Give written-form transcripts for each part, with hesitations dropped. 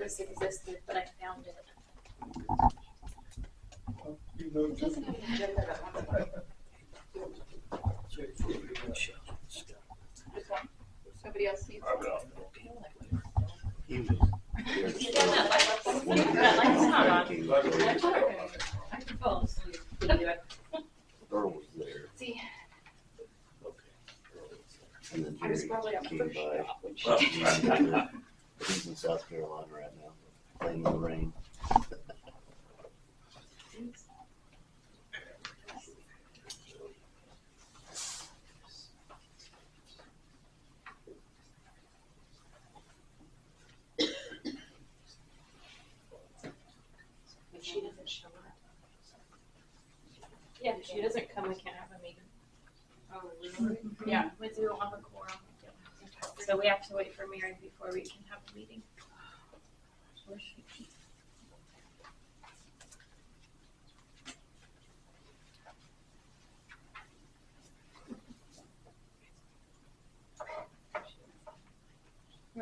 this existed, but I found it. You know, It doesn't have an agenda that one. Just one? Somebody else sees it? He was Yeah, that light's not on. I can fall asleep. Earl was there. See, And then I was Jerry probably on the came first by. stop when she. He's in South Carolina right now, playing in the rain. If she doesn't show up. Yeah, if she doesn't come, we can't have a meeting. Oh, really? Yeah, we do on the quorum. So we have to wait for Mary before we can have a meeting. Where's she? I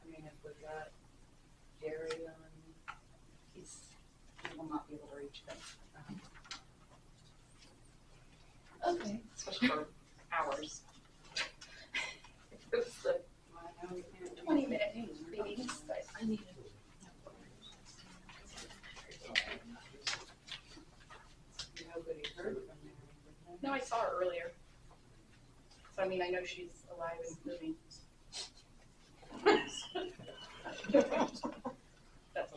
mean, if we got Jerry on, he will not be able to reach them. Okay. Especially for hours. It was the 20-minute meetings, but I need to. Nobody heard from Mary. No, I saw her earlier. So I mean, I know she's alive and living. That's a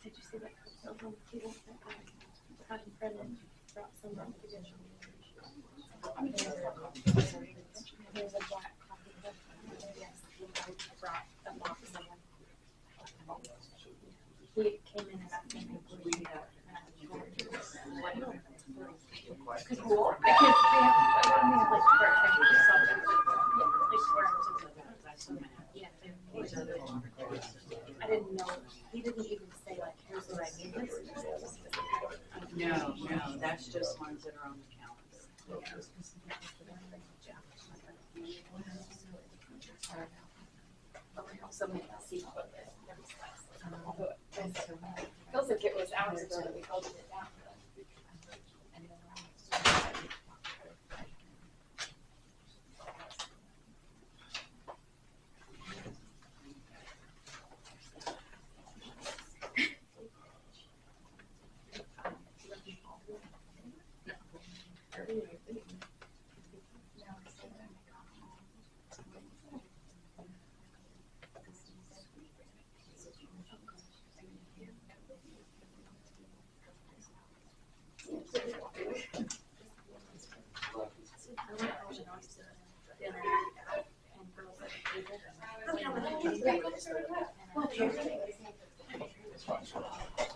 Did you see that over on the table that I had in front and brought some from the dish? There's a black copy of it. Yes, I brought a box of them. He came in and asked me to read that. Cool. Because we have like part-time subjects, like 4 hours a week. Yeah, I didn't know, he didn't even say like, here's what I need this. No, that's just ones that are on the calendar. Okay, also make a seat for this. Feels like it was hours ago that we called it down.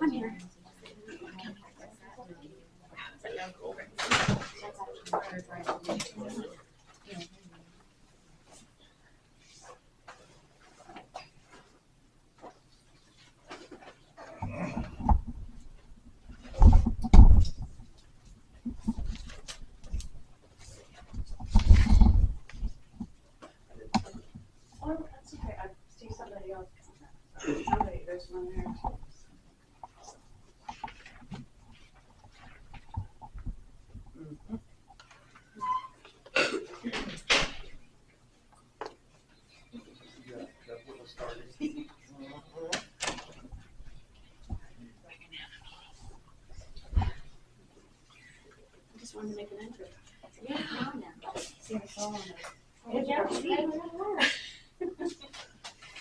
I'm here. Oh, that's okay. I see somebody else. Somebody, there's one there too. I just wanted to make an entry. Yeah, come on now. See, I saw one. Yeah,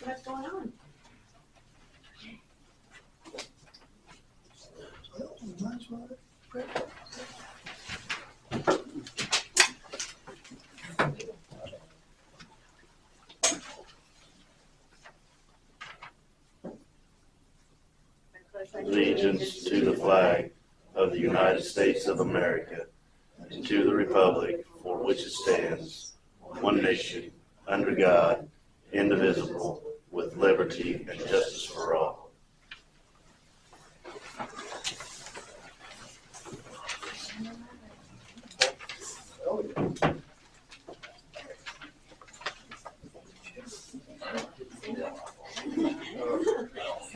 what's going on? Allegiance to the flag of the United States of America and to the republic for for which it stands, one nation, under God, indivisible, with liberty and justice for all.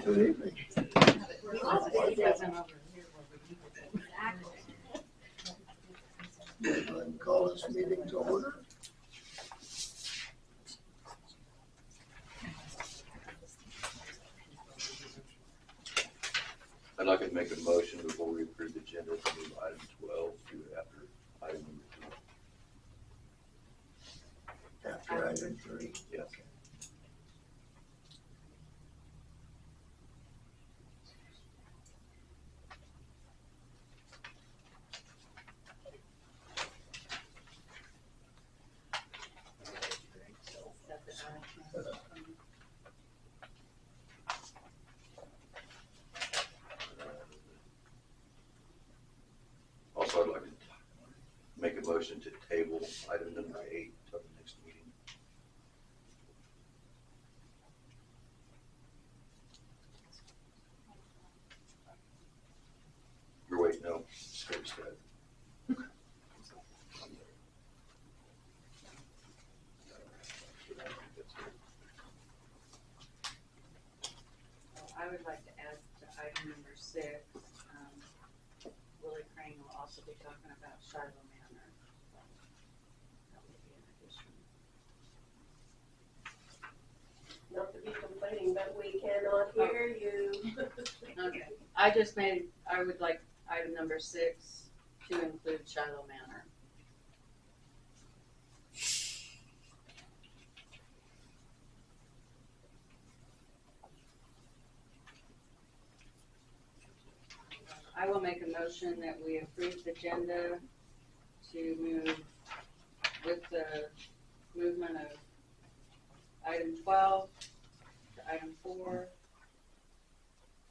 Good evening. I'm call this meeting to order. I'd like to make a motion before we approve the agenda to move item 12 to after item number After item 3. 2. Yes. Also, I'd like to make a motion to table item number 8 till the next meeting. You're waiting, no, Scott's got it. I would like to add to item number 6, Willie Crane will also be talking about Shiloh Manor. That would be an addition. Not to be complaining, but we cannot hear you. Okay, I would like item number 6 to include Shiloh Manor. I will make a motion that we approve the agenda to move with the movement of item 12 to item 4.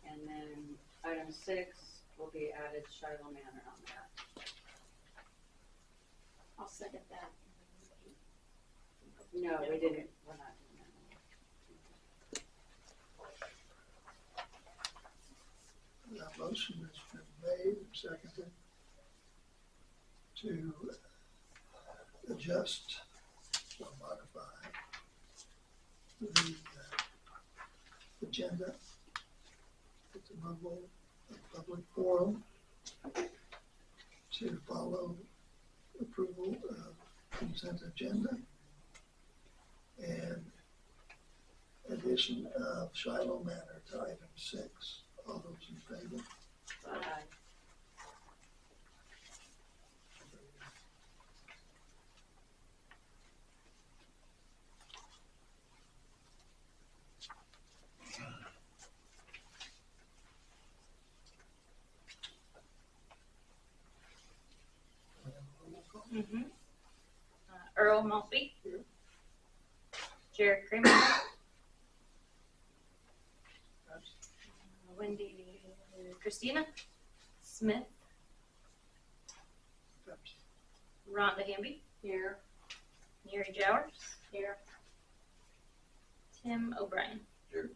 And then item 6 will be added Shiloh Manor on that. I'll second that. No, we didn't, we're not doing that. That motion has been made and seconded to adjust or modify the agenda at the level of public forum to follow approval of consent agenda and addition of Shiloh Manor to item 6. All those in favor? Aye. Mm-hmm. Earl Maltby. Here. Jared Kramer. Wendy Christina Smith. Rhonda Hamby. Here. Mary Jowers. Here. Tim O'Brien. Here.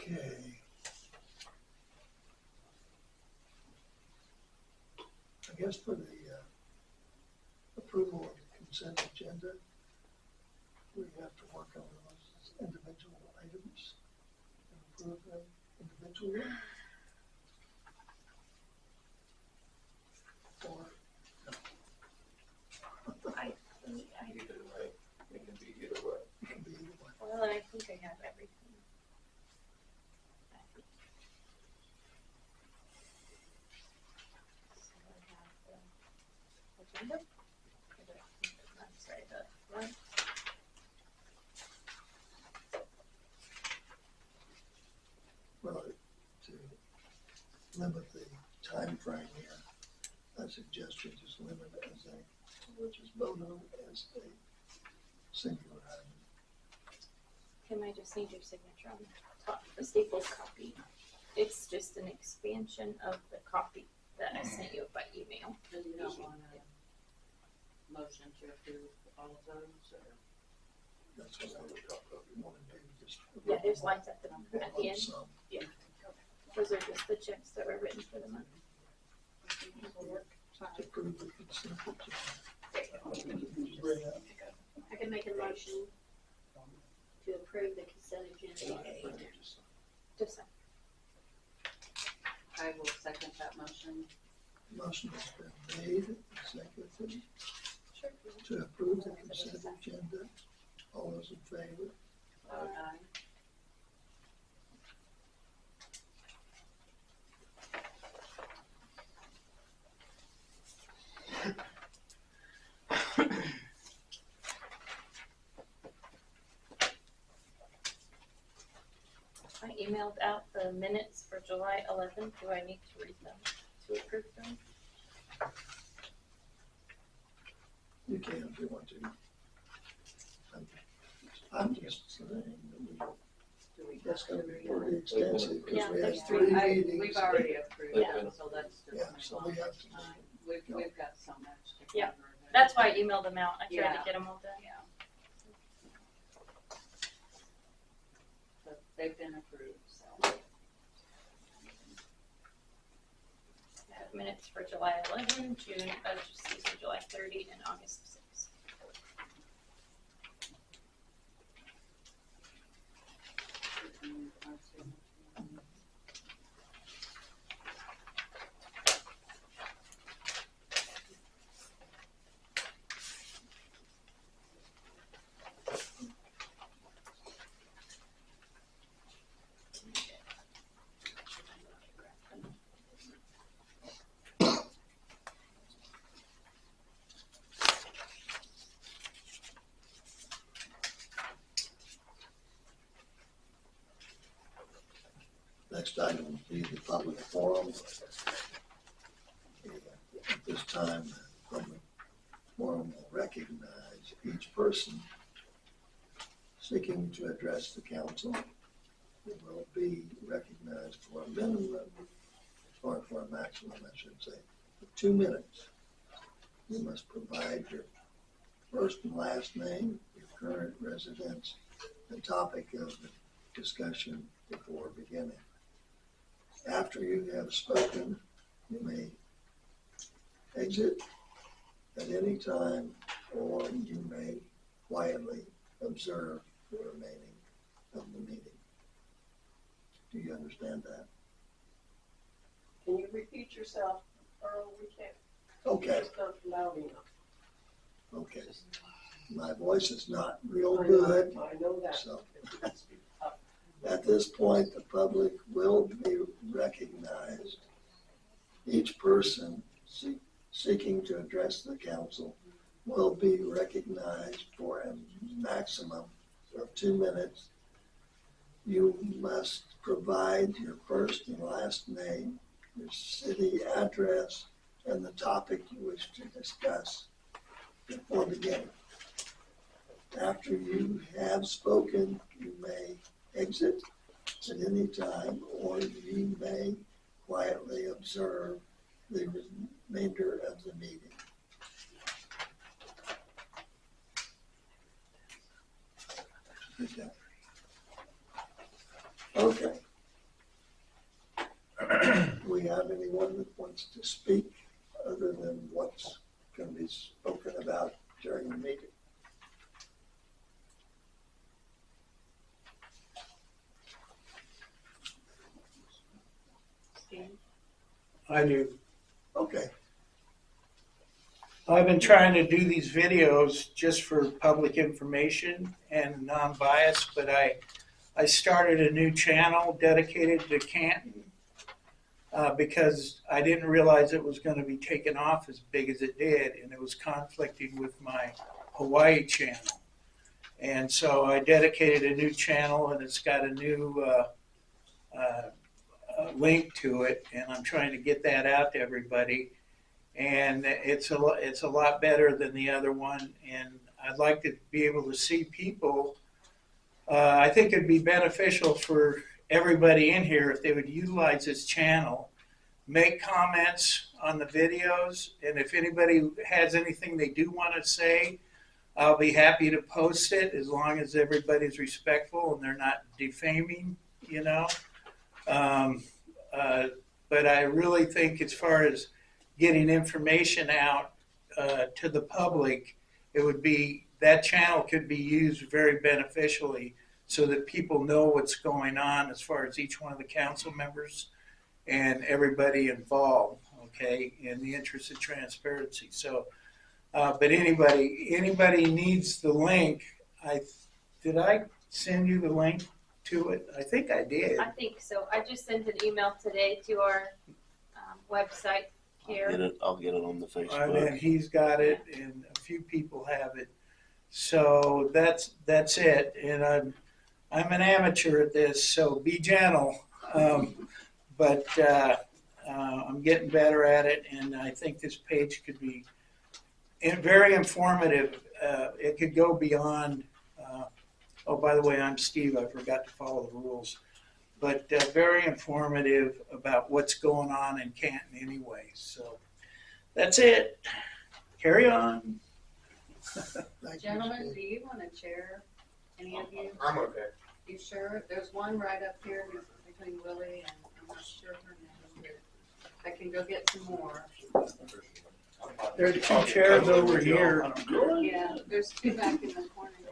Okay. I guess for the approval of the consent agenda, we have to work on those individual items and approve them individually. Or, I Either way, it can be either way. it can be either one. well, I think I have everything. So I have the agenda. I'm sorry, the one. Well, to limit suggestion is limit as a, which is voted on as a singular item. Can I just need your signature on the top, the stapled copy? It's just an expansion of the copy that I sent you by email. And you don't want a motion to approve all of those, or? That's what I would probably want to do, just. Yeah, there's lines at the end. Some. Those are just the checks that were written for the month. To approve the consent agenda. I can make a motion to approve the consent agenda. Just a I will second that motion. Motion has been made, and seconded, to approve the consent agenda. All those in favor? Aye. I emailed out the minutes for July 11th. Do I need to read them to approve them? You can if you want to. I'm just saying that that's gonna be pretty extensive, Yeah, because we there's have three We've meetings. already approved Yeah. it, so that's just. Yeah, so we have to. We've got so much to cover. Yeah. that- That's why I emailed them out. I tried Yeah. to get them all done. Yeah. But they've been approved, so. I have minutes for July 11, July 30, and August 6. Next item will be the public forum. At this time, the public forum will recognize each person seeking to address the council. It will be recognized for a minimum, or for a maximum, I should say, of 2 minutes. You must provide your first and last name, your current residence, the topic of the discussion before beginning. After you have spoken, you may exit at any time, or you may quietly observe the remaining of the meeting. Do you understand that? Can you repeat yourself, Earl? We can't. Okay, It's not loud enough. okay. My voice is not real I know- good, I know that. so at this point, the public will be recognized. Each person seeking to address the council will be recognized for a maximum of 2 minutes. You must provide your first and last name, your city address, and the topic you wish to discuss before beginning. After you have spoken, you may exit at any time, or you may quietly observe the remainder of the meeting. Okay. Do we have anyone that wants to speak other than what's going to be spoken about during the meeting? I do. Okay, I've been trying to do these videos just for public information and non-biased, but I started a new channel dedicated to Canton because I didn't realize it was going to be taken off as big as it did, and it was conflicting with my Hawaii channel. And so I dedicated a new channel, and it's got a new link to it, and I'm trying to get that out to everybody. and it's a lot better than the other one. And I'd like to be able to see people. I think it'd be beneficial for everybody in here if they would utilize this channel, make comments on the videos, and if anybody has anything they do want to say, I'll be happy to post it as long as everybody's respectful and they're not defaming, you know. But I really think as far as getting information out to the public, it would be, that channel could be used very beneficially so that people know what's going on as far as each one of the council members and everybody involved, okay, in the interest of transparency. So, but anybody needs the link. Did I send you the link to it? I think I did. I think so. I just sent an email today to our website here. I'll get it on the And Facebook. he's got it, and a few people have it. So that's it. And I'm an amateur at this, so be gentle. But I'm getting better at it, and I think this page could be very informative. It could go beyond. Oh, by the way, I'm Steve. I forgot to follow the rules. But very informative about what's going on in Canton anyway. So that's it. Carry on. Thank you, Gentlemen, Steve. do you want to chair? Any of you? I'm okay. You sure? There's one right up here between Willie and I'm not sure her name. I can go get some more. There are two chairs over here. Yeah, there's two back in the corner here.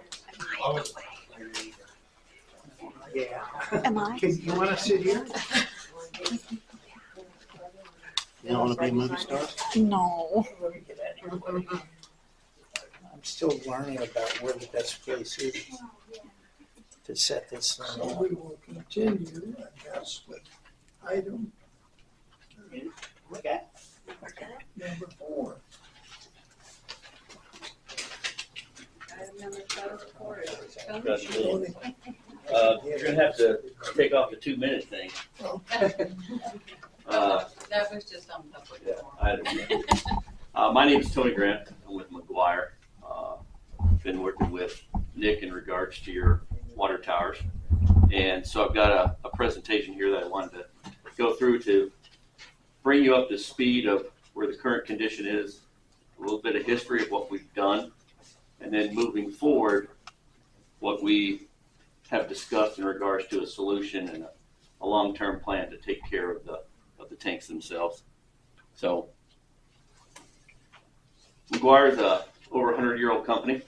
Yeah. Am I? You want to sit here? You don't want to be a movie star? No. Let me get out of here. I'm still learning about where the best place is to set this thing So up. we will continue, I guess, with item number 4. Item number 4 is Got it. Tony, You're gonna have to take off the 2-minute thing. That was just on public Yeah, forum. I don't know. My name is Tony Grant. I'm with McGuire. Been working with Nick in regards to your water towers. And so I've got a presentation here that I wanted to go through to bring you up to speed of where the current condition is, a little bit of history of what we've done, and then moving forward, what we have discussed in regards to a solution and a long-term plan to take care of the tanks themselves. So McGuire is a over 100-year-old company.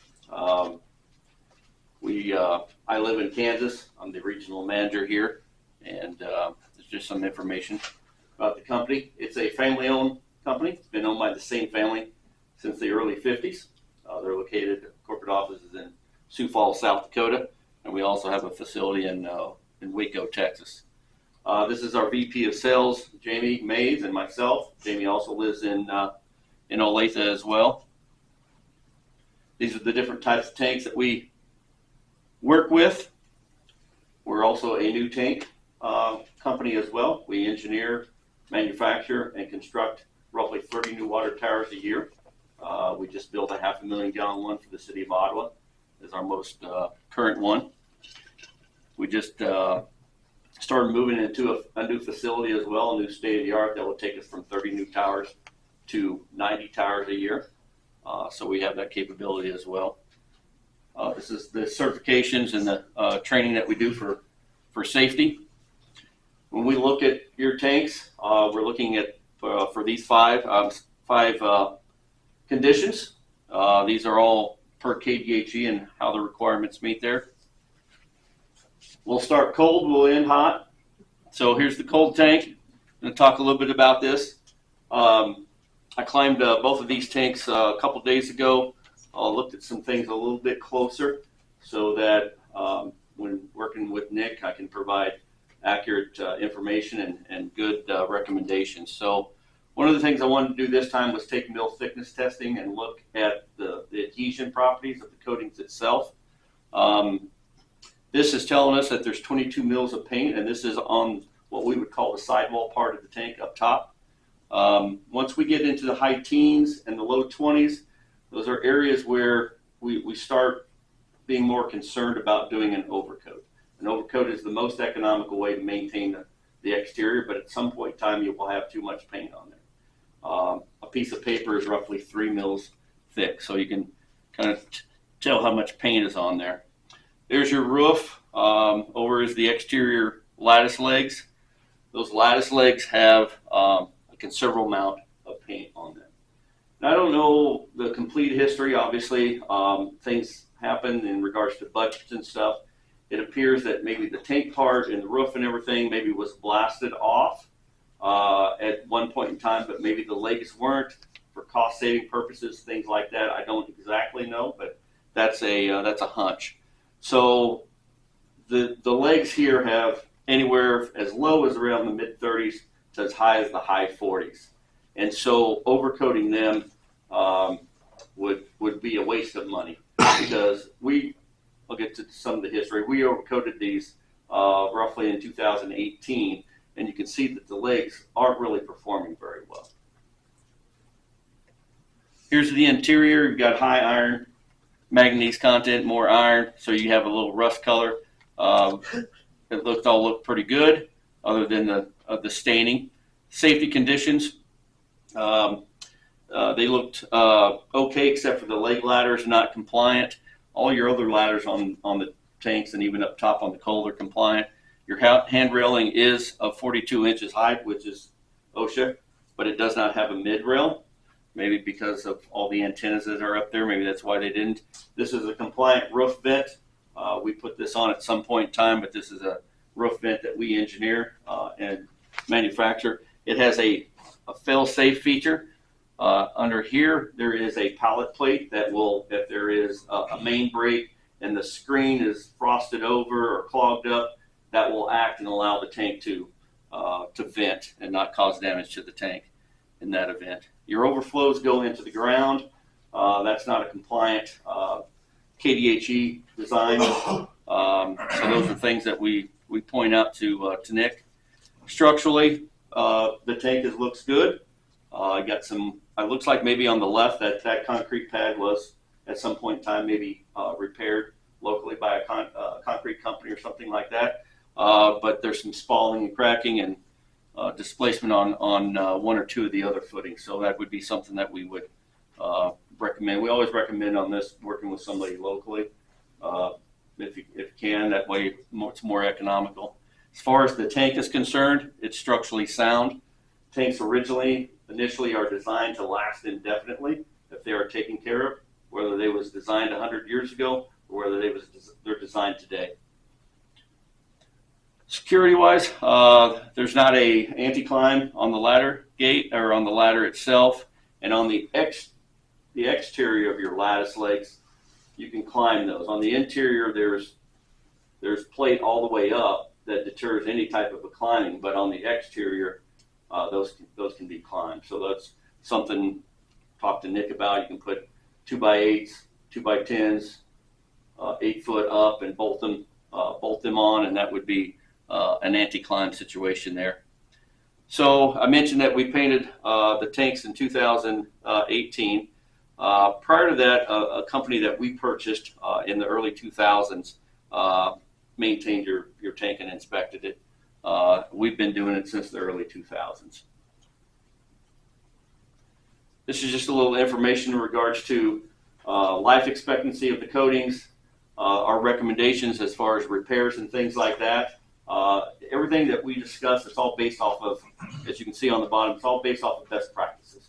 I live in Kansas. I'm the regional manager here, and there's just some information about the company. It's a family-owned company. It's been owned by the same family since the early 50s. They're located, corporate offices in Sioux Falls, South Dakota, and we also have a facility in Waco, Texas. This is our VP of Sales, Jamie Mays, and myself. Jamie also lives in Olathe as well. These are the different types of tanks that we work with. We're also a new tank company as well. We engineer, manufacture, and construct roughly 30 new water towers a year. We just built a 500,000 gallon one for the city of Ottawa. Is our most current one. We just started moving into a new facility as well, a new state of the art that will take us from 30 new towers to 90 towers a year. So we have that capability as well. This is the certifications and the training that we do for safety. When we look at your tanks, we're looking at for these five conditions. These are all per KDHE and how the requirements meet there. We'll start cold, we'll end hot. So here's the cold tank. I'm going to talk a little bit about this. I climbed both of these tanks a couple days ago. Looked at some things a little bit closer so that when working with Nick, I can provide accurate information and good recommendations. So one of the things I wanted to do this time was take mill thickness testing and look at the adhesion properties of the coatings itself. This is telling us that there's 22 mils of paint, and this is on what we would call the sidewall part of the tank up top. Once we get into the high teens and the low 20s, those are areas where we start being more concerned about doing an overcoat. An overcoat is the most economical way to maintain the exterior, but at some point in time you will have too much paint on there. A piece of paper is roughly 3 mils thick, so you can kind of tell how much paint is on there. There's your roof. Over is the exterior lattice legs. Those lattice legs have a considerable amount of paint on them. Now, I don't know the complete history. Obviously, things happen in regards to budgets and stuff. It appears that maybe the tank part and the roof and everything maybe was blasted off at one point in time, but maybe the legs weren't for cost-saving purposes, things like that. I don't exactly know, but that's a hunch. So the legs here have anywhere as low as around the mid-30s to as high as the high 40s. And so overcoating them would be a waste of money, because I'll get to some of the history. We overcoated these roughly in 2018, and you can see that the legs aren't really performing very well. Here's the interior. You've got high iron, manganese content, more iron, so you have a little rust color. It all looked pretty good, other than the staining. Safety conditions, they looked okay, except for the leg ladders not compliant. All your other ladders on the tanks and even up top on the coal are compliant. Your hand railing is of 42 inches height, which is OSHA, but it does not have a mid rail. Maybe because of all the antennas that are up there, maybe that's why they didn't. This is a compliant roof vent. We put this on at some point in time, but this is a roof vent that we engineer and manufacture. It has a fail-safe feature. Under here, there is a pallet plate that will, if there is a main break and the screen is frosted over or clogged up, that will act and allow the tank to vent and not cause damage to the tank in that event. Your overflows go into the ground. That's not a compliant KDHE design. So those are things that we point out to Nick. Structurally, the tank looks good. I got some. It looks like maybe on the left that concrete pad was at some point in time maybe repaired locally by a concrete company or something like that. But there's some spalling and cracking and displacement on one or two of the other footings. So that would be something that we would recommend. We always recommend on this working with somebody locally if you can. That way it's more economical. As far as the tank is concerned, it's structurally sound. Tanks initially are designed to last indefinitely if they are taken care of, whether they was designed 100 years ago or whether they're designed today. Security-wise, there's not a anti-climb on the ladder gate or on the ladder itself, and on the exterior of your lattice legs, you can climb those. On the interior, there's plate all the way up that deters any type of a climbing, but on the exterior, those can be climbed. So that's something talk to Nick about. You can put 2x8s, 2x10s, 8 foot up and bolt them on, and that would be an anti-climb situation there. So I mentioned that we painted the tanks in 2018. Prior to that, a company that we purchased in the early 2000s maintained your tank and inspected it. We've been doing it since the early 2000s. This is just a little information in regards to life expectancy of the coatings, our recommendations as far as repairs and things like that. Everything that we discuss, it's all based off of, as you can see on the bottom, it's all based off of best practices.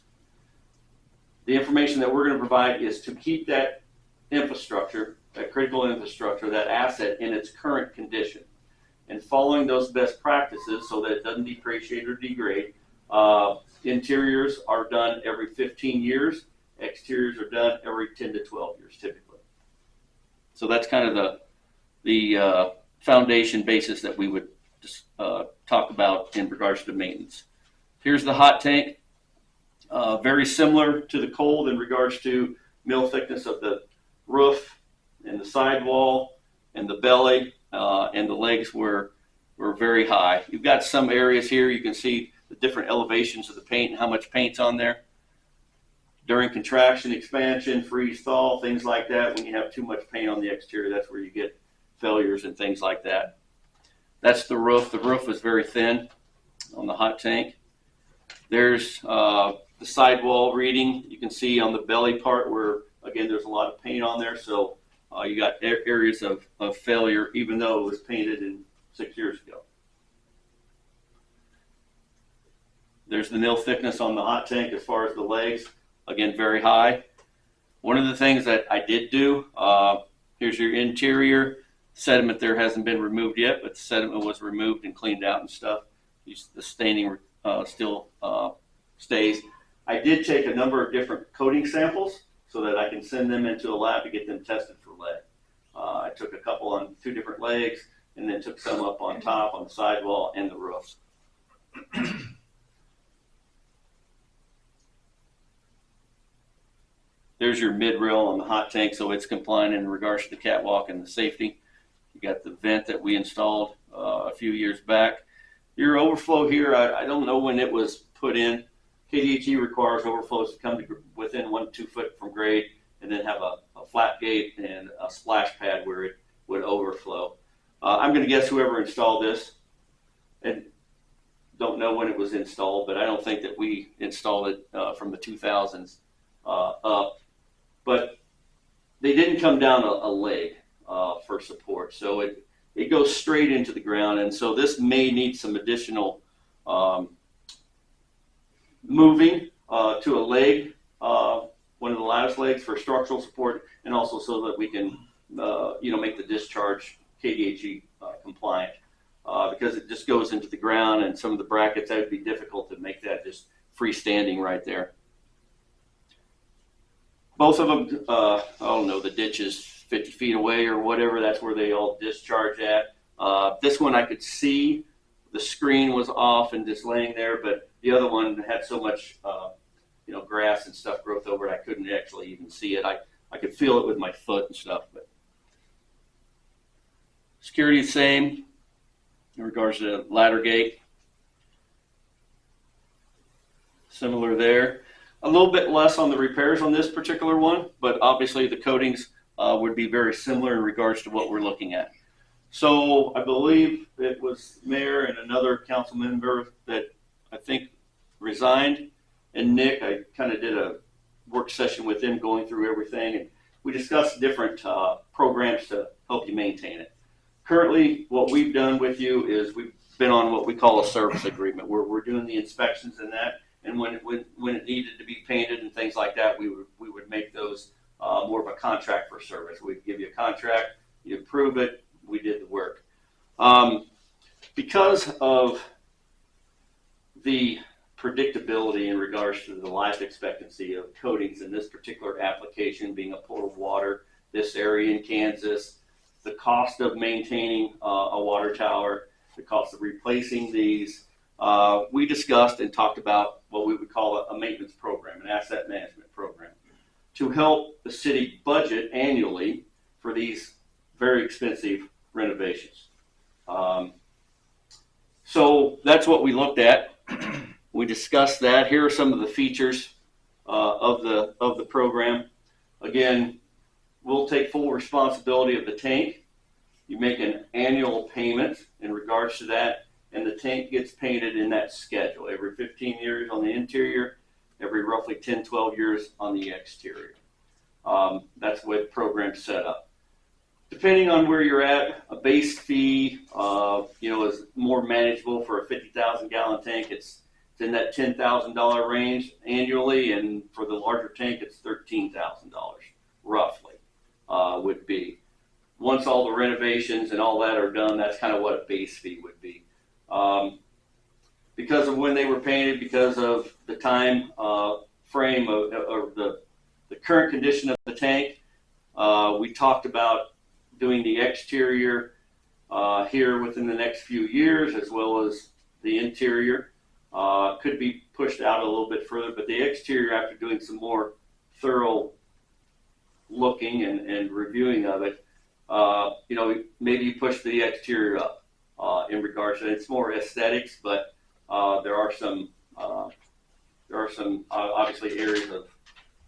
The information that we're going to provide is to keep that infrastructure, that critical infrastructure, that asset in its current condition. And following those best practices so that it doesn't depreciate or degrade. Interiors are done every 15 years. Exteriors are done every 10 to 12 years typically. So that's kind of the foundation basis that we would talk about in regards to maintenance. Here's the hot tank. Very similar to the cold in regards to mill thickness of the roof and the sidewall and the belly, and the legs were very high. You've got some areas here you can see the different elevations of the paint and how much paint's on there. During contraction, expansion, freeze, thaw, things like that, when you have too much paint on the exterior, that's where you get failures and things like that. That's the roof. The roof is very thin on the hot tank. There's the sidewall reading. You can see on the belly part where, again, there's a lot of paint on there. So you got areas of failure, even though it was painted in 6 years ago. There's the nil thickness on the hot tank as far as the legs. Again, very high. One of the things that I did do, here's your interior. Sediment there hasn't been removed yet, but the sediment was removed and cleaned out and stuff. The staining still stays. I did take a number of different coating samples so that I can send them into a lab to get them tested for lead. I took a couple on 2 different legs and then took some up on top, on the sidewall, and the roof. There's your mid-rail on the hot tank, so it's compliant in regards to the catwalk and the safety. You got the vent that we installed a few years back. Your overflow here, I don't know when it was put in. KDHE requires overflows to come to within 1 to 2 foot from grade and then have a flat gate and a splash pad where it would overflow. I'm going to guess whoever installed this, and don't know when it was installed, but I don't think that we installed it from the 2000s up. But they didn't come down a leg for support, so it goes straight into the ground, and so this may need some additional moving to a leg, one of the lattice legs for structural support, and also so that we can make the discharge KDHE compliant, because it just goes into the ground, and some of the brackets, that would be difficult to make that just freestanding right there. Both of them, I don't know, the ditch is 50 feet away or whatever. That's where they all discharge at. This one I could see the screen was off and just laying there, but the other one had so much, grass and stuff growth over it, I couldn't actually even see it. I could feel it with my foot and stuff. But security is the same in regards to ladder gate. Similar there. A little bit less on the repairs on this particular one, but obviously the coatings would be very similar in regards to what we're looking at. So I believe it was Mayor and another council member that I think resigned, and Nick, I kind of did a work session with him going through everything, and we discussed different programs to help you maintain it. Currently, what we've done with you is we've been on what we call a service agreement, where we're doing the inspections and that. And when it needed to be painted and things like that, we would make those more of a contract for service. We'd give you a contract, you approve it, we did the work. Because of the predictability in regards to the life expectancy of coatings in this particular application, being a potable water, this area in Kansas, the cost of maintaining a water tower, the cost of replacing these, we discussed and talked about what we would call a maintenance program, an asset management program, to help the city budget annually for these very expensive renovations. So that's what we looked at. We discussed that. Here are some of the features of the program. Again, we'll take full responsibility of the tank. You make an annual payment in regards to that, and the tank gets painted in that schedule, every 15 years on the interior, every roughly 10, 12 years on the exterior. That's the way the program's set up. Depending on where you're at, a base fee, is more manageable for a 50,000 gallon tank. It's in that $10,000 range annually, and for the larger tank, it's $13,000 roughly would be. Once all the renovations and all that are done, that's kind of what a base fee would be. Because of when they were painted, because of the time frame of the current condition of the tank, we talked about doing the exterior here within the next few years, as well as the interior. Could be pushed out a little bit further, but the exterior, after doing some more thorough looking and reviewing of it, maybe you push the exterior up in regards to it. It's more aesthetics, but There are some obviously areas of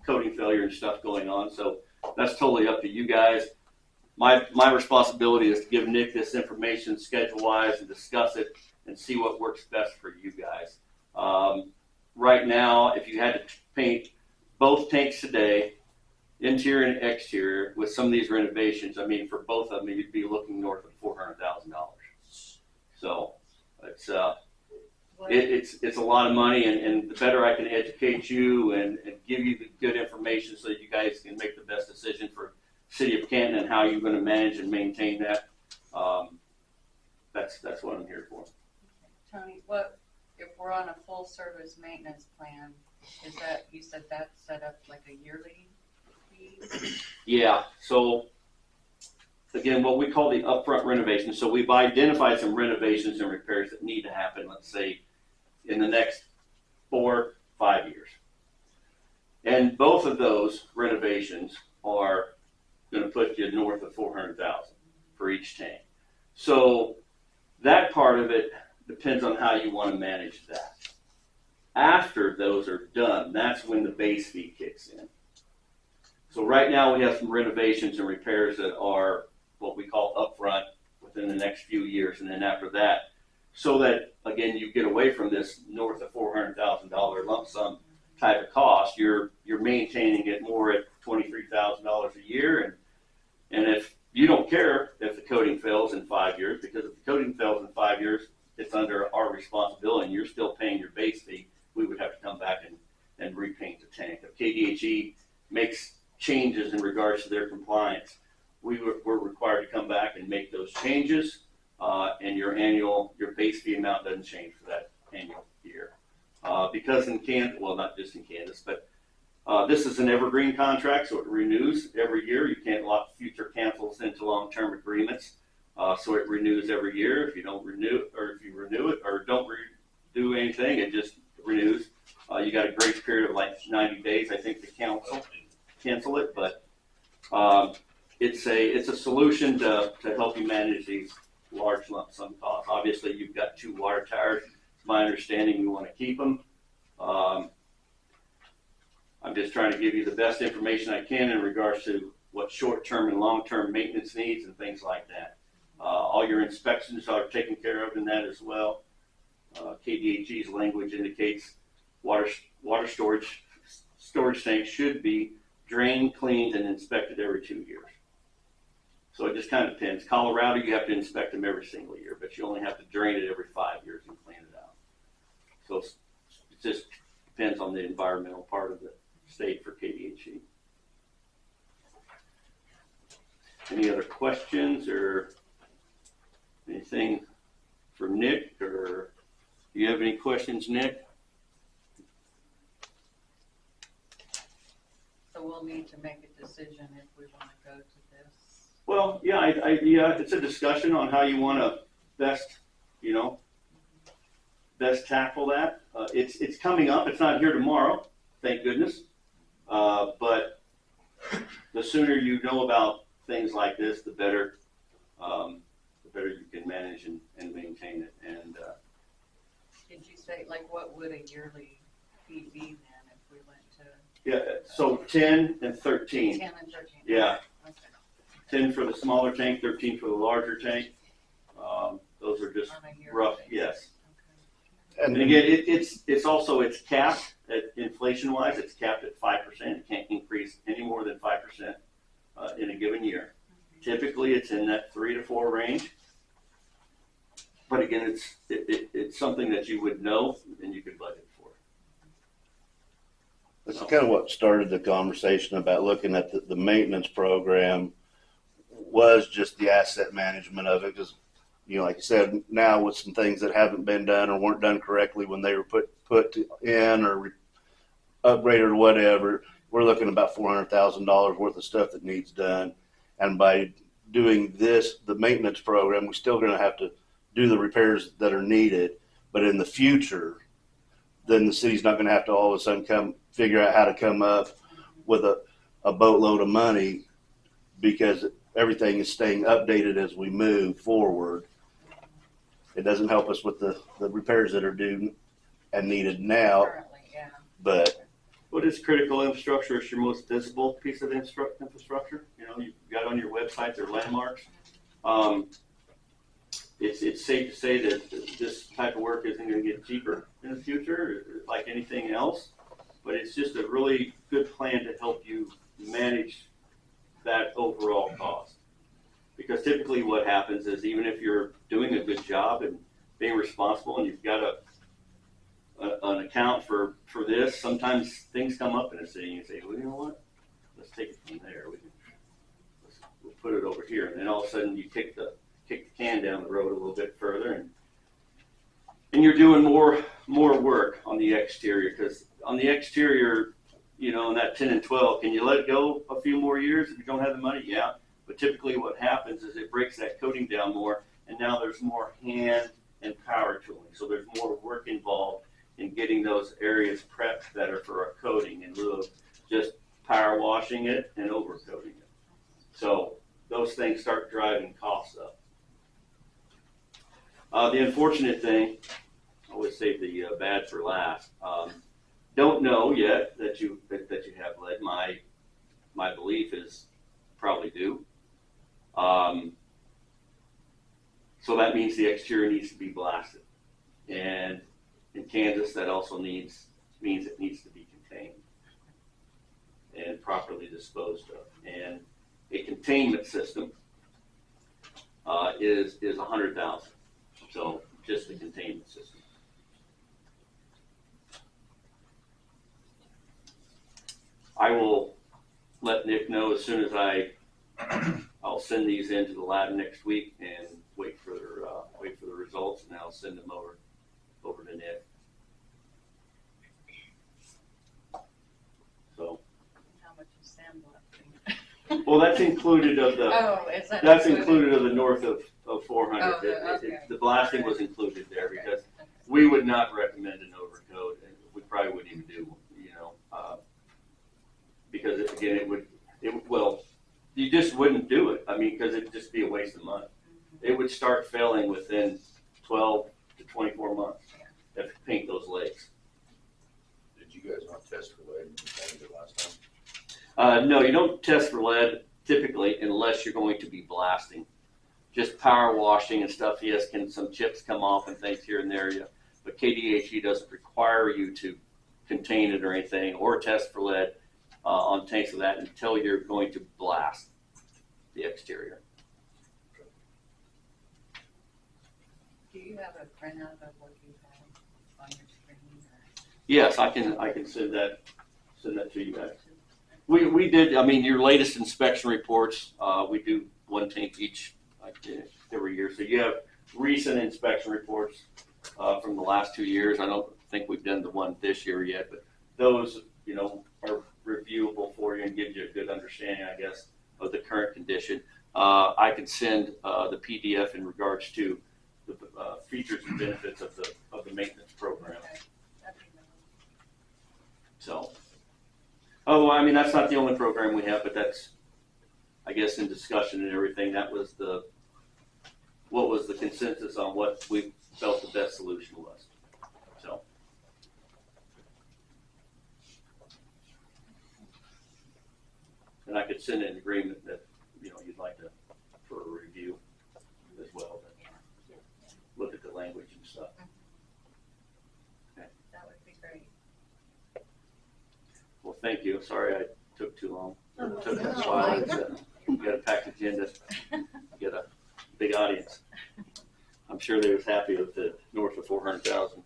coating failure and stuff going on. So that's totally up to you guys. My responsibility is to give Nick this information schedule-wise and discuss it and see what works best for you guys. Right now, if you had to paint both tanks today, interior and exterior, with some of these renovations, I mean, for both of them, you'd be looking north of $400,000. So it's it's a lot of money, and the better I can educate you and give you the good information so that you guys can make the best decision for City of Canton and how you're going to manage and maintain that. That's what I'm here for. Tony, what, if we're on a full service maintenance plan, is that, you said that's set up like a yearly fee? Yeah, so again, what we call the upfront renovation. So we've identified some renovations and repairs that need to happen, let's say, in the next 4-5 years. And both of those renovations are going to put you north of $400,000 for each tank. So that part of it depends on how you want to manage that. After those are done, that's when the base fee kicks in. So right now we have some renovations and repairs that are what we call upfront within the next few years, and then after that, so that again you get away from this north of $400,000 lump sum type of cost. You're maintaining it more at $23,000 a year, and if you don't care if the coating fails in 5 years, because if the coating fails in 5 years, it's under our responsibility, and you're still paying your base fee. We would have to come back and repaint the tank. If KDHE makes changes in regards to their compliance, we're required to come back and make those changes, and your base fee amount doesn't change for that annual year. Because in Kansas, well, not just in Kansas, but this is an evergreen contract, so it renews every year. You can't lock future cancels into long-term agreements, so it renews every year. If you don't renew, or if you renew it or don't do anything, it just renews. You got a grace period of like 90 days, I think, to cancel it, but it's a solution to help you manage these large lump sum costs. Obviously, you've got 2 water towers. It's my understanding you want to keep them. I'm just trying to give you the best information I can in regards to what short-term and long-term maintenance needs and things like that. All your inspections are taken care of in that as well. KDHE's language indicates water storage tanks should be drained, cleaned, and inspected every 2 years. So it just kind of depends. Colorado, you have to inspect them every single year, but you only have to drain it every 5 years and clean it out. So it just depends on the environmental part of the state for KDHE. Any other questions or anything for Nick, or do you have any questions, Nick? So we'll need to make a decision if we want to go to this. Well, yeah, yeah, it's a discussion on how you want to best tackle that. It's coming up. It's not here tomorrow, thank goodness. But the sooner you know about things like this, the better you can manage and maintain it. And did you say, like, what would a yearly fee be then if we went to? yeah, so 10 and 13. 10 and 13. Yeah. Okay. 10 for the smaller tank, 13 for the larger tank. Those are just On a yearly rough, basis. yes. Okay. And again, it's capped at inflation-wise. It's capped at 5%. It can't increase any more than 5% in a given year. Typically, it's in that 3 to 4 range. But again, it's something that you would know and you could budget for. That's kind of what started the conversation about looking at the maintenance program, was just the asset management of it. Because, like you said, now with some things that haven't been done or weren't done correctly when they were put in or upgraded or whatever, we're looking at about $400,000 worth of stuff that needs done. And by doing this, the maintenance program, we're still going to have to do the repairs that are needed. But in the future, then the city's not going to have to all of a sudden figure out how to come up with a boatload of money, because everything is staying updated as we move forward. It doesn't help us with the repairs that are due and needed now, Currently, yeah. but What is critical infrastructure? It's your most visible piece of infrastructure. You know, you've got on your website, their landmarks. It's safe to say that this type of work isn't going to get cheaper in the future, like anything else. But it's just a really good plan to help you manage that overall cost. Because typically what happens is, even if you're doing a good job and being responsible and you've got an account for this, sometimes things come up in a city and you say, well, you know what, let's take it from there. We'll put it over here. And then all of a sudden you kick the can down the road a little bit further, and you're doing more work on the exterior. Because on the exterior, you know, in that 10 and 12, can you let it go a few more years if you don't have the money? Yeah. But typically what happens is it breaks that coating down more, and now there's more hand and power tooling. So there's more work involved in getting those areas prepped that are for a coating in lieu of just power washing it and overcoating it. So those things start driving costs up. The unfortunate thing, I always save the bad for last. Don't know yet that you have lead. My belief is probably do. So that means the exterior needs to be blasted, and in Kansas that also means it needs to be contained and properly disposed of. And a containment system is $100,000. So just the containment system. I will let Nick know as soon as I'll send these into the lab next week and wait for the results, and I'll send them over to Nick. So. How much is sandblasting? Well, that's included of the. Oh, is that? That's included of the north of 400. Oh, okay. The blasting was included there because we would not recommend an overcoat, and we probably wouldn't even do, because you just wouldn't do it. I mean, because it'd just be a waste of money. It would start failing within 12 to 24 months if you paint those lakes. Did you guys not test for lead when you painted it last time? No, you don't test for lead typically unless you're going to be blasting. Just power washing and stuff, yes, can some chips come off and things here and there, yeah. But KDHE doesn't require you to contain it or anything or test for lead on tanks of that until you're going to blast the exterior. Do you have a printout of what you have on your screen? Yes, I can send that to you guys. We did, I mean, your latest inspection reports, we do one tank each every year. So you have recent inspection reports from the last 2 years. I don't think we've done the one this year yet, but those, are reviewable for you and give you a good understanding, I guess, of the current condition. I can send the PDF in regards to the features and benefits of the maintenance program. So, I mean, that's not the only program we have, but that's, I guess, in discussion and everything. That was what was the consensus on what we felt the best solution was. So. And I could send an agreement that, you'd like for a review as well. Look at the language and stuff. Okay. That would be great. Well, thank you. Sorry I took too long. Oh, Took a no. while. You got a packed agenda. You got a big audience. I'm sure they was happy with the north of 400,000.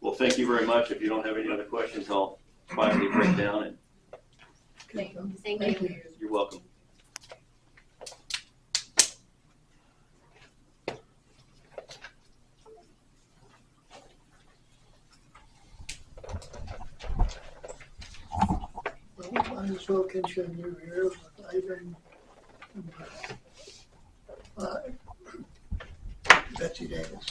Well, thank you very much. If you don't have any other questions, I'll quietly break down, and Thank you. you're welcome. Well, might as well continue here with item number 5. Betsy Davis.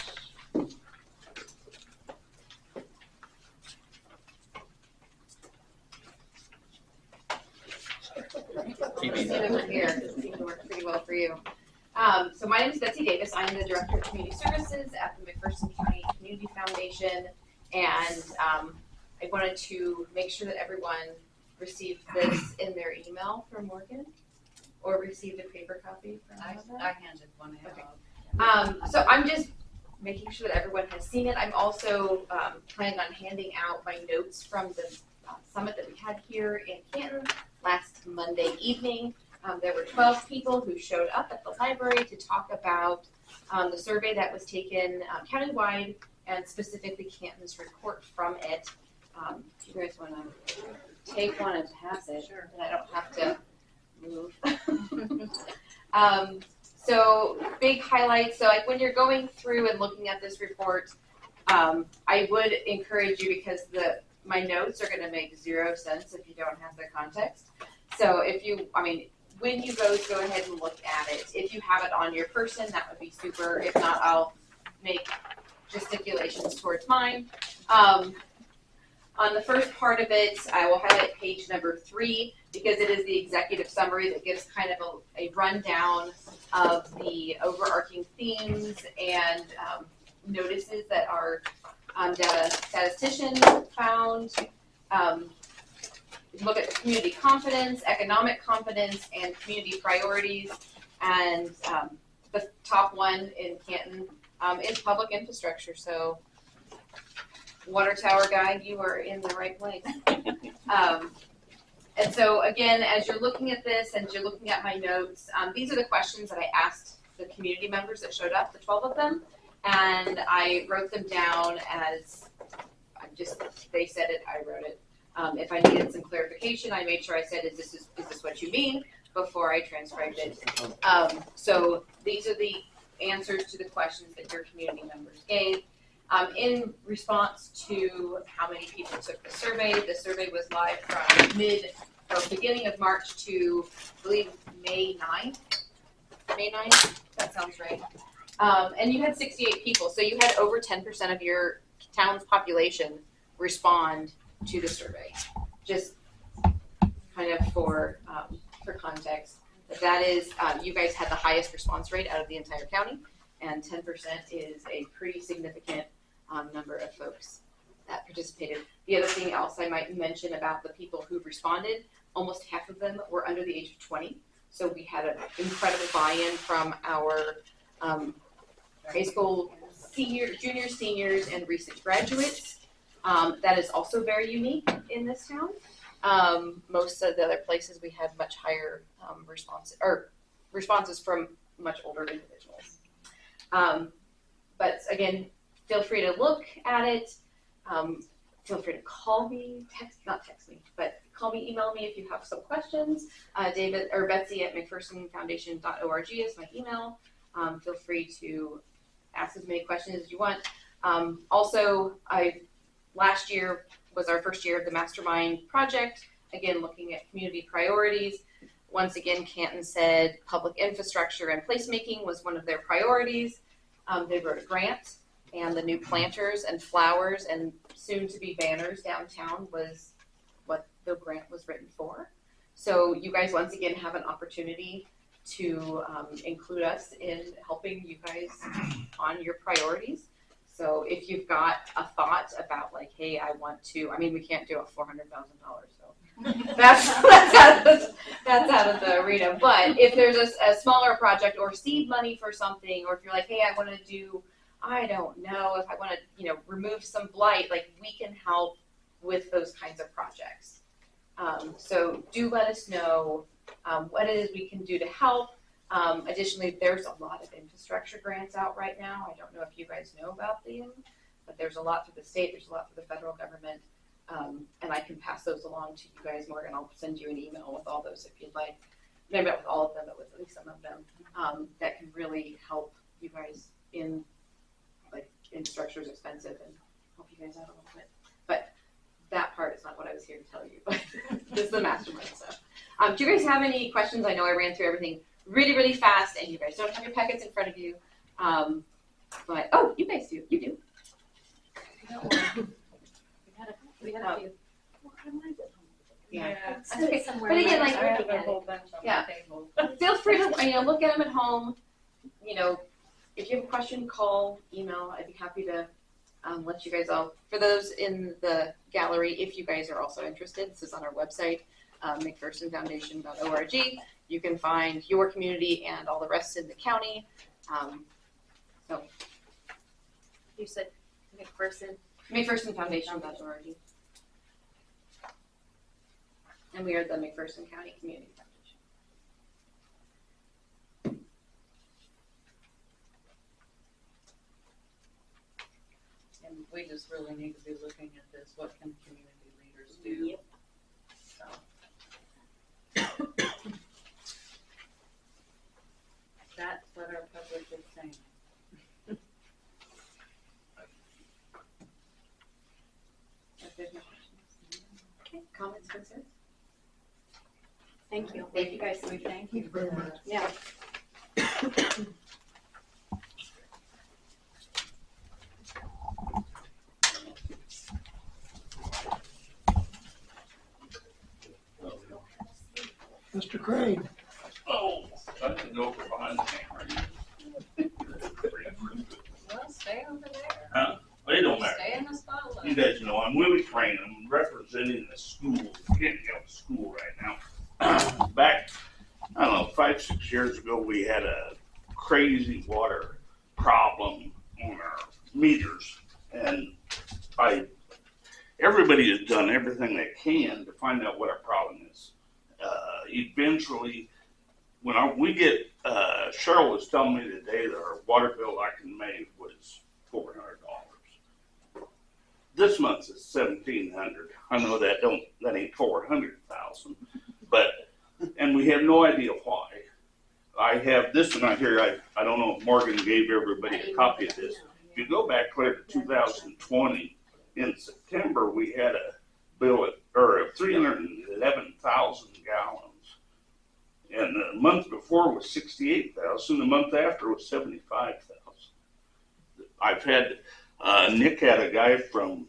Sit over here. It seemed to work pretty well for you. So my name is Betsy Davis. I'm the Director of Community Services at the McPherson County Community Foundation. And I wanted to make sure that everyone received this in their email from Morgan or received a paper copy from I Heather. handed one Okay. out. So I'm just making sure that everyone has seen it. I'm also planning on handing out my notes from the summit that we had here in Canton last Monday evening. There were 12 people who showed up at the library to talk about the survey that was taken countywide and specifically Canton's report from it. If you guys want to take one and pass it, Sure. then I don't have to move. So big highlights. So like when you're going through and looking at this report, I would encourage you because my notes are going to make 0 sense if you don't have the context. So when you go ahead and look at it. If you have it on your person, that would be super. If not, I'll make gesticulations towards mine. On the first part of it, I will highlight page number 3 because it is the executive summary that gives kind of a rundown of the overarching themes and notices that our data statistician found. Look at the community confidence, economic confidence, and community priorities. And the top one in Canton is public infrastructure. So water tower guy, you are in the right place. And so again, as you're looking at this and you're looking at my notes, these are the questions that I asked the community members that showed up, the 12 of them, and I wrote them down as they said it, I wrote it. If I needed some clarification, I made sure I said, is this what you mean before I transcribed it. So these are the answers to the questions that your community members gave. In response to how many people took the survey was live from beginning of March to, I believe, May 9th. May 9th, that sounds right. And you had 68 people, so you had over 10% of your town's population respond to the survey. Just kind of for context, that is, you guys had the highest response rate out of the entire county, and 10% is a pretty significant number of folks that participated. The other thing else I might mention about the people who responded, almost half of them were under the age of 20. So we had an incredible buy-in from our high school juniors, seniors, and recent graduates. That is also very unique in this town. Most of the other places we had much higher responses from much older individuals. But again, feel free to look at it. Feel free to call me, call me, email me if you have some questions. David or Betsy at McPhersonFoundation.org is my email. Feel free to ask as many questions as you want. Also, last year was our first year of the Mastermind project. Again, looking at community priorities. Once again, Canton said public infrastructure and placemaking was one of their priorities. They wrote a grant, and the new planters and flowers and soon to be banners downtown was what the grant was written for. So you guys once again have an opportunity to include us in helping you guys on your priorities. So if you've got a thought about like, hey, we can't do a $400,000, so that's out of the arena. But if there's a smaller project or seed money for something, or if you're like, hey, I want to do, I don't know, if I want to, remove some blight, like we can help with those kinds of projects. So do let us know what it is we can do to help. Additionally, there's a lot of infrastructure grants out right now. I don't know if you guys know about them, but there's a lot through the state, there's a lot through the federal government, and I can pass those along to you guys, Morgan. I'll send you an email with all those if you'd like. Maybe not with all of them, but with at least some of them that can really help you guys in, like, infrastructure is expensive and help you guys out a little bit. But that part is not what I was here to tell you, but this is the mastermind stuff. Do you guys have any questions? I know I ran through everything really, really fast, and you guys don't have your packets in front of you. But, you guys do. You do. We had a few. Yeah. It's Okay. somewhere But again, in my like, phone. I have a whole bunch on Yeah. the table. Feel free to look at them at home. you know, if you have a question, call, email. I'd be happy to let you guys all. For those in the gallery, if you guys are also interested, this is on our website, McPhersonFoundation.org. You can find your community and all the rest in the county. You said McPherson. McPhersonFoundation.org. And we are the McPherson County Community Foundation. And we just really need to be looking at this, what can community leaders do? Yep. So. That's what our public is saying. If there's no questions. Okay, comments, concerns? Thank you. Thank you guys. We thank Thank you very much. Yeah. Mr. Crane, Oh, I can go for behind the camera. Well, stay over there. Huh? But it don't matter. Stay in the spotlight. You guys know, I'm Willie Crane. I'm representing the school, Kent County School right now. Back, I don't know, 5-6 years ago, we had a crazy water problem on our meters. And everybody has done everything they can to find out what our problem is. Eventually, when we get, Cheryl was telling me today that our water bill I can make was $400. This month's is $1,700. I know that ain't 400,000, and we have no idea why. I have this one right here. I don't know if Morgan gave everybody a copy of this. If you go back clear to 2020, in September we had a bill of 311,000 gallons. And the month before was 68,000. The month after was 75,000. I've had Nick had a guy from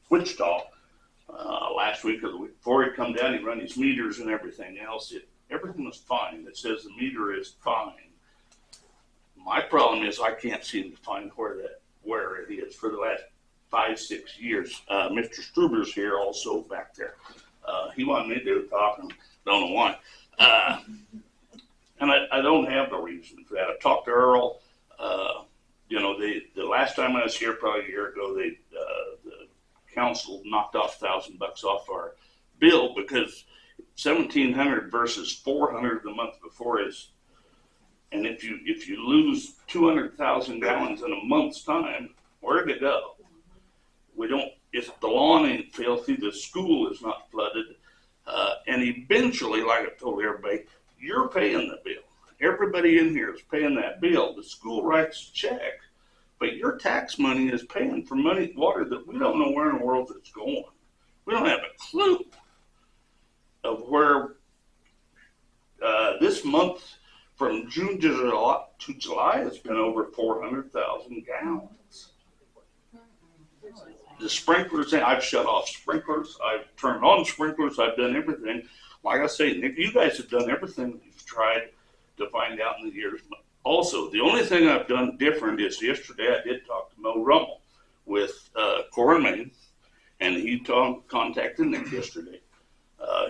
Wichita last week or the week before. He come down. He run his meters and everything else. Everything was fine. It says the meter is fine. My problem is I can't seem to find where it is for the last 5-6 years. Mr. Struber's here also back there. He wanted me to talk. And don't know why. And I don't have the reason for that. I talked to Earl. The last time I was here, probably a year ago, the council knocked off $1,000 off our bill because $1,700 versus $400 the month before is. And if you lose 200,000 gallons in a month's time, where'd it go? If the lawn ain't filthy, the school is not flooded. And eventually, like I told everybody, you're paying the bill. Everybody in here is paying that bill. The school writes a check, but your tax money is paying for water that we don't know where in the world it's going. We don't have a clue of where this month, from June to July, has been over 400,000 gallons. The sprinklers, I've shut off sprinklers. I've turned on sprinklers. I've done everything. Like I say, Nick, you guys have done everything you've tried to find out in the years. Also, the only thing I've done different is yesterday I did talk to Mo Rummel with Core & Main, and he contacted Nick yesterday.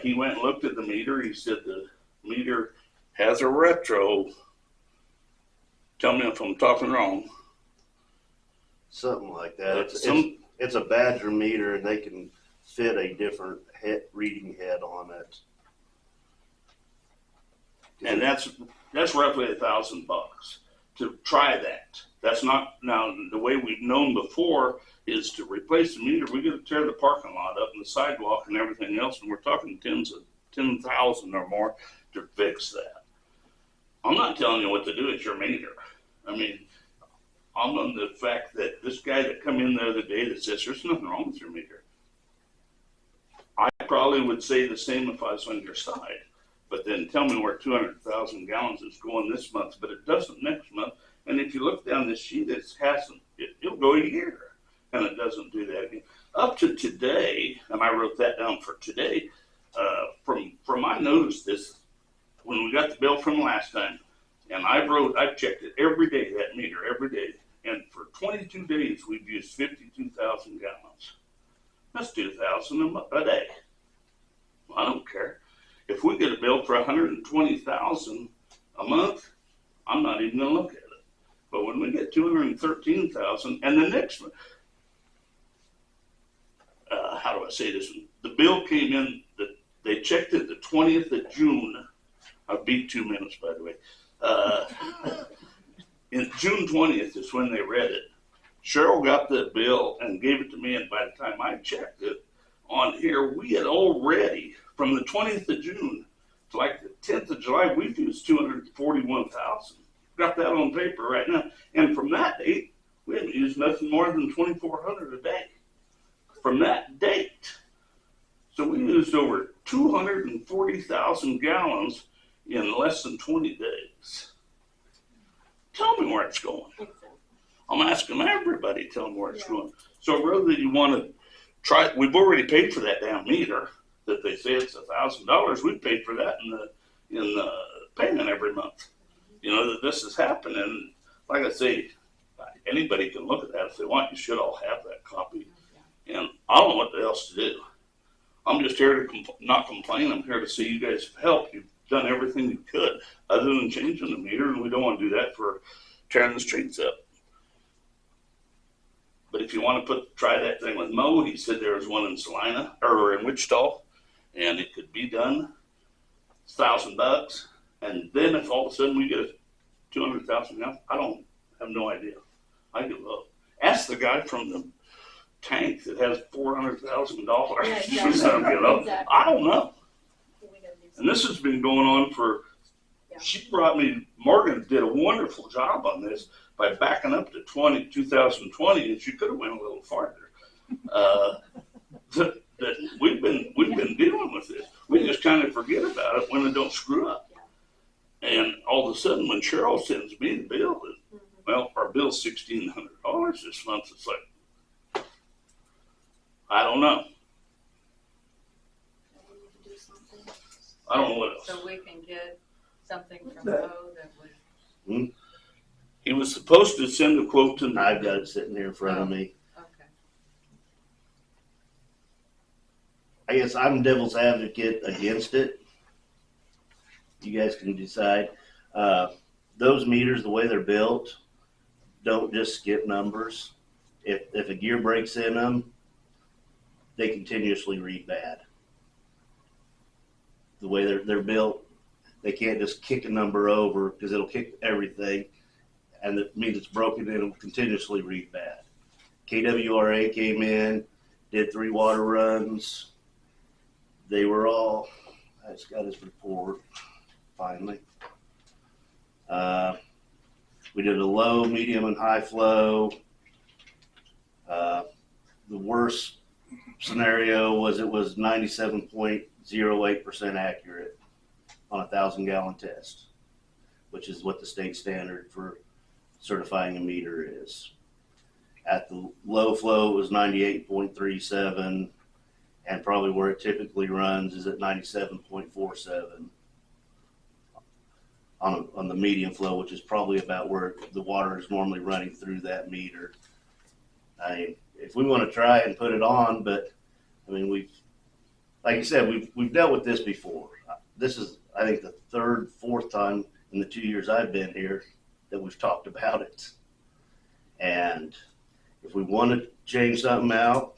He went and looked at the meter. He said the meter has a retro. Tell me if I'm talking wrong. Something like that. Some- It's a Badger meter, and they can fit a different reading head on it. And that's roughly $1,000 to try that. That's not, now the way we've known before is to replace the meter. We got to tear the parking lot up and the sidewalk and everything else, and we're talking tens of 10,000 or more to fix that. I'm not telling you what to do. It's your meter. I mean, I'm on the fact that this guy that come in the other day that says there's nothing wrong with your meter. I probably would say the same if I was on your side. But then tell me where 200,000 gallons is going this month, but it doesn't next month. And if you look down this sheet, it'll go a year, and it doesn't do that again. Up to today, and I wrote that down for today, from I noticed this when we got the bill from last time, And I checked it every day, that meter, every day. And for 22 days, we've used 52,000 gallons. That's 2,000 a day. I don't care. If we get a bill for 120,000 a month, I'm not even gonna look at it. But when we get 213,000, and the next one, how do I say this? The bill came in, they checked it the 20th of June. I beat 2 minutes, by the way. In June 20th is when they read it. Cheryl got the bill and gave it to me, and by the time I checked it on here, we had already, from the 20th of June to like the 10th of July, we've used 241,000. Got that on paper right now. And from that date, we haven't used nothing more than 2,400 a day. From that date. So we used over 240,000 gallons in less than 20 days. Tell me where it's going. I'm asking everybody, tell me where it's going. So whether you want to try, we've already paid for that damn meter that they say it's $1,000. We paid for that in the payment every month. You know that this is happening. Like I say, anybody can look at that if they want. You should all have that copy. And I don't know what else to do. I'm just here to not complain. I'm here to see you guys help. You've done everything you could other than changing the meter, and we don't want to do that for tearing the streets up. But if you want to try that thing with Mo, he said there was one in Salina or in Wichita, and it could be done. It's $1,000, and then if all of a sudden we get 200,000 gallons, I have no idea. I give up. Ask the guy from the tank that has $400,000. Yeah, exactly. You know, Exactly. I don't know. We gotta do And this has been going on for. She brought me. Morgan did a wonderful job on this by backing up to 2020, and she could have went a little farther. That we've been dealing with this. We just kind of forget about it when it don't screw up. And all of a sudden, when Cheryl sends me the bill, well, our bill's $1,600 this month. It's like, I don't know. do something. I don't know what else. So we can get something from That- Mo that would, He was supposed to send a quote to me. I've got it sitting here in front of me. okay. I guess I'm devil's advocate against it. You guys can decide. Those meters, the way they're built, don't just skip numbers. If a gear breaks in them, they continuously read bad. The way they're built, they can't just kick a number over because it'll kick everything, and it means it's broken and it'll continuously read bad. KWRA came in, did 3 water runs. They were all, I just got his report finally. We did a low, medium, and high flow. The worst scenario was it was 97.08% accurate on a 1,000-gallon test, which is what the state standard for certifying a meter is. At the low flow, it was 98.37, and probably where it typically runs is at 97.47 on the medium flow, which is probably about where the water is normally running through that meter. I mean, if we want to try and put it on, but I mean, like you said, we've dealt with this before. This is, I think, the 3rd, 4th time in the 2 years I've been here that we've talked about it. And if we want to change something out,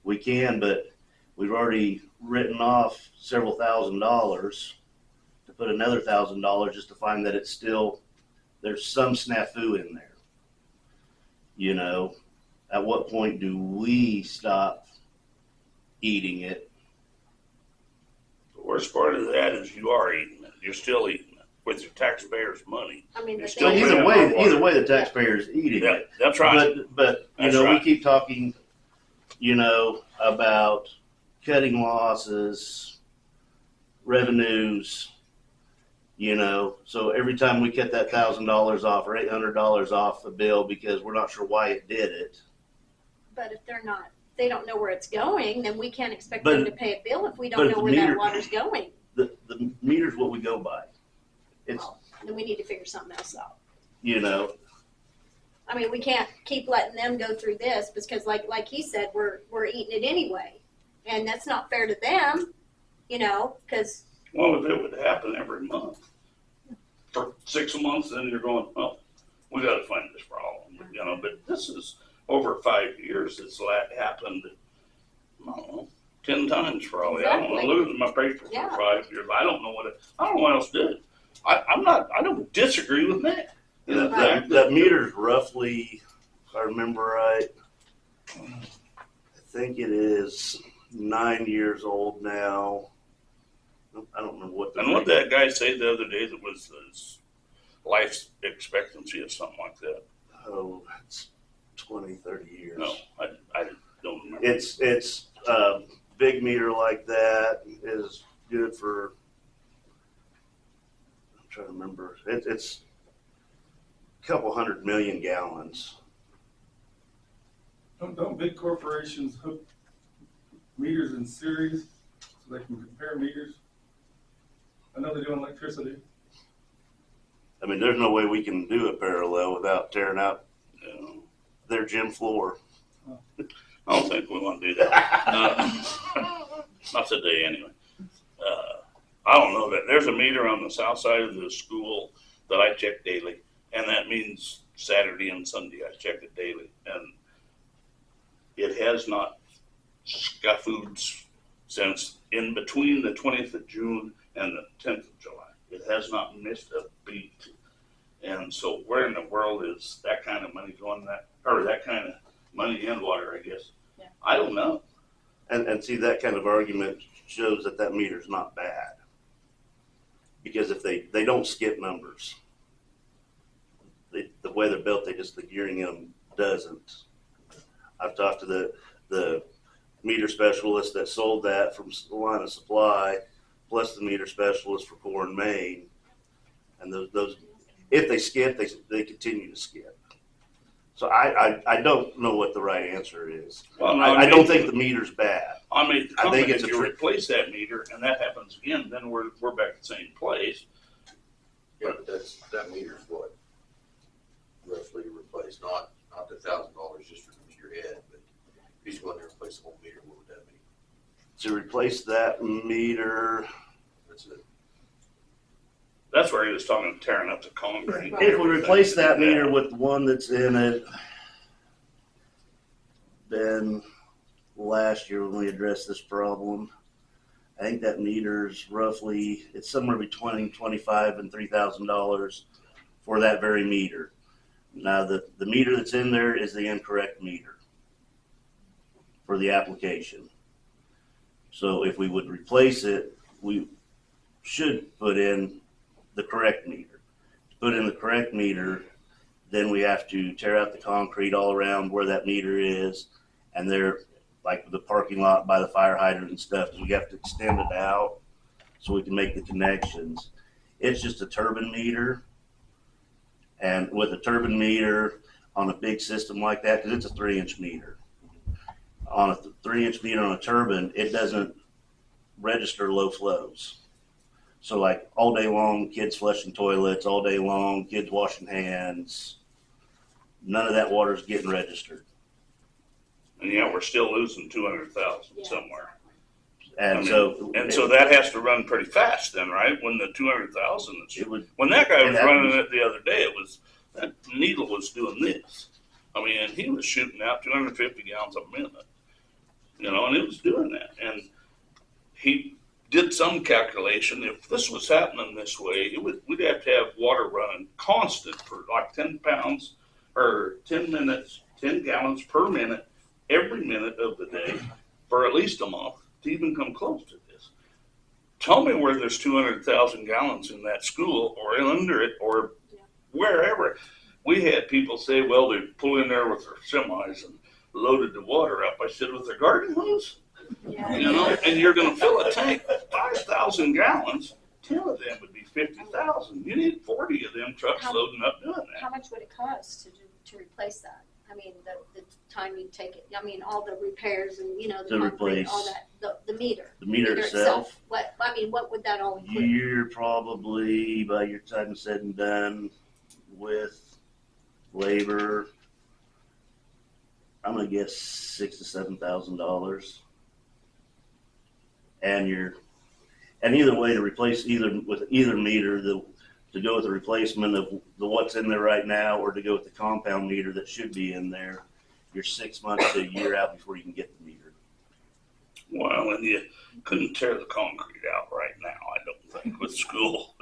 we can, but we've already written off several $1,000s to put another $1,000 just to find that it's still, there's some snafu in there. You know, at what point do we stop eating it? The worst part of that is you are eating it. You're still eating it with your taxpayers' money. I mean, You're the still thing is, paying our water. Either way, the taxpayer's eating Yeah, it. that's right. But you That's know, we right. keep talking, you know, about cutting losses, revenues, you know. So every time we cut that $1,000 off or $800 off the bill because we're not sure why it did it. but if they don't know where it's going, then we can't expect But- them to pay a bill if we but don't if know the where meter- that water's going. The meter's what we go by. It's then we need to figure something else out. You know, I mean, we can't keep letting them go through this because like he said, we're eating it anyway. And that's not fair to them, you know, because Well, if it would happen every month for 6 months, then you're going, well, we got to find this problem, you know. But this is over 5 years. It's happened, I don't know, 10 times probably. I don't know. Exactly. Look at my paper Yeah. for 5 years. I don't know what else did. I don't disagree with that. You know, that meter's roughly, if I remember right, I think it is 9 years old now. I don't remember what and what that guy said the other day that was his life expectancy or something like that. Oh, it's 20, 30 years. No, I don't remember. It's big meter like that is good for, I'm trying to remember, it's a couple 100 million gallons. Don't big corporations hook meters in series so they can compare meters? I know they do on electricity. I mean, there's no way we can do it parallel without tearing out their gym floor. I don't think we want to do that. Not today, anyway. I don't know that there's a meter on the south side of the school that I check daily, and that means Saturday and Sunday I check it daily, and it has not scuffled since in between the 20th of June and the 10th of July. It has not missed a beat. And so where in the world is that kind of money going that kind of money and water, I guess? Yeah. I don't know. And see, that kind of argument shows that meter's not bad. Because if they don't skip numbers. The way they're built, the gearing in them doesn't. I've talked to the meter specialist that sold that from Line of Supply, plus the meter specialist for Core and Main. And those if they skip, they continue to skip. So I don't know what the right answer is. Well, I don't think the meter's bad. I mean, the I think it's if you replace that meter and that happens again, then we're back at the same place. Yeah, but that meter's what roughly replaced, not the $1,000 just for your head, but if he's going to replace the whole meter, what would that be? To replace that meter, That's it. That's where he was talking tearing up the concrete. if we replace that meter with the one that's in it, then last year when we addressed this problem, I think that meter's roughly, it's somewhere between $25,000 and $3,000 for that very meter. Now, the meter that's in there is the incorrect meter for the application. So if we would replace it, we should put in the correct meter. To put in the correct meter, then we have to tear out the concrete all around where that meter is, and there, like the parking lot by the fire hydrant and stuff, we have to extend it out so we can make the connections. It's just a turbine meter, and with a turbine meter on a big system like that, because it's a 3-inch meter, on a 3-inch meter on a turbine, it doesn't register low flows. So like all day long, kids flushing toilets, all day long, kids washing hands, none of that water's getting registered. And yeah, we're still losing 200,000 Yeah. somewhere. And I mean, so so that has to run pretty fast then, right? When the 200,000 it would, when that guy was It running happens. it the other day, that needle was doing this. I mean, and he was shooting out 250 gallons a minute, and it was doing that. And he did some calculation. If this was happening this way, we'd have to have water running constant for like 10 pounds or 10 minutes, 10 gallons per minute, every minute of the day for at least a month to even come close to this. Tell me where there's 200,000 gallons in that school or under it or wherever. We had people say, well, they pull in there with their semis and loaded the water up. I said, with their garden hose? Yeah. And you're going to fill a tank 5,000 gallons, 10 of them would be 50,000. You need 40 of them trucks loading up doing that. How much would it cost to replace that? I mean, the time you take it, I mean, all the repairs and, the To concrete, replace. all that, the meter? The meter itself, What, I mean, what would that all include? you're probably, by your time said and done with labor, I'm gonna guess $6,000 to $7,000. And either way to replace with either meter, to go with the replacement of the what's in there right now, or to go with the compound meter that should be in there, you're 6 months to a year out before you can get the meter. Well, and you couldn't tear the concrete out right now, I don't think, with school,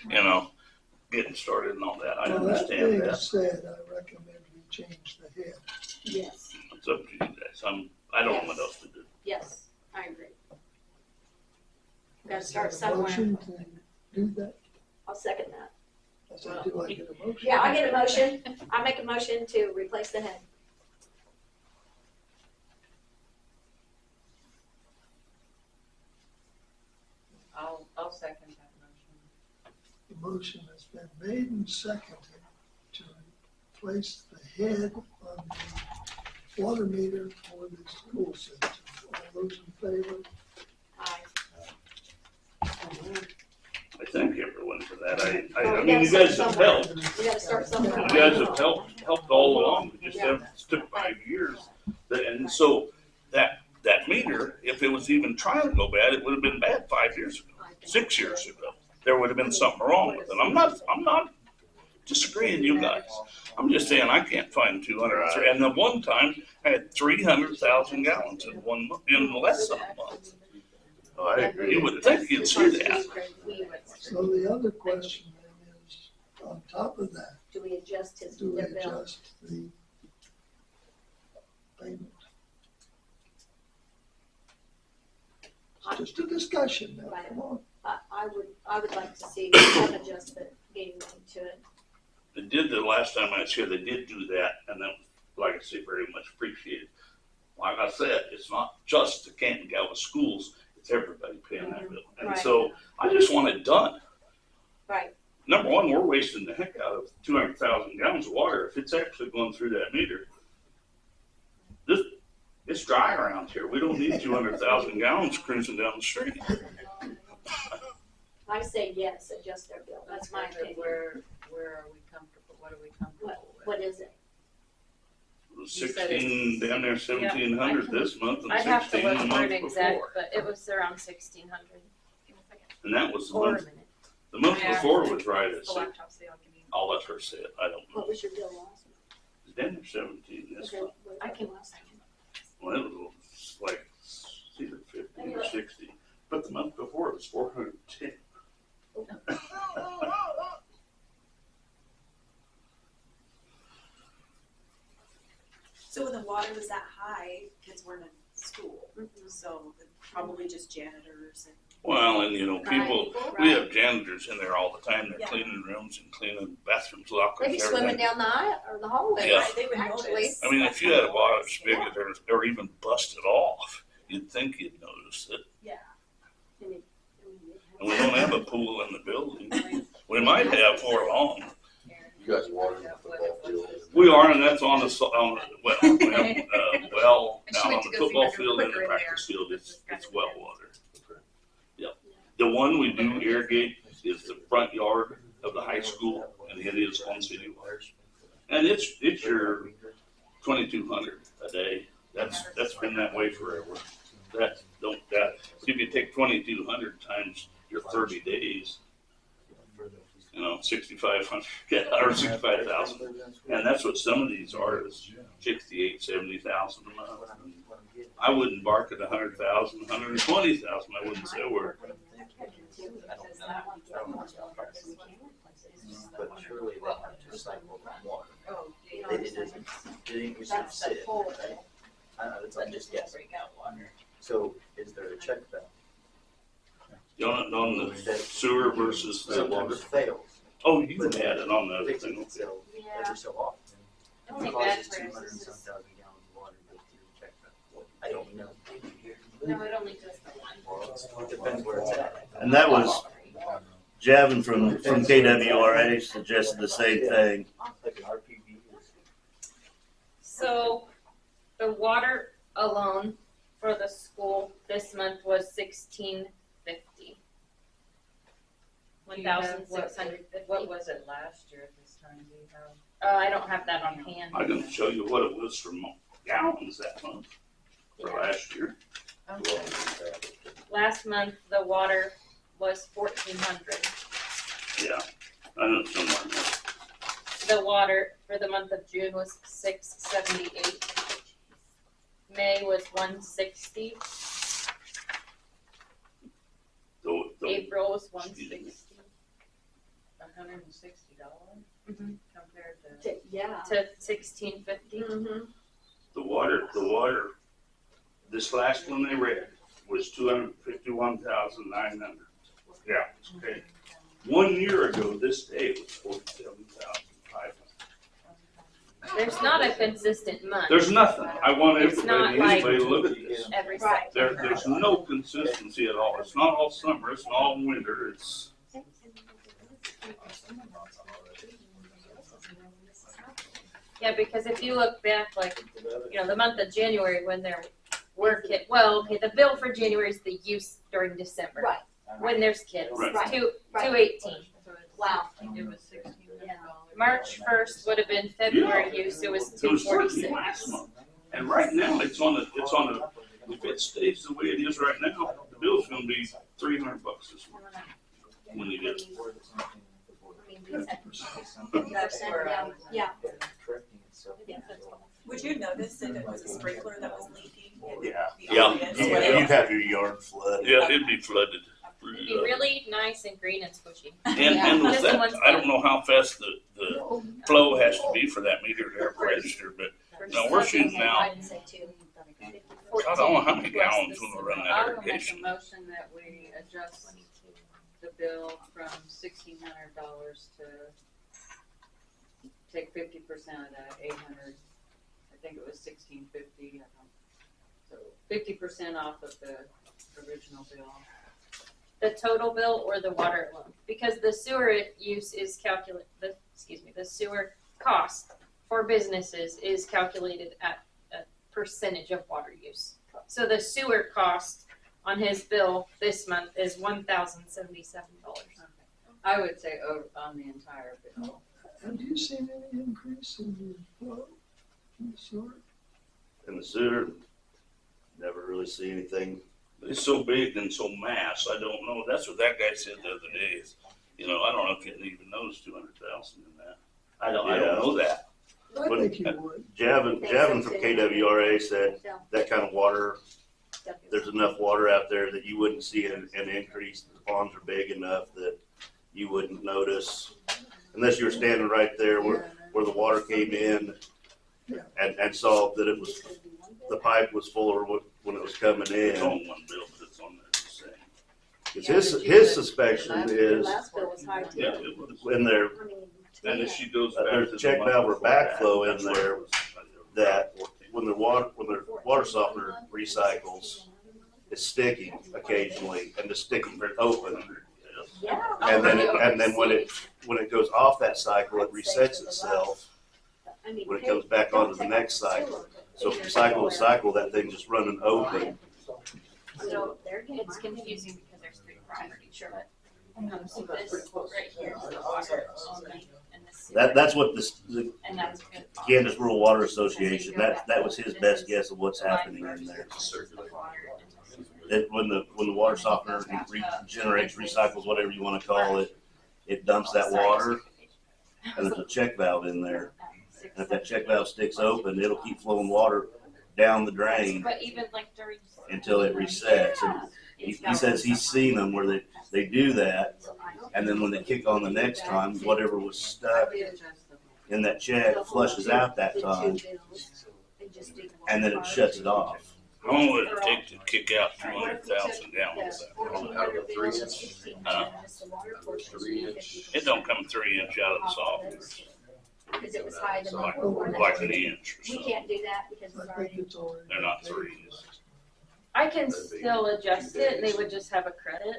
you know, getting started and all that. I Well, that understand being that. said, I recommend we change the head. Yes, It's up to you guys. I don't know what else to do. yes, I agree. Gotta start Is there a somewhere. Motion to do that. I'll second that. I said, do I get a motion? Yeah, I get a motion. I make a motion to replace the head. I'll second that motion. The motion has been made and seconded to replace the head on the water meter for the school system. All those in favor? Aye. I thank everyone for that. Well, I we mean, gotta you guys start have somewhere. helped. We gotta start somewhere. You guys have helped all along. We just haven't, it took 5 years. And so that meter, if it was even trying to go bad, it would have been bad 5 years ago, 6 years ago. There would have been something wrong with it. I'm not disagreeing you guys. I'm just saying I can't find 200. And the one time I had 300,000 gallons in less than a month. Oh, I agree. You would think you'd see that. So the other question then is, on top of that, Do we adjust his, do we their bill? adjust the payment? It's just a discussion now, come on. I would like to see some adjustment being made to it. They did the last time I was here, they did do that, and that was, like I say, very much appreciated. Like I said, it's not just the Canton Galva schools, it's everybody paying that bill. And Right. so I just want it done. Right. Number one, we're wasting the heck out of 200,000 gallons of water if it's actually going through that meter. It's dry around here. We don't need 200,000 gallons cruising down the street. I say yes, adjust their bill. That's my opinion. Where are we comfortable? What are we comfortable with? What is it? 16, down there 1,700 this month and I'd have to 16 look the for month an exact, before. but it was around 1,600. Give me a second. And that was the Or a month, minute. the month Yeah. before was right at The 6. laptop, so y'all can use it. I'll let her say it. I don't know. What was your bill last month? It's down there 17 this Okay, month. what I about can- the last time? Well, it was like either 50 or 60. But the month before it was 410. So when the water was that high, kids weren't in school, so probably just janitors and. Well, and you know, people, we Right. have janitors in there all the time. They're Yeah. cleaning rooms and cleaning bathrooms, lockers, Maybe swimming everything. down the aisle or the hallway. Yeah. They would Actually. notice. I mean, if you had a water spigot or even busted off, you'd think you'd notice it. Yeah. And we don't have a pool in the building. We might have for long. You guys watering the football field. We are, and that's on the, well, down She on went to the go see football Mr. field and the Quicker in practice there. field, it's well water. Yep. The one we do irrigate is the front yard of the high school, and it is on city water. And it's your 2,200 a day. That's been that way forever. If you take 2,200 times your 30 days, 6,500, or 65,000. And that's what some of these are, is 68, 70,000 a month. I wouldn't bark at 100,000, 120,000. I wouldn't say a word. But surely they have to cycle water. Oh, They didn't use to sit. I don't know, it's just guessing. So is there a check valve? On the sewer versus the Sometimes water. it fails. Oh, you can add it on the other Fixing thing. itself Yeah. every so often. Don't think Causes that's where 200 and this some is. thousand gallons of water to go through the check valve. I don't know. No, it only does the one. Well, it depends where it's at. And that was Javin from KWRA suggested the same thing. Like an RPV is. So the water alone for the school this month was $1,650. Do you have $1,650. What was it last year at this time, do you have? I don't have that on hand. I can show you what it was for gallons that month for Yeah. last year. Okay. Last month, the water was 1,400. Yeah, I know somewhere in there. The water for the month of June was 678. May was 160. The- April was 160 $160 Mhm. compared to. Yeah. to 1,650. Mm-hmm. The water, this last one they read was 251,900 gallons, okay? 1 year ago, this day it was 47,500. There's not a consistent month There's nothing. I want It's not anybody like- to look at this. every Right. September. There's no consistency at all. It's not all summer, it's not all winter, it's, Yeah, because if you look back, like, the month of January when there were kids, the bill for January is the use during December. Right. When there's kids, Right. Right. 218. Wow. It was $1,600. March 1st would have been February use, it was it was 13 246. last month. And right now, it's on a, if it stays the way it is right now, the bill's gonna be $300 this month when you get it. Yeah. Would you notice if it was a sprinkler that was leaking? It would Yeah. be Yeah. obvious, Yeah. wouldn't it? You'd have your yard flooded. Yeah, it'd be flooded. It'd be really nice and green and squishy. And with Just the that, ones I don't know how fast the flow has to be for that meter to ever register, but no, we're shooting now. I'd say two. I don't know how many gallons when we run that I will make a irrigation. motion that we adjust the bill from $1,600 to take 50% of that, 800. I think it was 1,650. So 50% off of the original bill. The total bill or the water alone? Because the sewer use is the sewer cost for businesses is calculated at a percentage of water use. So the sewer cost on his bill this month is $1,077. I would say on the entire bill. Have you seen any increase in the flow in the sewer? In the sewer, never really see anything. It's so big and so mass, I don't know. That's what that guy said the other day is, I don't know if you even noticed 200,000 in that. I don't know that. I What- think you would. Javin from KWRA said that kind of water, there's enough water out there that you wouldn't see an increase. The ponds are big enough that you wouldn't notice unless you were standing right there where the water came in and saw that the pipe was fuller when it was coming It's in. on one bill, but it's on there the same. Because his suspicion is Last bill was high too. Yeah, it was. when there, I mean, And if she goes back there's to a the check month valve or before that, backflow in that's what it there was. that when the water softener recycles, it's sticking occasionally and the sticking open. Yeah. And then when it goes off that cycle, it resets itself I mean, when it comes back onto the next cycle. So from cycle to cycle, that thing's just running open. So it's confusing because there's three properties, but so this right here is the water only, and this. That's what the And that's good. Kansas Rural Water Association, that was his best guess of what's happening in there. That when the water softener regenerates, recycles, whatever you want to call it, it dumps that water, and there's a check valve in there. And if that check valve sticks open, it'll keep flowing water down the drain But even like during. until it resets. And he says he's seen them where they do that, and then when they kick on the next time, whatever was stuck in that check flushes out that time, and then it shuts it off. How long would it take to kick out 200,000 gallons? Out of the 3-inch. 3-inch. It don't come 3-inch out of the softeners, Because it was high the month like, before. like an inch or We so. can't do that because we've I think already. it's already. They're not 3s. I can still adjust it, and they would just have a credit.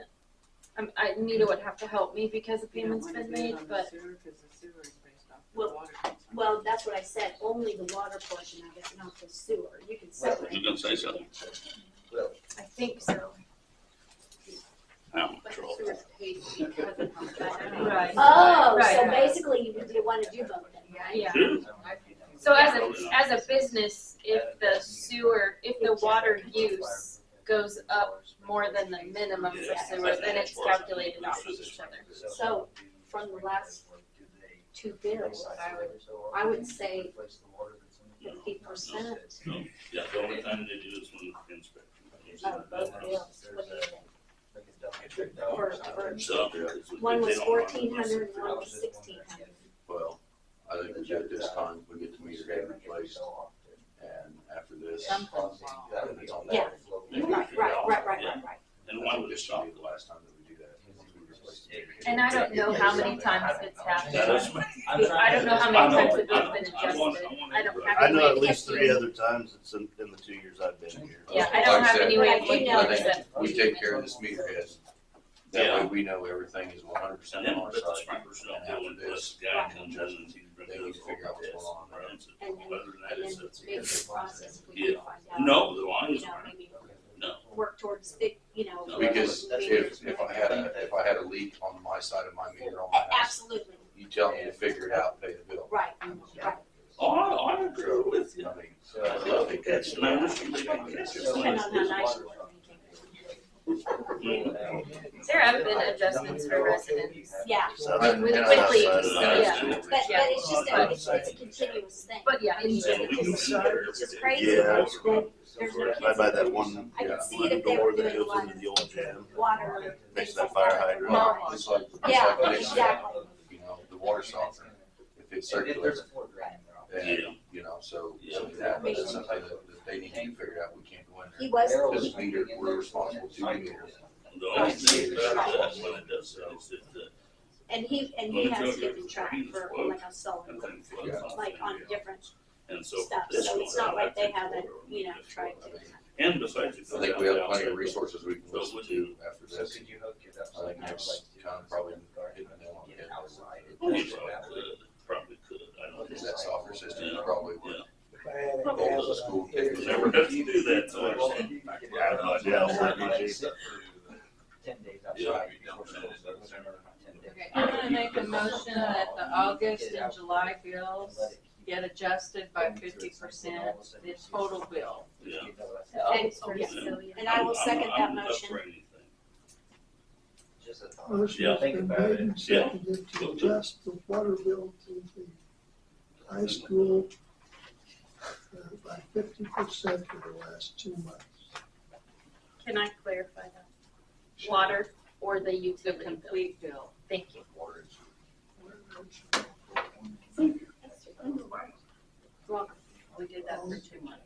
Nita would have to help me because the payment's been made, but Well, that's what I said, only the water portion of it, not the sewer. You can separate. You gonna say something? I think so. Animal control. Right. Oh, Right. so basically you want to do both then? Yeah. Two? So as a business, if the water use goes up more than the minimum for sewer, then it's calculated off of each other. So from the last two bills, I would say 50% Yeah, the only time they do is when inspection. of both bills. What do you think? For, So. One was they don't want 1,400 and one was 1,600. Well, I think we at this time, we get the meter head replaced, and after this. Some folks then it's on Yeah. that. Right. And I why think would it this stop? should be the last time that we do that. We replace the meter head. And I don't know how many times it's happened. That is my. I don't know how many times the bill's been I want- adjusted. want I don't it have I any know way at to least get 3 you. other times it's in the 2 years I've been here. Yeah, I don't Like have said, any way But I of do looking know at I that. think we take care of this meter head. That Yeah. way we know everything is 100% And on then our let the side. sprinklers don't And go after and this, this guy comes in and he's they need to figure out what's going on, right? And then, Other than that, and then it's maybe the process, we Yeah. can find out. No, the lines You know, aren't. maybe No. work towards it, No. Because if I had a leak on my side of my meter on my house, Absolutely, you tell me to figure it out, pay the bill. right. Oh, I agree with you. I mean, I think that's numbers. Depending on how nice you are. There have been adjustments for residents. Yeah, So With- with and quickly, outside of that, yeah. too. but it's just it's a continuous thing. But yeah, in It's general. just crazy Yeah. that there's no Right kids. by that one I could see it blue if they door were that doing goes into like the old gym. water. Next to that fire hydrant. No. It's like Yeah, this, exactly. you know, the water softener, if it circulates, and, you know, so that's something that they need to figure out, we can't go in He there. was, This meter, we're responsible to the meter. The only thing about that when it does that is that and he has given track for like a solar, like on different and so. stuff, this so it's one, not I like they think haven't, we're- you know, tried to. And besides, it I goes think out we have the plenty outside. of resources we can So listen would to you- after this. I think next time probably hitting the nail on the head. Oh, you probably could, I don't know. Because that software system is probably what If I had a all gas the school line. kids. Never have to do that, so. Yeah, old PG. 10 days Yeah. outside. Okay, I'm gonna make a motion that the August and July bills get adjusted by 50%, the total bill. Yeah. And I will second that I'm up motion. for anything. Just a thought. Motion Yeah. has been made and Yeah. seconded to adjust the water bill to the high school by 50% for the last 2 months. Can I clarify that? Water or the The utility bill? complete bill. Thank you. We did that for 2 months.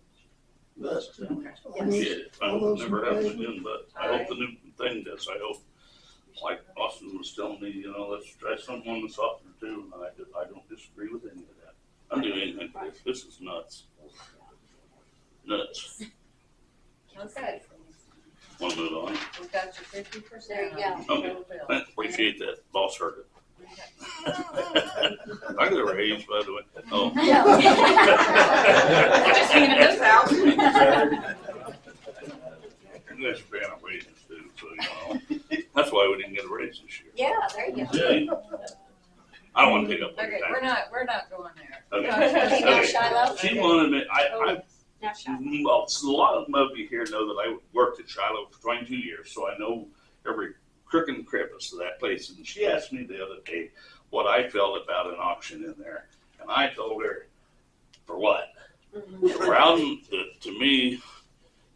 Last 2 months. All those- Appreciate it. I all will those never in have to favor? again, but I hope the new thing does. I hope, like Austin was telling me, you know, let's try something on the softener too. And I don't disagree with any of that. I'm doing anything for this. This is nuts. Nuts. Okay, Want to move on? we got your 50% There you on go. the total bill. I appreciate that. Boss heard it. I got a raise, by the way. Oh. Just handed those out. You guys are paying our wages too, so you know. That's why we didn't get a raise this year. Yeah, there you go. Yeah. I don't want to take up all Okay, your we're time. not going there. Okay. Okay, now Okay. Shiloh. She wanted me, Now Shiloh. well, a lot of you here know that I worked at Shiloh for 22 years, so I know every crook and crevice of that place. And she asked me the other day what I felt about an auction in there. And I told her, for what? The Rowden, to me,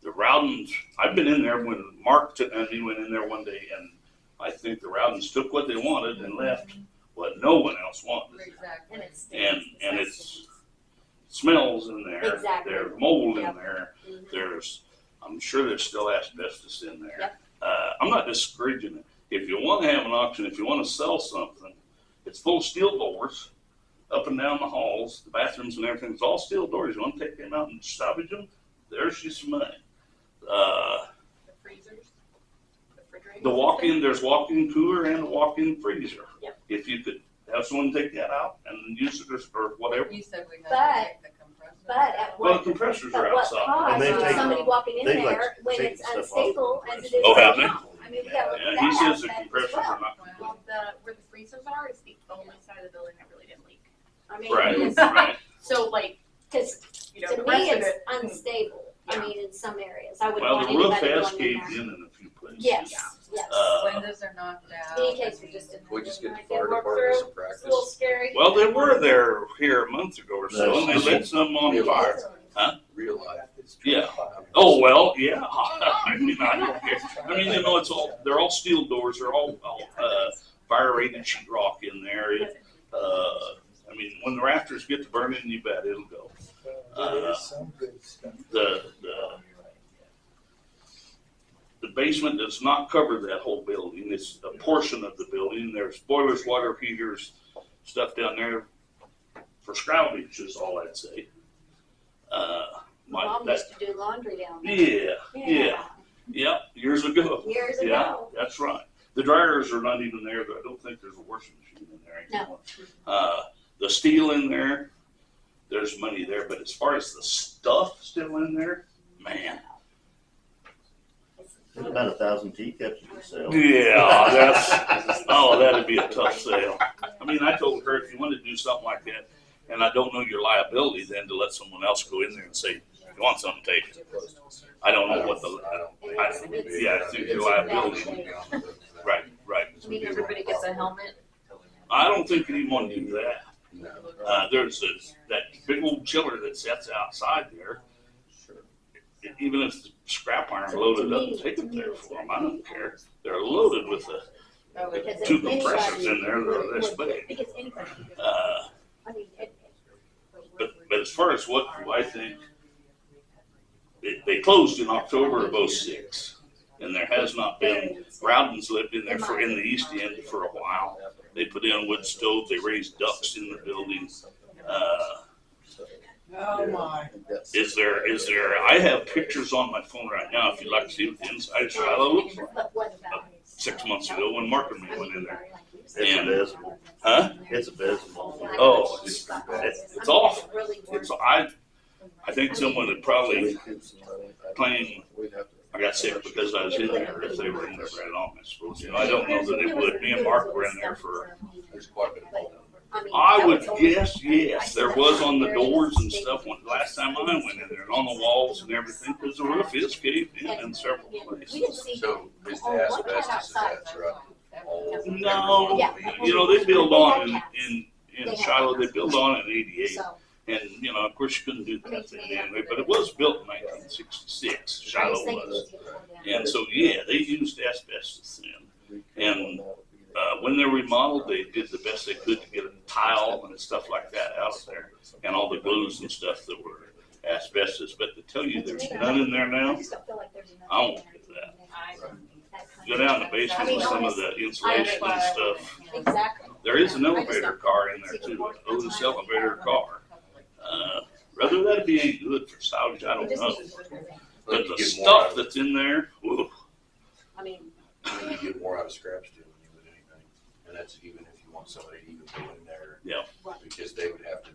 the Rowdens, I've been in there when Mark and me went in there one day, and I think the Rowdens took what they wanted and left what no one else wanted. Exactly. And it's. And it's smells in there. Exactly. There's mold Yep. in there. Mhm. I'm sure there's still asbestos in there. Yep. I'm not discouraging it. If you want to have an auction, if you want to sell something, it's full of steel doors up and down the halls, the bathrooms and everything. It's all steel doors. You want to take them out and salvage them? There's you some money. The freezers, refrigerators. The walk-in, there's walk-in cooler and a walk-in freezer. Yep. If you could have someone take that out and use it or whatever. You said we But- had to take the compressor But at Well, the what, compressors but are what outside. cost And they is take- somebody walking in they like there when taking it's stuff off unstable the as it is Oh, right have they? now? I mean, we gotta look Yeah, at he that says the aspect as compressors well. are not. Well, where the freezers are is the only side of the building that really didn't leak. I mean, Right, it's- right. So like, cause you know, to the me, rest of it's it, unstable. I Yeah. mean, in some areas, I wouldn't Well, want the roof anybody has going in caved there. in in a few places. Yes, yes. Windows are knocked out. In any case, we're just in. We just get the Right, fire walk department through. some It's a little practice. scary. Well, they were there here a month ago or so, and they lit some on fire. Real life. Yeah. Oh, well, yeah. I mean, I don't care. I mean, you know, they're all steel doors. They're all fire rated sheetrock in there. I mean, when the rafters get to burning, you bet it'll go. There is some good stuff. The basement does not cover that whole building. It's a portion of the building. There's boilers, water heaters, stuff down there for scroungage is all I'd say. Mom That, used to do laundry down there. yeah, years ago. Years Yeah, ago. that's right. The dryers are not even there, but I don't think there's a washing machine in there anymore. The steel in there, there's money there, but as far as the stuff still in there, man. There's about 1,000 teacups you can sell. Yeah, that'd be a tough sale. I mean, I told her if you want to do something like that, and I don't know your liability, then to let someone else go in there and say, if you want something, take it. I don't know what it's your liability. Right. I mean, everybody gets a helmet. I don't think anyone do that. There's that big old chiller that sits outside there. Even if the scrap iron loaded up, take it there for them. I don't care. They're loaded with the two compressors in there that are this big. But as far as what do I think, they closed in October of '06, and there has not been. Rowden's lived in there in the east end for a while. They put in wood stove. They raised ducks in the building. Oh, my. Is there? I have pictures on my phone right now. If you'd like to see what the inside of Shiloh looks like. 6 months ago when Mark and me went in there. It's abysmal. Huh? It's abysmal. Oh, it's awful. I think someone would probably claim I got sick because I was in there if they were in there right on, I suppose. I don't know that it would. Me and Mark were in there for, There's quite a bit of mold. I would guess, yes, there was on the doors and stuff last time I went in there, and on the walls and everything, because the roof is caved in several places. So is the asbestos, is that throughout all? No, they build on in Shiloh, they built on in '88. And, of course, you couldn't do that thing anyway, but it was built in 1966, Shiloh was. And so, yeah, they used asbestos then. And when they remodeled, they did the best they could to get a tile and stuff like that out of there, and all the glues and stuff that were asbestos. But to tell you there's none in there now, I won't get that. Go down the basement with some of the insulation and stuff. There is an elevator car in there too, an Otis elevator car. Whether that'd be any good for salvage, I don't know. But the stuff that's in there, whoa. You get more out of scrap steel than you would anything. And that's even if you want somebody to even go in there. Yeah. Because they would have to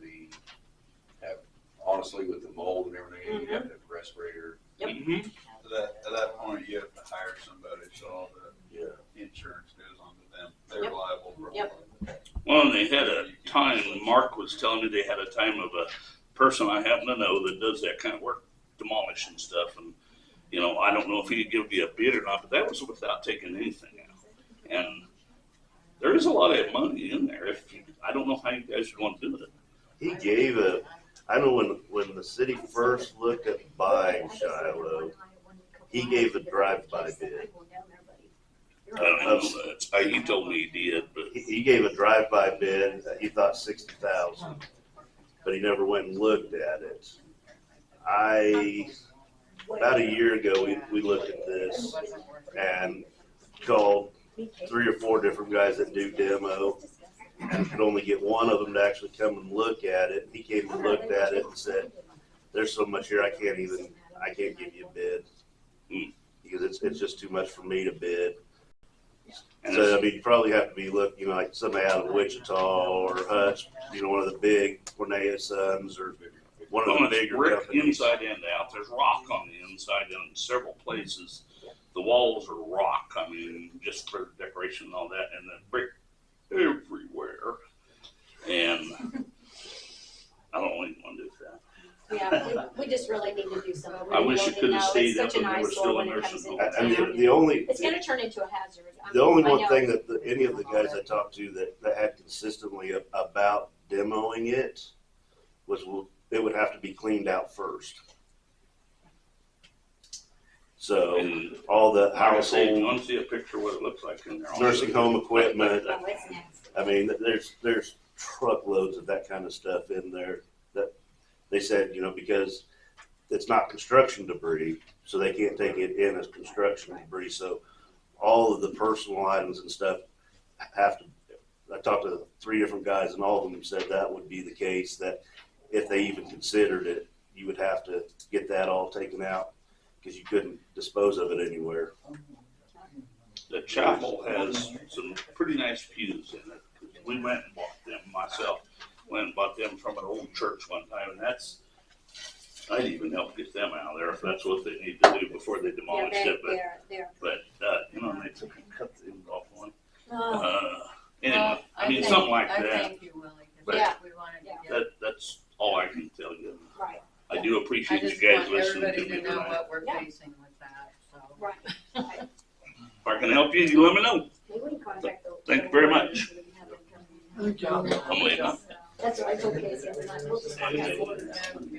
honestly, with the mold and everything, you'd have to have a respirator. Mhm. At that point, you have to hire somebody, so all the insurance goes on to them. They're liable for all that. Well, and they had a time, Mark was telling me they had a time of a person I happen to know that does that kind of work, demolishing stuff. And, I don't know if he'd give you a bid or not, but that was without taking anything out. And there is a lot of money in there. I don't know how you guys would want to do it. He gave I know when the city first looked at buying Shiloh, he gave a drive-by bid. I don't know that. He told me he did, but He gave a drive-by bid, he thought $60,000, but he never went and looked at it. About a year ago, we looked at this and called 3 or 4 different guys that do demo, and could only get one of them to actually come and look at it. He came and looked at it and said, "There's so much here, I can't give you a bid because it's just too much for me to bid." So, you probably have to be looking like somebody out of Wichita or Hutch, one of the big Cornea Sons or one of the bigger brick companies. inside and out. There's rock on the inside in several places. The walls are rock. I mean, just for decoration and all that, and the brick everywhere. And I don't even want to do that. Yeah, we just really need to do something. I wish it could have stayed It's up such an when they were eyesore still when in it comes nursing into homes. town. The only It's gonna turn into a hazard. I the mean, only I one know. thing that any of the guys I talked to that had consistently about demoing it was it would have to be cleaned out first. So all the Like I say, if you household want to see a picture of what it looks like in there, I'll nursing show you. home equipment. Oh, it's nasty. I mean, there's truckloads of that kind of stuff in there that they said, because it's not construction debris, so they can't take it in as construction debris. So all of the personal items and stuff have to. I talked to 3 different guys, and all of them said that would be the case. That if they even considered it, you would have to get that all taken out because you couldn't dispose of it anywhere. The chapel has some pretty nice pews in it. We went and bought them myself. Went and bought them from an old church one time, and I'd even help get them out of there if that's what they need to do before they Yeah, demolish it. they're. But and they took and cut the end off one. Oh, Anyway, I mean something like that. Thank you, Willie, But Yeah. we wanted to That that's all I can tell you. right, I do I appreciate you just guys want listening to everybody me to know tonight. what we're Yeah. facing with that, so. right. If I can help you, you let me know. Maybe we can contact the. Thank you very much. Thank you. I'm leaving. That's what I told Casey. I'm like, we'll just contact them.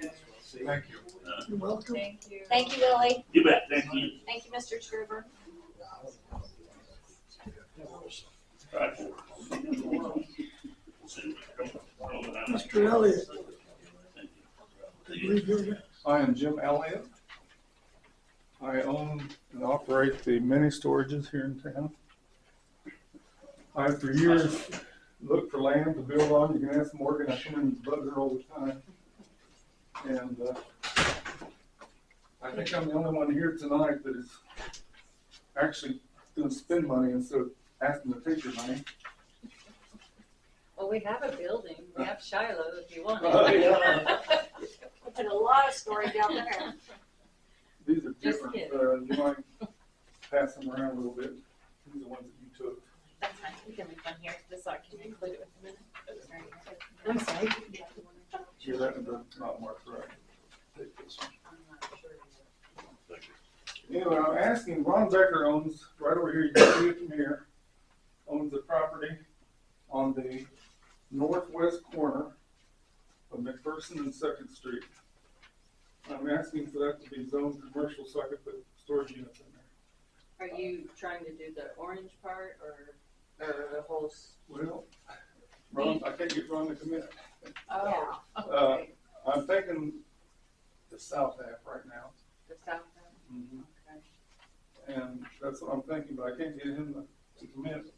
Thank you. You're welcome. Thank you. Thank you, Willie. You bet. Thank you. Thank you, Mr. Scriver. Mr. Elliott. I believe you're next. I am Jim Elliott. I own and operate the mini storages here in town. I, for years, looked for land to build on. You can ask Morgan, I come in and bug her all the time. And I think I'm the only one here tonight that is actually going to spend money instead of asking to take your money. Well, we have a building, we have Shiloh if you want Yeah. We put a lot of storage down there. These are Just different. kidding. You might pass them around a little bit. These are the ones that you took. That's fine, we can leave one here, just so I can include it with the minute. I'm sorry. Yeah, that does not mark right. Take this one. Anyway, I'm asking, Ron Becker owns, right over here, you can see it from here, owns a property on the northwest corner of McPherson and Second Street. I'm asking for that to be zoned commercial so I could put storage units in there. Are you trying to do the orange part or the whole? Well, Ron, I can't get Ron to commit. Oh, Uh, okay, I'm thinking the south half right now. the south end, okay. And that's what I'm thinking, but I can't get him to commit.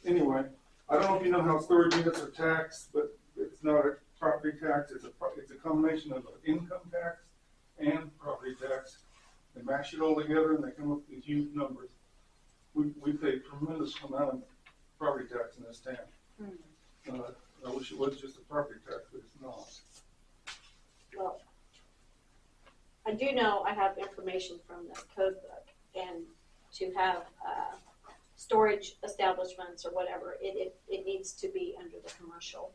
Anyway, I don't know if you know how storage units are taxed, but it's not a property tax, it's a combination of an income tax and property tax. They mash it all together and they come up with these huge numbers. We pay a tremendous amount of property tax in this town. I wish it was just a property tax, but it's not. Well, I do know I have information from the code book, and to have storage establishments or whatever, it needs to be under the commercial.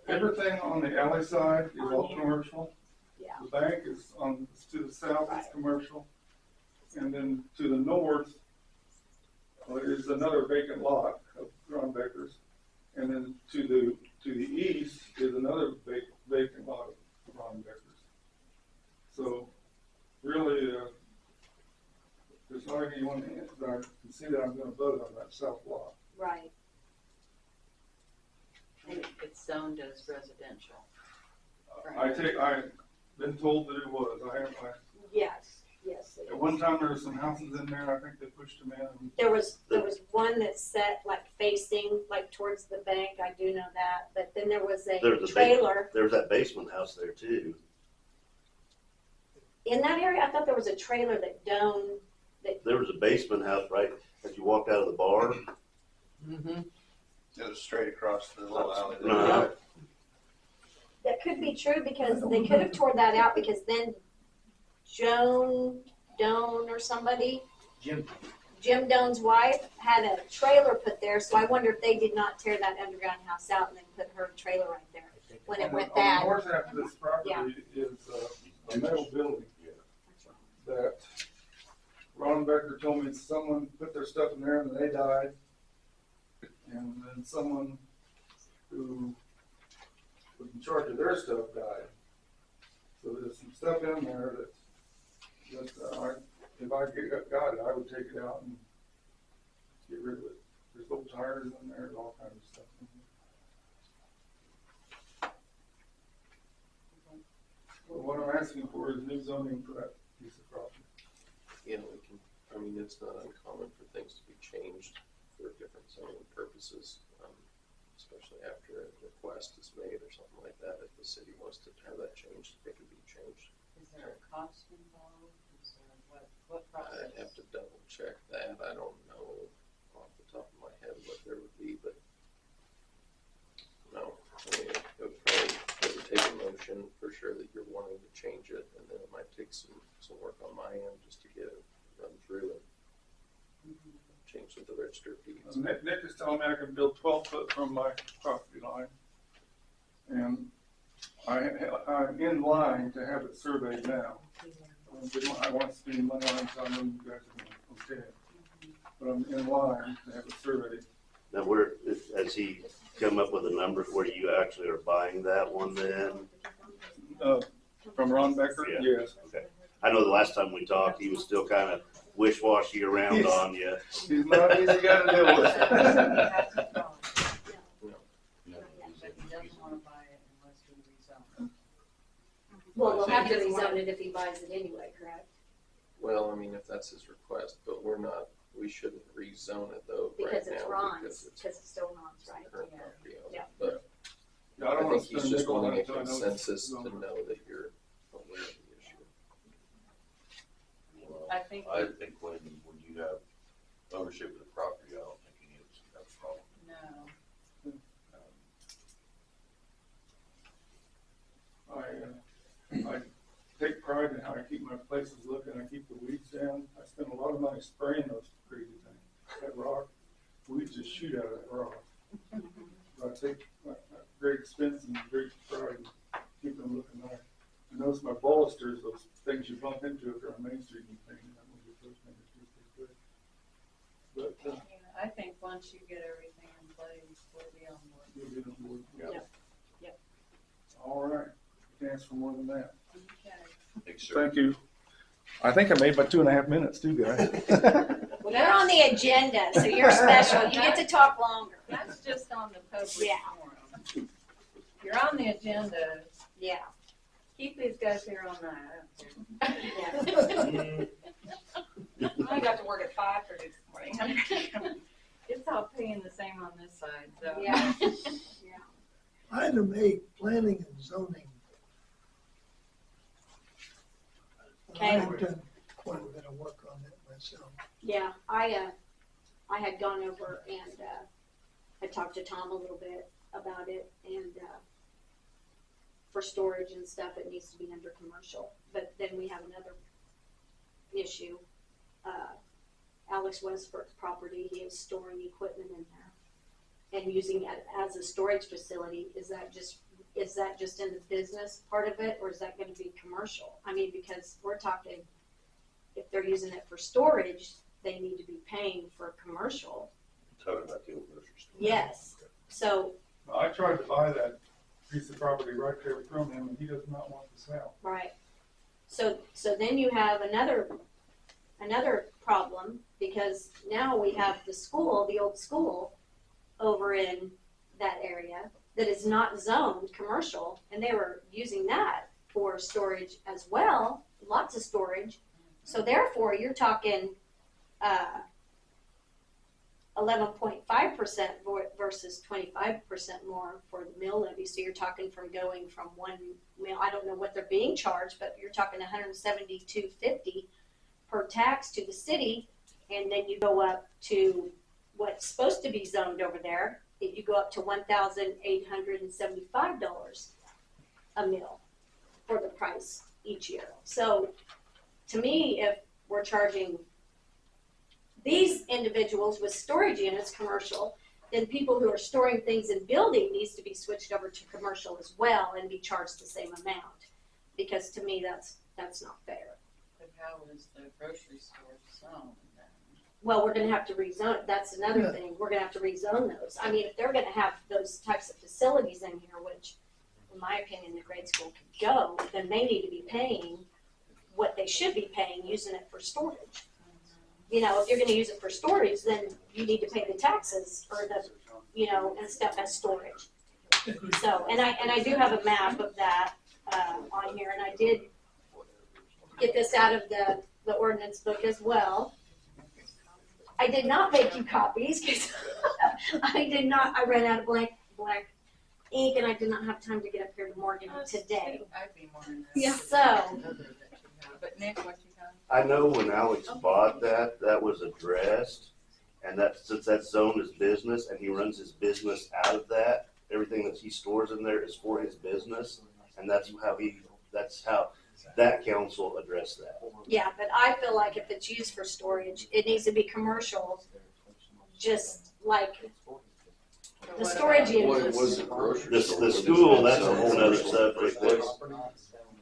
Everything on the alley side is all commercial. Yeah. The bank is to the south, it's commercial. And then to the north is another vacant lot of Ron Becker's. And then to the east is another vacant lot of Ron Becker's. So really, there's not anyone that I can see that I'm gonna vote on that south lot. Right. And it's zoned as residential. I've been told that it was. Yes, it At one is. time, there were some houses in there, I think they pushed them in. And There was one that set like facing like towards the bank, I do know that, but then there was a There's a trailer. There was that basement house there too. In that area, I thought there was a trailer that There was a basement house right as you walked out of the bar. It was straight across the little alley. Uh, that could be true because they could have tore that out because then Joan Doan or somebody, Jim Doan's wife, had a trailer put there, so I wonder if they did not tear that underground house out and then put her trailer right there when it went On the bad. north half of this property is a metal building that Ron Becker told me someone put their stuff in there and they died. And then someone who was in charge of their stuff died. So there's some stuff in there that if I got it, I would take it out and get rid of it. There's old tires in there, all kinds of stuff in there. Well, what I'm asking for is new zoning for that piece of property. Yeah, we can, I mean, it's not uncommon for things to be changed for different zoning purposes, especially after a request is made or something like that. If the city wants to have that changed, it can be changed. Is there a cost involved? Is there what process? I'd have to double check that. I don't know off the top of my head what there would be, but no, I mean, it would take a motion for sure that you're wanting to change it, and then it might take some work on my end just to get it run through and change with the register of deeds. Nick is telling me I can build 12 foot from my property line. And I'm in line to have it surveyed now. I want to spend money on it, so I know you guys are going to okay it. But I'm in line to have it surveyed. Now, has he come up with a number where you actually are buying that one then? From Ron Becker? Yeah. Yes. Okay. I know the last time we talked, he was still kind of wish-washy around on you. He's not easy guy to deal with. But he doesn't wanna buy it unless we rezone. Well, we'll have to rezone it if he buys it anyway, correct? Well, I mean, if that's his request, but we shouldn't rezone it though right Because it's now Ron's, because it's still Ron's, right? current property owner. Yeah. But Yeah, I I don't want think to he's spend a just nickel on wanting a it until I know. consensus to know that you're aware of the issue. I think, I think when you have ownership of the property, I don't think any of us have a problem. no, I take pride in how I keep my places looking. I keep the weeds down. I spend a lot of money spraying those crazy things. That rock, weeds just shoot out of that rock. But I take great expense and great pride in keeping them looking nice. I notice my balusters, those things you bump into if you're on Main Street and things, I'm gonna get those things just as good. But I think once you get everything in place, we'll be on board. you'll get on board. Yep. Yep. All right. Can't ask for more than that. Okay. Thank you. I think I made my 2.5 minutes too, guys. Well, you're on the agenda, so you're special. You get to talk longer. That's just on the public Yeah. forum. You're on the agenda, Yeah. keep these guys here all night, I Yeah. don't care. I got to work at 5:30 this morning. It's all paying the same on this side, so. Yeah. Item 8, planning and zoning. Okay. I've done quite a bit of work on that myself. Yeah, I had gone over and, I talked to Tom a little bit about it and, for storage and stuff, it needs to be under commercial. But then we have another issue. Alex Westbrook's property, he is storing equipment in there and using it as a storage facility. Is that just in the business part of it, or is that gonna be commercial? I mean, because we're talking, if they're using it for storage, they need to be paying for commercial. Talking about the old grocery store. Yes, so, I tried to buy that piece of property right there from him, and he does not want to sell. right. So then you have another problem, because now we have the school, the old school, over in that area that is not zoned commercial, and they were using that for storage as well, lots of storage. So therefore, you're talking 11.5% versus 25% more for the mill levy. So you're talking from going from one mill, I don't know what they're being charged, but you're talking $172.50 per tax to the city, and then you go up to what's supposed to be zoned over there. You go up to $1,875. a meal for the price each year. So to me, if we're charging these individuals with storage units commercial, then people who are storing things in building needs to be switched over to commercial as well and be charged the same amount. Because to me, that's not fair. But how is the grocery store zoned then? Well, we're gonna have to rezone, that's another Yeah. thing, we're gonna have to rezone those. I mean, if they're gonna have those types of facilities in here, which in my opinion, the grade school could go, then they need to be paying what they should be paying, using it for storage. You know, if you're gonna use it for storage, then you need to pay the taxes or the, you know, and stuff as storage. So, and I do have a map of that, on here, and I did get this out of the ordinance book as well. I did not make you copies, because I ran out of blank ink, and I did not have time to get up here to Morgan today. I'd be more interested. Yeah. So, But Nick, what you got? I know when Alex bought that, that was addressed, and that, since that zone is business, and he runs his business out of that, everything that he stores in there is for his business, and that's how that council addressed that. yeah, but I feel like if it's used for storage, it needs to be commercial, just like the storage units. Was it grocery The, store? the school, that's a whole nother subject. That's,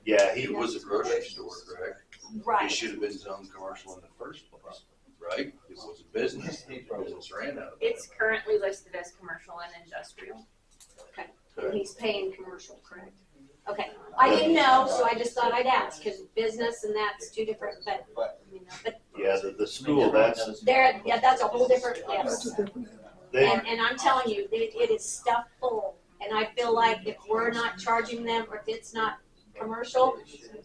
yeah, he It was a grocery store, correct? It Right. should have been zoned commercial in the first place, right? It was a business, business ran out of it. It's currently listed as commercial and industrial. And he's paying commercial, correct? Okay, I didn't know, so I just thought I'd ask, because business and that's two different, but, you know, but yeah, the school, that's, there, yeah, that's a whole different, That's yes. a different animal. they, And I'm telling you, it is stuffed full, and I feel like if we're not charging them, or if it's not commercial,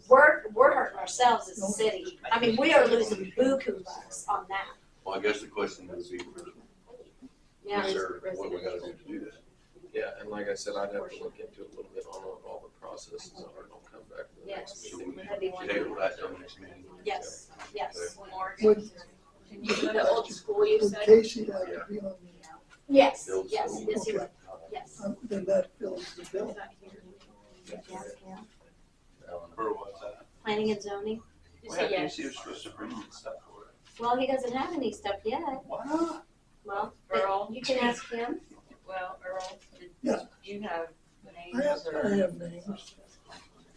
we're hurting ourselves as a city. I mean, we are losing buku bucks on that. Well, I guess the question would be, Yeah. is there, what we gotta do to do that? Yeah, and like I said, I'd have to look into it a little bit on what all the processes are, and I'll come back to the next Yes. meeting. That'd be wonderful. Table that till next meeting. Yes, yes. Would, Can you do the old school you would said? Casey have to be on Yes, Build yes, school. yes, he would, yes. then that fills the bill. For what's that? Planning and zoning. You Well, said yeah, yes. Casey was supposed to bring me stuff for it. Well, he doesn't have any stuff yet. Why not? Well, Earl? you can ask him. Well, Earl, Yeah. do you have I names have, or? I have names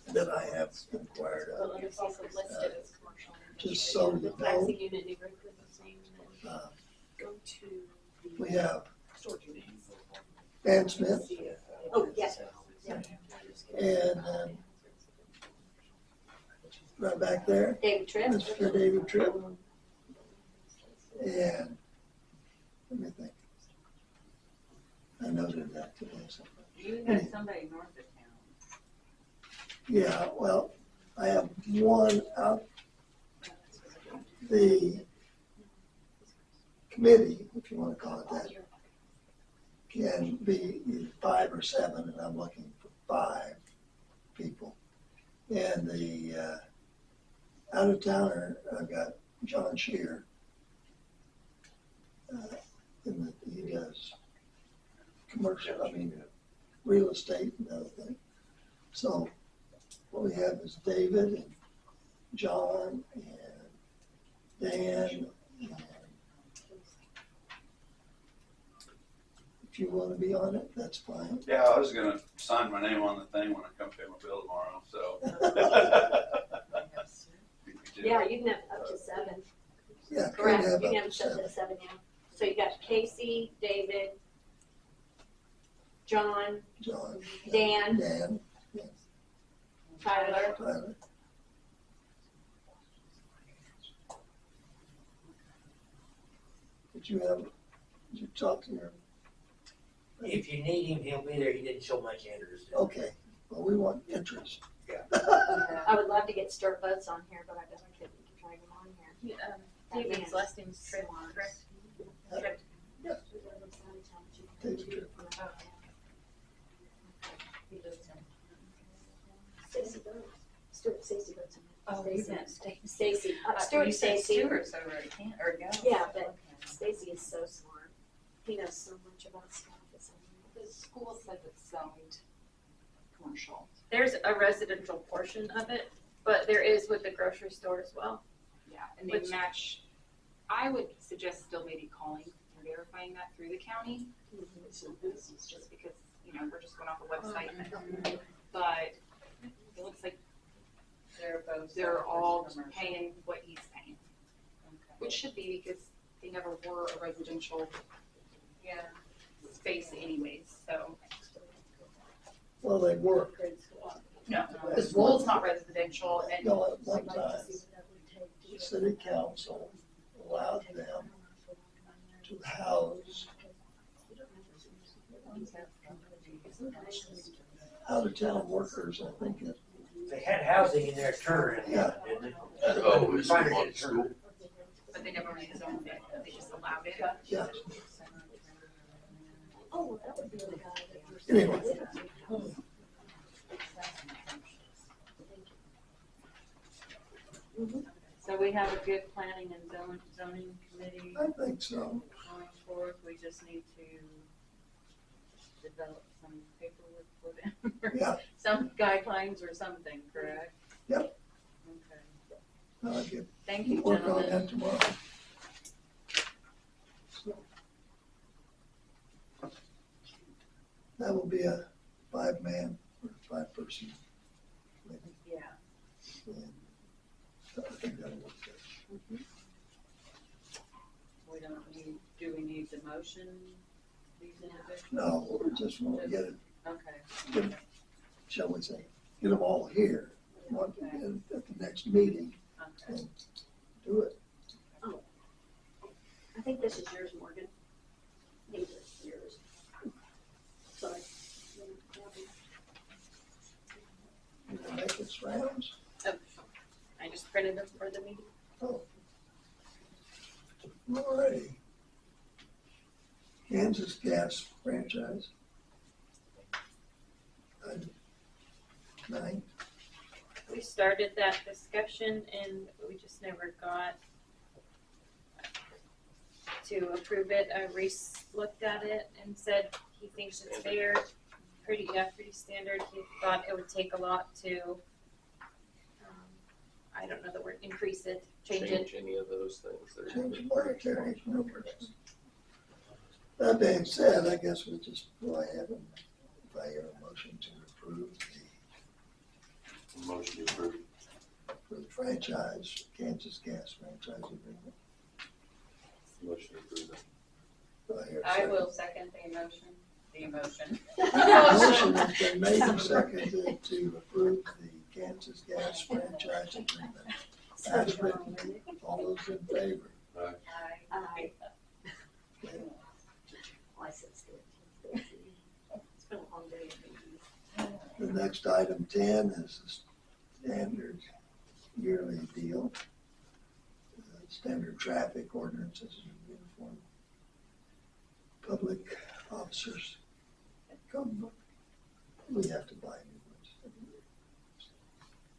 that I have inquired Well, of, it's also listed as commercial. and just so you industrial. That's know. the unity group with the same. Uh, Go to. We have Van Smith Oh, yes. and, right back there, David Tripp. Mr. David Tripp. And, let me think. I noted that today. You had somebody north of town. Yeah, well, I have one out, the committee, if you wanna call it that, can be either 5 or 7, and I'm looking for 5 people. And the, out of towner, I've got John Shear. And he does commercial, I mean, real estate and other things. So what we have is David and John and Dan, and if you wanna be on it, that's fine. Yeah, I was gonna sign my name on the thing when I come pay my bill tomorrow, so. Yeah, you can have up to 7. Yeah, could Correct, have you can up have to 7. 7, yeah. So you got Casey, David, John, John. Dan. Dan, Tyler. Tyler. Did you talk to your, If you need him, he'll be there. He didn't show much interest. okay, well, we want interest. I would love to get Stuart Butts on here, but I bet I couldn't drag him on here. David's last name's Tripp, correct? Tripp. David Tripp. Stacy Butts. Stuart, Stacy Butts. Oh, you meant Stacy. Stacy, You Stuart said Stacy. Stewart's over at Can, or go. Yeah, but Stacy is so smart. He knows so much about stuff. It's unreal. The school says it's zoned commercial. there's a residential portion of it, but there is with the grocery store as well. Yeah, and they Which- match, I would suggest still maybe calling and verifying that through the county. Just because, you know, we're just going off the website. But it looks like they're all paying what he's paying. Which should be because they never were a residential space anyways, so. Well, they were. No, the school's not residential and. No, at one time, the city council allowed them to house out-of-town workers, I think it. They had housing in their turn, Yeah. didn't they? Oh, is Trying it to on get school? turned. But they never rezoned it, they just allowed it. Yes. Oh, that would be the guy that you're. Anyway. So we have a good planning and zoning committee I think so. going forth, we just need to develop some paperwork for them. Yeah. Some guidelines or something, correct? Yep. Okay, I'll get thank you, work on gentlemen. that tomorrow. So, that will be a 5-man or 5-person committee. Yeah. And I think that'll work good. We don't need, do we need the motion, these individuals? No, we just want to get it, Okay, shall we say, get them all here, want to get it at the next meeting okay. and do it. I think this is yours, Morgan. These are yours. Sorry. You can make its rounds. I just printed them for the meeting. Oh. Alrighty. Kansas Gas franchise. Item 9. We started that discussion and we just never got to approve it. Reese looked at it and said he thinks it's fair, pretty standard. He thought it would take a lot to, I don't know the word, increase it, change it. Change any of those things. that are- Change monetary numbers. That being said, I guess we'll just go ahead and, if I hear a motion to approve Motion to approve. the franchise, Kansas Gas franchise agreement. Motion to approve. Do I hear a I second? will second the emotion. Motion has been made and seconded to approve the Kansas Gas franchise agreement. As written, all those in favor? Aye. Okay. I said still. It's been a long day. The next item 10 is the standard yearly deal. Standard traffic ordinances and uniform public officers. Come, we have to buy new ones.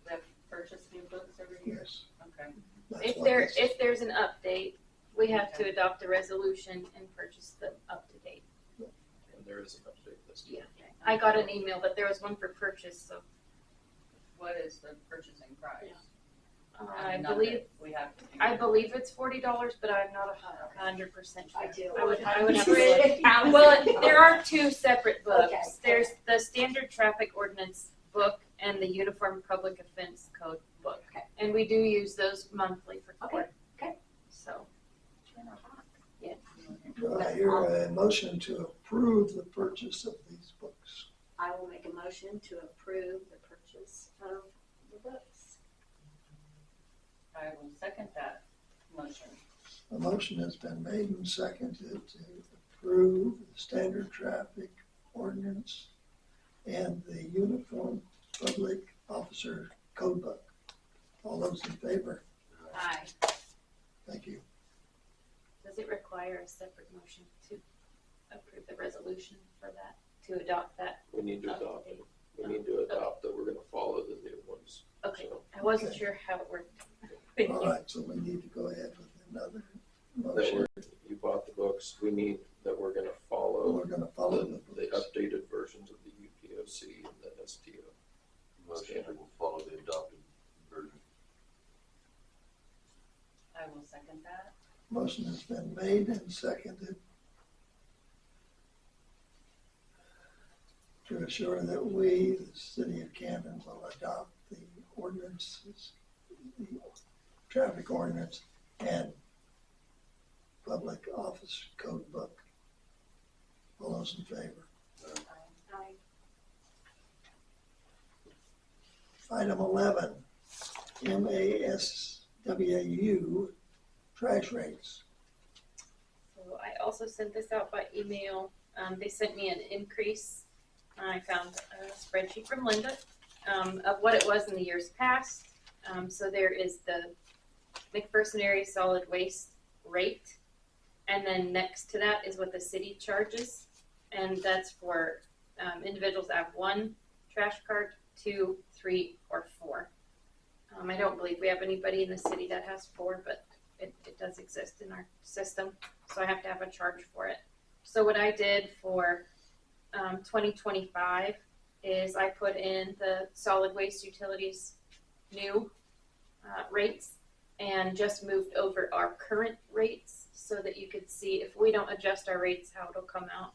We have to purchase new books every year? Yes. Okay. that's If what there, this- if there's an update, we have to adopt a resolution and purchase them up to date. And there is an update this year. I got an email, but there was one for purchase, so What is the purchasing price? I Not believe, that we have to do I believe it's $40, but I'm not 100% sure. I do. I would have to look. Well, there are two separate books. Okay. There's the standard traffic ordinance book and the uniform public offense code book. Okay. And we do use those monthly for court. Okay. So, Do I hear a motion to approve the purchase of these books? I will make a motion to approve the purchase of the books. I will second that motion. A motion has been made and seconded to approve the standard traffic ordinance and the uniform public officer code book. All those in favor? Aye. Thank you. does it require a separate motion to approve the resolution for that, to adopt that? We need to adopt it. We need to adopt that we're gonna follow the new ones. Okay, So, I wasn't Okay. sure how it worked. Thank All you. right, so we need to go ahead with another That motion. you bought the books, we need that we're gonna follow We're gonna follow the the books. updated versions of the UPOC and the STO. Motion has been made and seconded to assure that we, the city of Camden, will adopt the ordinances, the traffic ordinance and public office code book. All those in favor? Aye. Item 11, MASWAU trash rates. So I also sent this out by email. They sent me an increase. I found a spreadsheet from Linda of what it was in the years past. So there is the McPherson area solid waste rate. And then next to that is what the city charges. And that's for individuals that have 1 trash cart, 2, 3, or 4. I don't believe we have anybody in the city that has 4, but it does exist in our system. So I have to have a charge for it. So what I did for 2025 is I put in the solid waste utilities new rates and just moved over our current rates so that you could see if we don't adjust our rates how it'll come out,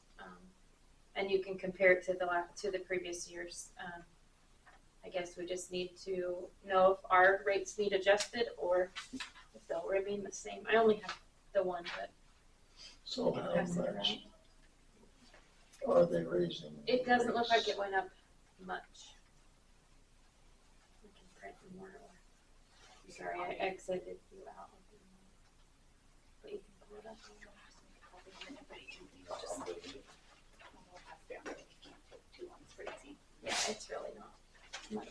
and you can compare it to the previous years. I guess we just need to know if our rates need adjusted or if they'll remain the same. I only have the one, but So I can how pass it much around. are they raising? It doesn't look like it went up much. I can print more. Sorry, I exited you out. But you can pull it up. Yeah, it's really not much.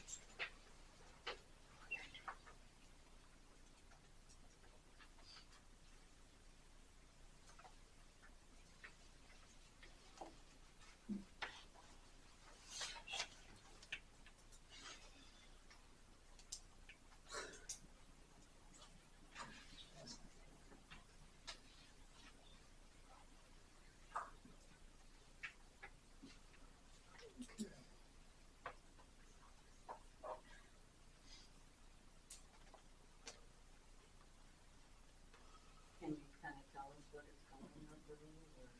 Can you kind of tell us what it's going over or?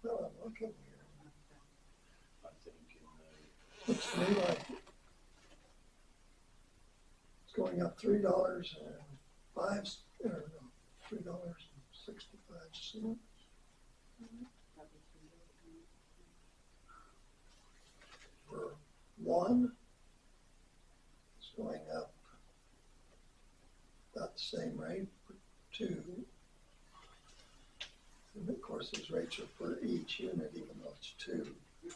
Well, I'm looking here. I think Looks to me like it's going up $3.05, or no, $3.65. For 1, it's going up about the same rate. For 2, and of course these rates are for each unit, even though it's 2. The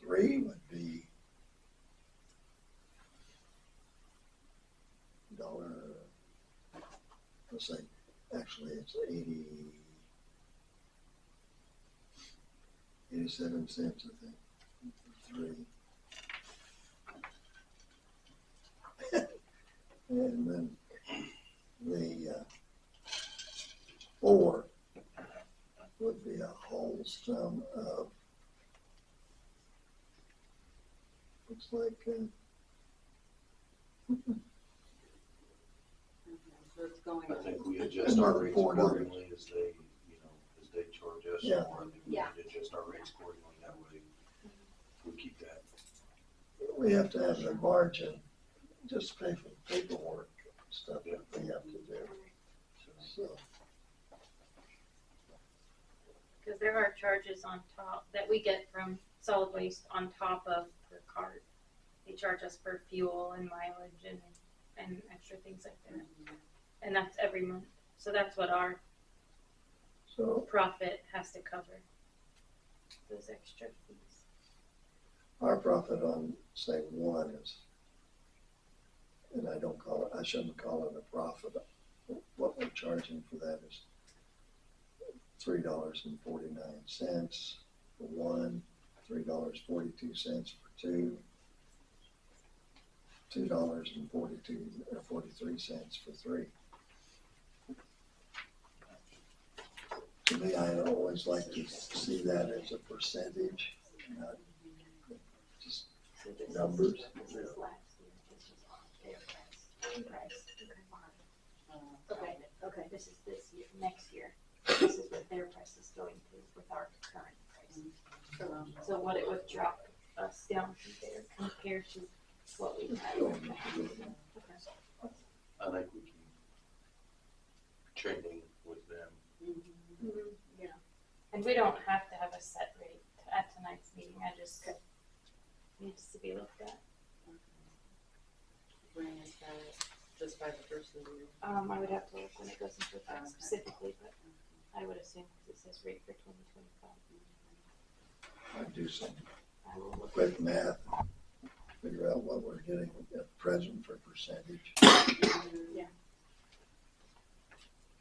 3 would be $1. Let's say, actually it's 87 cents, I think, for 3. And then the 4 would be a whole sum of, looks like, So it's going. I think we adjust our rates $4. accordingly as they, as they charge us. Yeah. Or I think we Yeah. adjust our rates accordingly, that way we keep that. we have to have the margin, just pay for the paperwork and stuff that we have to do. So, Because there are charges on top that we get from solid waste on top of per cart. They charge us for fuel and mileage and extra things like that. And that's every month. So that's what our profit has to cover, those extra fees. our profit on, say, 1 is, and I shouldn't call it a profit. What we're charging for that is $3.49 for 1, $3.42 for 2, $2.43 for 3. To me, I always like to see that as a percentage, not just numbers. This is last year, this is their price increase. Okay, okay. This is this year, next year. This is what their price is going to with our current price. So what it would drop us down compared to what we had. I think we can trending with them. Yeah. And we don't have to have a set rate at tonight's meeting, I just needs to be looked at. When is that, just by the first of the year? I would have to look when it goes into effect specifically, but I would assume because it says rate for 2025. I'd do some I will look. quick math, figure out what we're getting at present for percentage. Yeah.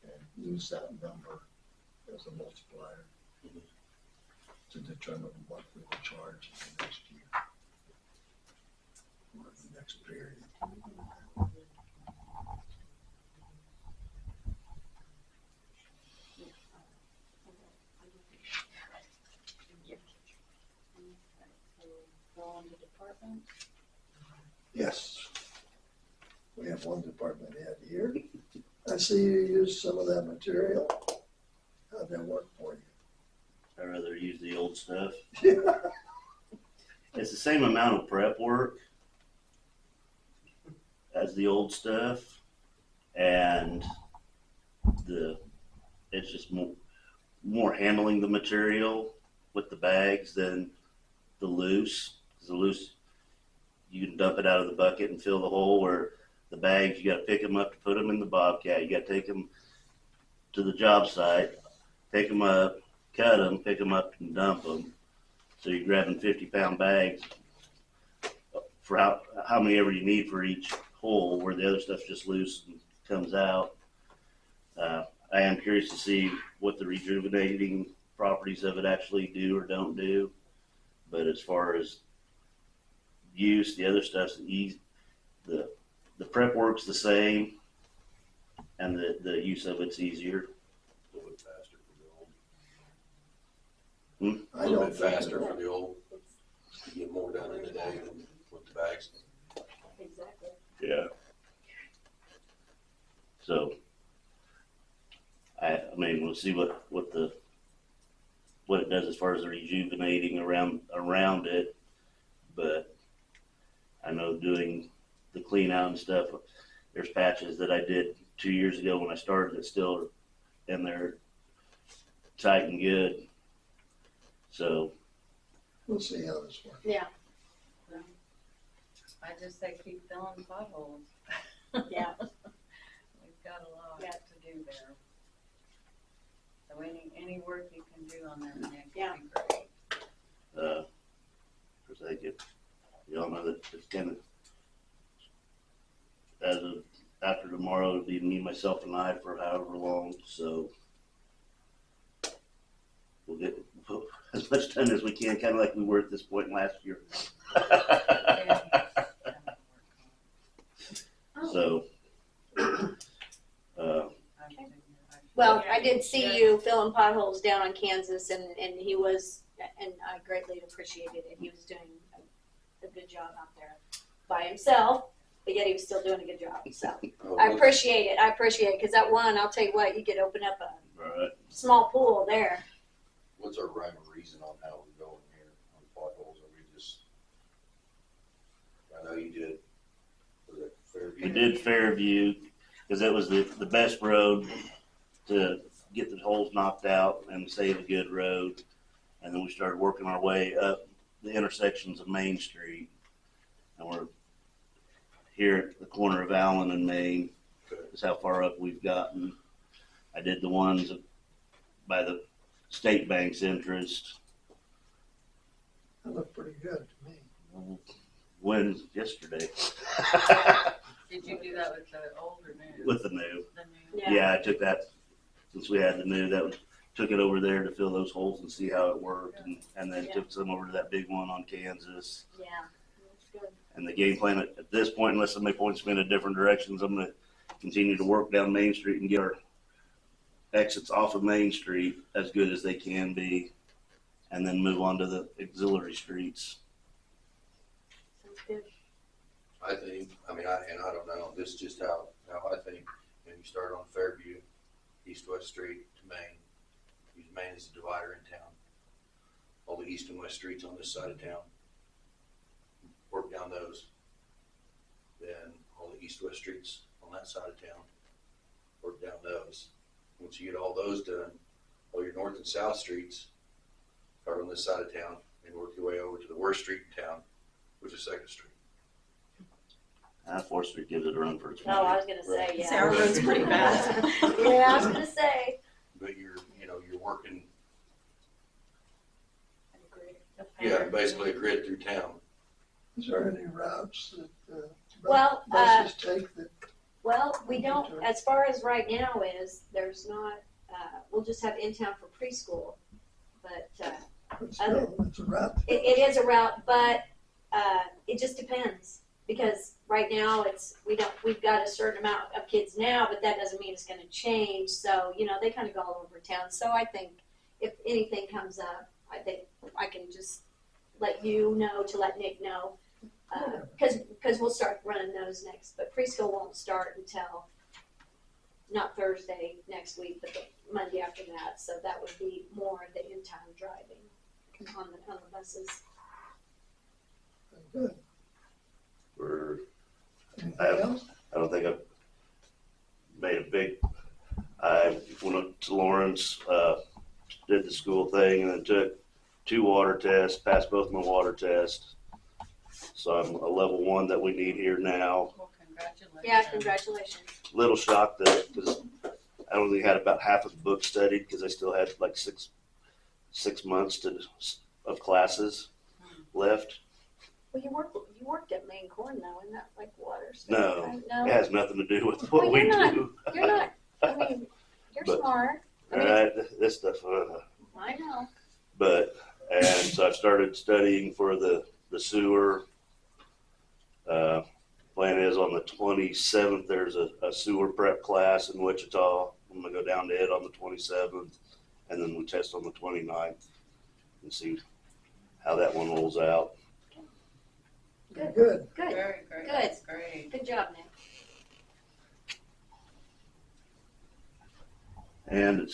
And use that number as a multiplier to determine what we will charge in the next year. Or the next period. Go on to department. Yes. We have one department head here. I see you use some of that material. How'd that work for you? I'd rather use the old stuff. Yeah. It's the same amount of prep work as the old stuff, and it's just more handling the material with the bags than the loose. 'Cause the loose, you can dump it out of the bucket and fill the hole, where the bags, you got to pick them up to put them in the Bobcat. You got to take them to the job site, pick them up, cut them, pick them up, and dump them. So you're grabbing 50-pound bags for how many ever you need for each hole, where the other stuff's just loose and comes out. I am curious to see what the rejuvenating properties of it actually do or don't do. But as far as use, the other stuff's easy. The prep work's the same, and the use of it's easier. A little bit faster for the old. I A little don't bit think faster that- for the old. You get more done in a day than with the bags. Exactly. Yeah. So, I mean, we'll see what it does as far as the rejuvenating around it, but I know doing the clean out and stuff, there's patches that I did 2 years ago when I started that still are in there tight and good. So, We'll see how this works. Yeah, I just say keep filling potholes. yeah. We've got a lot Yeah. to do there. So any work you can do on that, Nick, Yeah. would be great. because y'all know that it's gonna, as of after tomorrow, it'll be me, myself, and I for however long, so we'll get as much done as we can, kind of like we were at this point last year. So, Well, I did see you filling potholes down on Kansas, and he was, and I greatly appreciated it. He was doing a good job out there by himself, but yet he was still doing a good job. So I appreciate it. Because that one, I'll tell you what, you could open up a right. small pool there. What's our rhyme or reason on how we're going here on potholes? Are we just, I know you did, was it Fairview? We did Fairview because that was the best road to get the holes knocked out and save a good road. And then we started working our way up the intersections of Main Street. And we're here at the corner of Allen and Main. Is how far up we've gotten. I did the ones by the State Bank's interest. That looked pretty good to me. When yesterday. Did you do that with the old or new? With the new. The new. Yeah, I took that, since we had the new, took it over there to fill those holes and see how it worked, and then took some over to that big one on Kansas. Yeah, that's good. And the game plan at this point, unless somebody points me in a different directions, I'm gonna continue to work down Main Street and get our exits off of Main Street as good as they can be, and then move on to the auxiliary streets. Sounds good. I think, I don't know, this is just how I think, you start West Street to Main. Use Main as a divider in town. All the east and west streets on this side of town. Work down those. Then all the east-west streets on that side of town. Work down those. Once you get all those done, all your north and south streets are on this side of town, and work your way over to the worst street in town, which is Second Street. 4th Street gives it a run for its No, money. I was gonna say, yeah. Sarah Road's pretty bad. Yeah, I was gonna say. But you're working, Yeah. yeah, basically a grid through town. Is there any routes that Well, buses take that? Well, we don't, as far as right now is, there's not, we'll just have in town for preschool. But, But still, it's a route. it is a route, but, it just depends. Because right now we've got a certain amount of kids now, but that doesn't mean it's gonna change. So, they kind of go all over town. So I think if anything comes up, I think I can just let you know to let Nick know. Because we'll start running those next, but preschool won't start until not Thursday next week, but the Monday after that. So that would be more of the in-town driving on the buses. Good. I don't think I've made a big. I went up to Lawrence, did the school thing, and then took 2 water tests, passed both my water tests. So I'm a level 1 that we need here now. Well, congratulations. Yeah, congratulations. Little shocked that because I only had about half of the book studied because I still had like six months of classes left. Well, you worked at Maine Corn though, isn't that like water stuff? No, Right? it has nothing to do with what Well, we you're not- do. You're not. I mean, you're But- smart. I mean, This stuff. I know. And so I started studying for the sewer. Plan is on the 27th, there's a sewer prep class in Wichita. I'm gonna go down to it on the 27th, and then we test on the 29th and see how that one rolls out. Good. Good. Good. Very great. Good. That's great. Good job, Nick. And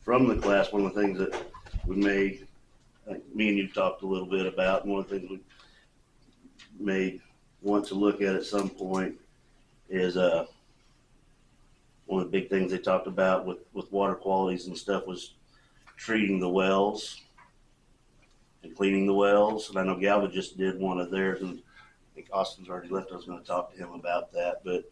from the class, one of the things that we may, like me and you talked a little bit about, and one of the things we may want to look at some point is one of the big things they talked about with water qualities and stuff was treating the wells and cleaning the wells. And I know Galva just did one of theirs, and I think Austin's already left. I was going to talk to him about that, but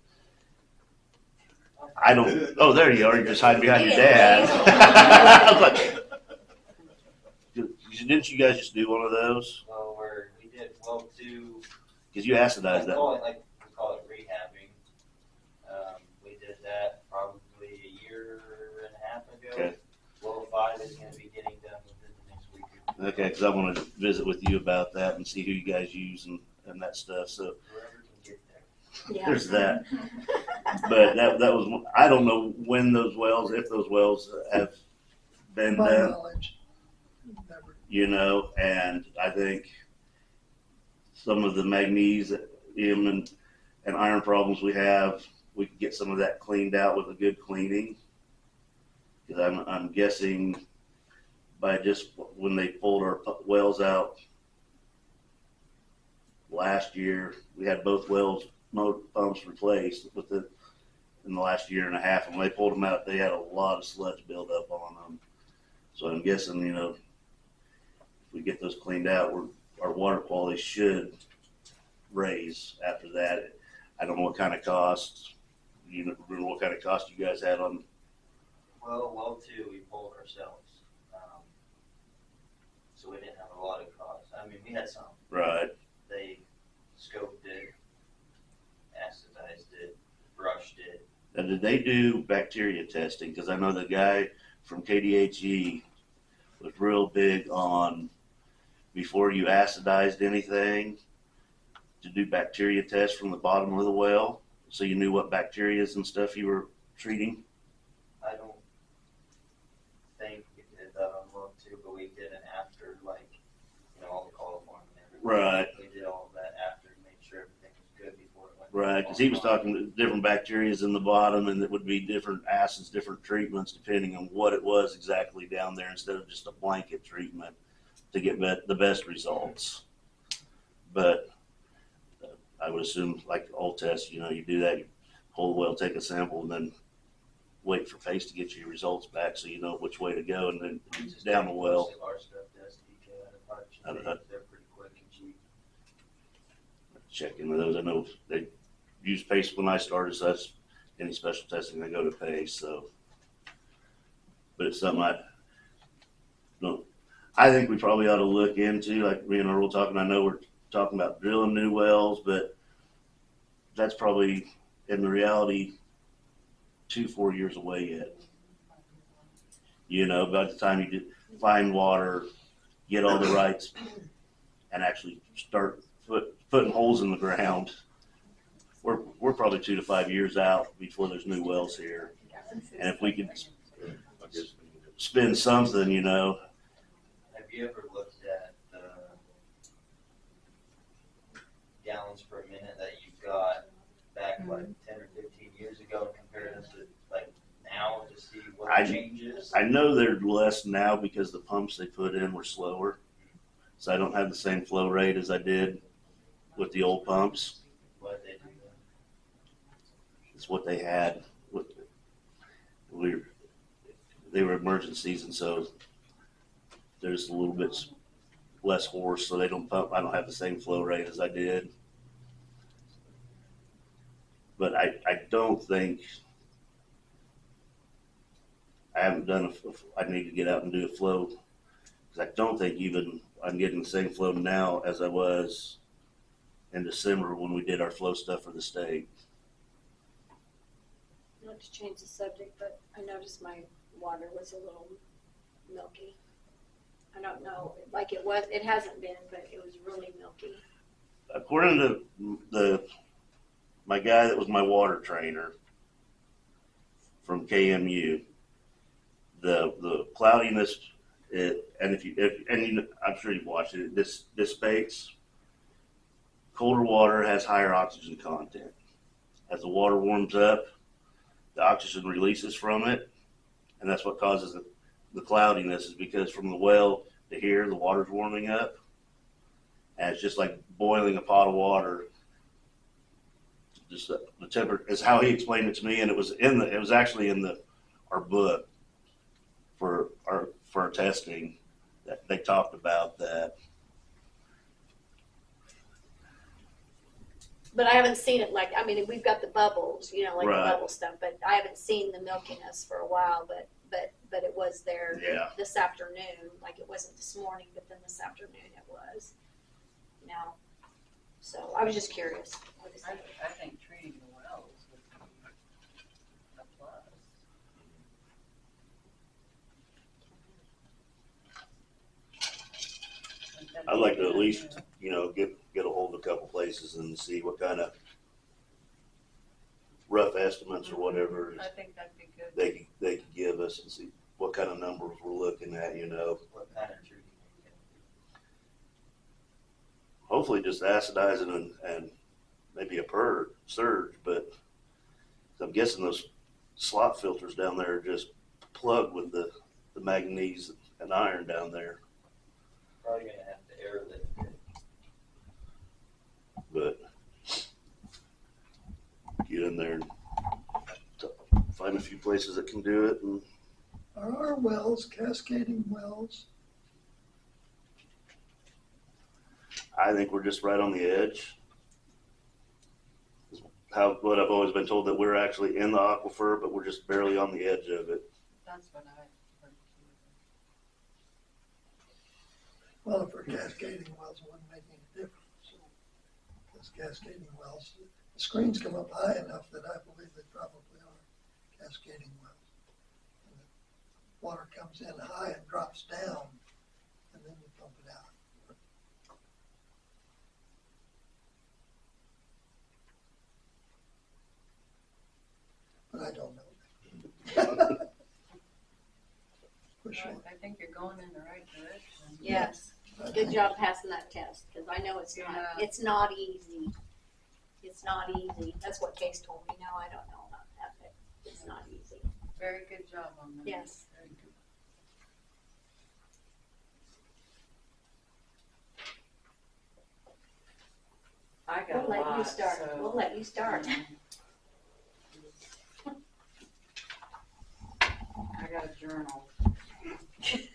I don't. Oh, there you are. You're just hiding behind your dad. I was like, didn't you guys just do one of those? Well, we did well 2. Because you acidized that. We call it rehabbing. We did that probably a year and a half ago. Okay. Well 5 is going to be getting done within the next week or 2. Okay, because I want to visit with you about that and see who you guys use and that stuff. So Whoever can get there. Yeah. there's that. But that was, I don't know when those wells, if those wells have been My done, knowledge, never. And I think some of the magnesium and iron problems we have, we could get some of that cleaned out with a good cleaning. Because I'm guessing by just when they pulled our wells out last year, we had both wells pumps replaced in the last year and a half. And when they pulled them out, they had a lot of sludge build up on them. So I'm guessing, if we get those cleaned out, our water quality should raise after that. I don't know what kind of cost, remember what kind of cost you guys had on? Well 2 we pulled ourselves. So we didn't have a lot of cost. I mean, we had some. Right. They scoped it, acidized it, brushed it. Now, did they do bacteria testing? Because I know the guy from KDHE was real big on before you acidized anything to do bacteria tests from the bottom of the well, so you knew what bacterias and stuff you were treating. I don't think we did that on well 2, but we did it after, all the coliform and everything. Right. We did all of that after to make sure everything was good before it went. Right, because he was talking to different bacterias in the bottom, and it would be different acids, different treatments depending on what it was exactly down there, instead of just a blanket treatment to get the best results. But I would assume, like all tests, you do that, you hold the well, take a sample, and then wait for Pace to get you your results back, so you know which way to go, and then down the well. Our stuff does Uh, they're pretty quick and cheap. Check into those. I know they used Pace when I started, so that's any special testing I go to Pace. So, but it's something I think we probably ought to look into. Like me and Earl talking, I know we're talking about drilling new wells, but that's probably in reality 2-4 years away yet. By the time you find water, get all the rights, and actually start putting holes in the ground, we're probably 2 to 5 years out before there's new wells here. And if we could spend something, Have you ever looked at the gallons per minute that you got back like 10 or 15 years ago and compared them to like now to see what the changes? I know they're less now because the pumps they put in were slower. So I don't have the same flow rate as I did with the old pumps. Why did they do that? It's what they had. They were emergencies, and so there's a little bit less horse, so they don't pump. I don't have the same flow rate as I did. But I don't think I haven't done I need to get out and do a flow, because I don't think even I'm getting the same flow now as I was in December when we did our flow stuff for the state. Not to change the subject, but I noticed my water was a little milky. I don't know, like it hasn't been, but it was really milky. According to my guy that was my water trainer from KMU, the cloudiness, I'm sure you've watched it, this dissipates. Colder water has higher oxygen content. As the water warms up, the oxygen releases from it, and that's what causes the cloudiness, is because from the well to here, the water's warming up, and it's just like boiling a pot of water. Just the temperature is how he explained it to me, and it was actually in our book for our testing that they talked about that. But I haven't seen it we've got the bubbles, Right. the bubble stuff, but I haven't seen the milkiness for a while, but it was there this afternoon. Like it wasn't this morning, but then this afternoon it was. So I was just curious. I think treating the wells would be a plus. I'd like to at least, get a hold of a couple places and see what kind of rough estimates or whatever I think that'd be good. they could give us, and see what kind of numbers we're looking at, What kind of treatment? Hopefully just acidizing and maybe a surge, but I'm guessing those slop filters down there are just plugged with the manganese and iron down there. Probably gonna have to airlift it. But get in there and find a few places that can do it. And Are our wells cascading wells? I think we're just right on the edge. What I've always been told, that we're actually in the aquifer, but we're just barely on the edge of it. That's what I heard. Well, if we're cascading wells, it wouldn't make any difference. Because cascading wells, the screens come up high enough that I believe they probably are cascading wells. And the water comes in high and drops down, and then you pump it out. But I don't know. For sure. I think you're going in the right direction. Yes. Good job passing that test, because I know it's not easy. It's not easy. That's what Case told me. Now I don't know about that, but it's not easy. Very good job on that. Yes. Very good. I got We'll a let you lot, start. so. We'll let you start. I got a journal. Kind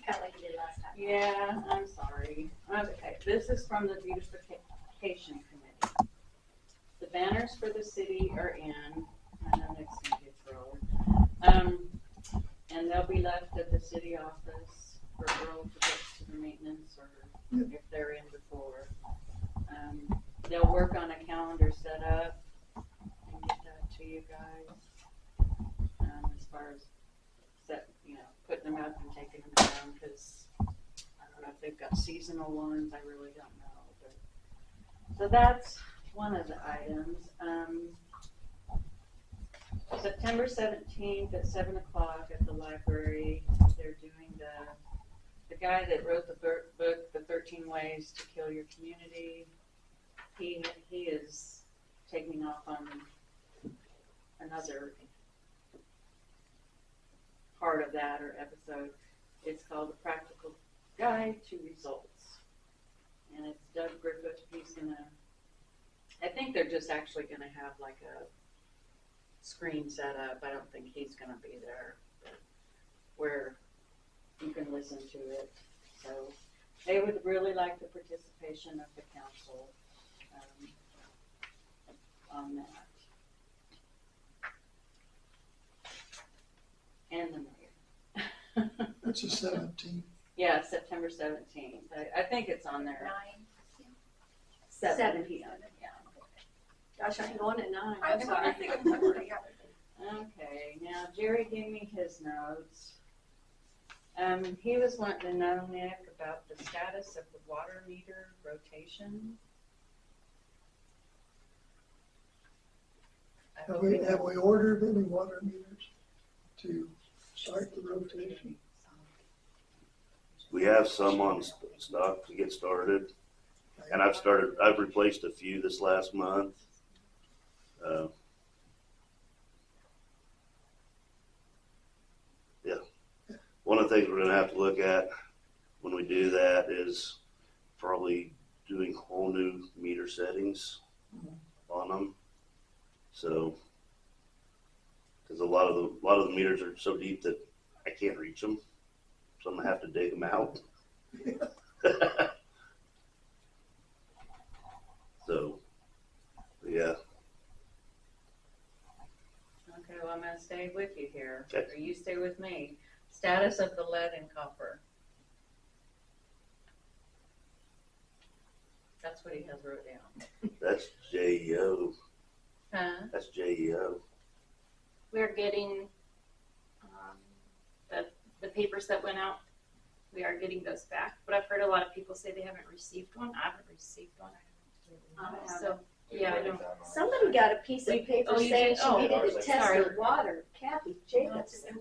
of like you did last time. Yeah, I'm sorry. Okay, this is from the beautification committee. The banners for the city are in, and then it's gonna get thrown. And they'll be left at the city office for Earl to get to the maintenance, or if they're in before. They'll work on a calendar setup and get that to you guys. As far as putting them up and taking them down, because I don't know if they've got seasonal ones, I really don't know. But, so that's one of the items. September 17th at 7 o'clock at the library, they're doing the guy that wrote the book, The 13 Ways to Kill Your Community. He is taking off on another part of that or episode. It's called The Practical Guide to Results. And it's Doug Griffith. He's gonna, I think they're just actually gonna have like a screen set up. I don't think he's gonna be there, but where you can listen to it. So they would really like the participation of the council on that. And the mayor. That's the 17th. Yeah, September 17th. I think it's on there. 7 p.m. Gosh, I'm going at 9. I'm sorry. Okay, now Jerry gave me his notes. He was wanting to know, Nick, about the status of the water meter rotation. Have we ordered any water meters to start the rotation? We have some on stock to get started, and I've replaced a few this last month. Yeah, one of the things we're gonna have to look at when we do that is probably doing whole new meter settings on them. So, because a lot of the meters are so deep that I can't reach them, so I'm gonna have to dig them out. So, yeah. Okay, well, I'm gonna stay with you here, Okay. or you stay with me. Status of the lead and copper. That's what he has wrote down. That's JEO. Huh? That's JEO. We're getting the papers that went out. We are getting those back, but I've heard a lot of people say they haven't received one. I haven't received one. So yeah, I don't. Somebody got a piece of paper you saying did? she Oh, needed to test sorry. her water. Kathy Jacobson.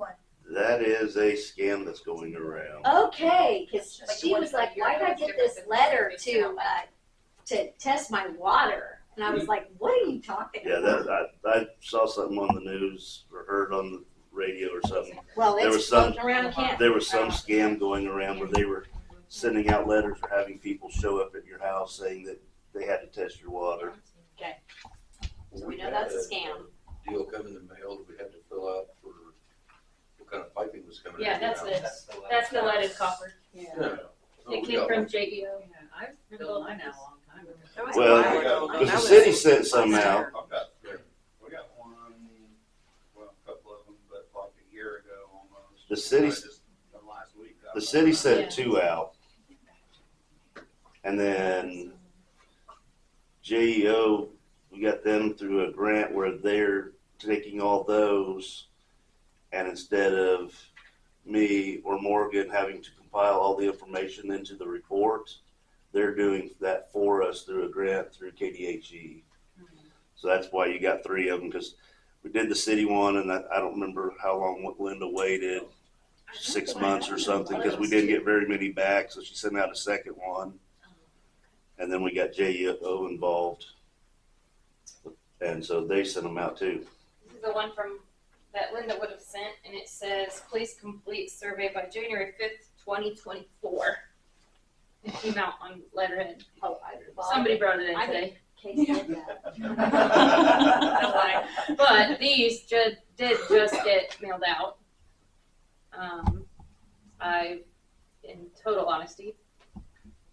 That is a scam that's going around. Okay, because she was like, "Why did I get this letter to test my water?" And I was like, "What are you talking Yeah, about?" I saw something on the news or heard on the radio or something. Well, There it's was some- floating around camp. There was some scam going around where they were sending out letters or having people show up at your house saying that they had to test your water. Okay, so we know that's a scam. Deal come in the mail that we had to fill out for what kind of piping was coming in. Yeah, that's this. That's the leaded copper. Yeah. Yeah. Oh, It we came got from one. JEO. Yeah, I've filled mine out a long time ago. Well, because the city sent some out. I've got, we got one, well, a couple of them, but like a year ago almost. The city- I just, last week. got The one. city sent Yeah. 2 out. And then JEO, we got them through a grant where they're taking all those, and instead of me or Morgan having to compile all the information into the report, they're doing that for us through a grant through KDHE. So that's why you got 3 of them, because we did the city one, and I don't remember how long Linda waited, 6 months or something, because we didn't get very many back, so she sent out a second one. And then we got JEO involved. And so they sent them out too. This is the one from that Linda would have sent, and it says, please complete survey by January 5th, 2024. It came out on letterhead. Somebody brought it in today. Case did that. Don't lie. But these did just get mailed out. I, in total honesty,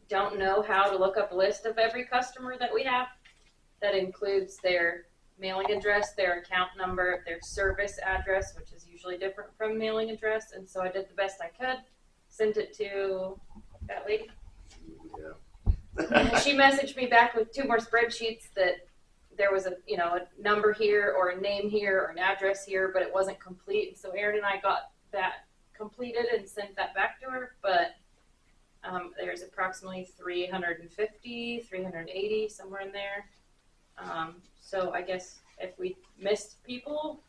don't know how to look up a list of every customer that we have. That includes their mailing address, their account number, their service address, which is usually different from mailing address. And so I did the best I could, sent it to that lady. And she messaged me back with 2 more spreadsheets that there was a number here or a name here or an address here, but it wasn't complete. So Erin and I got that completed and sent that back to her. But there's approximately 350, 380, somewhere in there. So I guess if we missed people,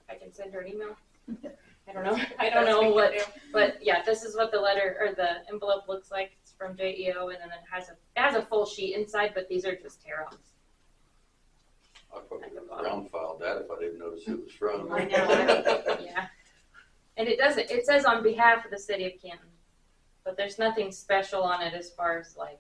I can send her an email. I don't know. I don't know what, but yeah, this is what the letter or the envelope looks like. It's from JEO, and then it has a full sheet inside, but these are just tear-offs. I probably round filed that if I didn't notice who it was from. I know. Yeah, and it says on behalf of the city of Canton, but there's nothing special on it as far as like,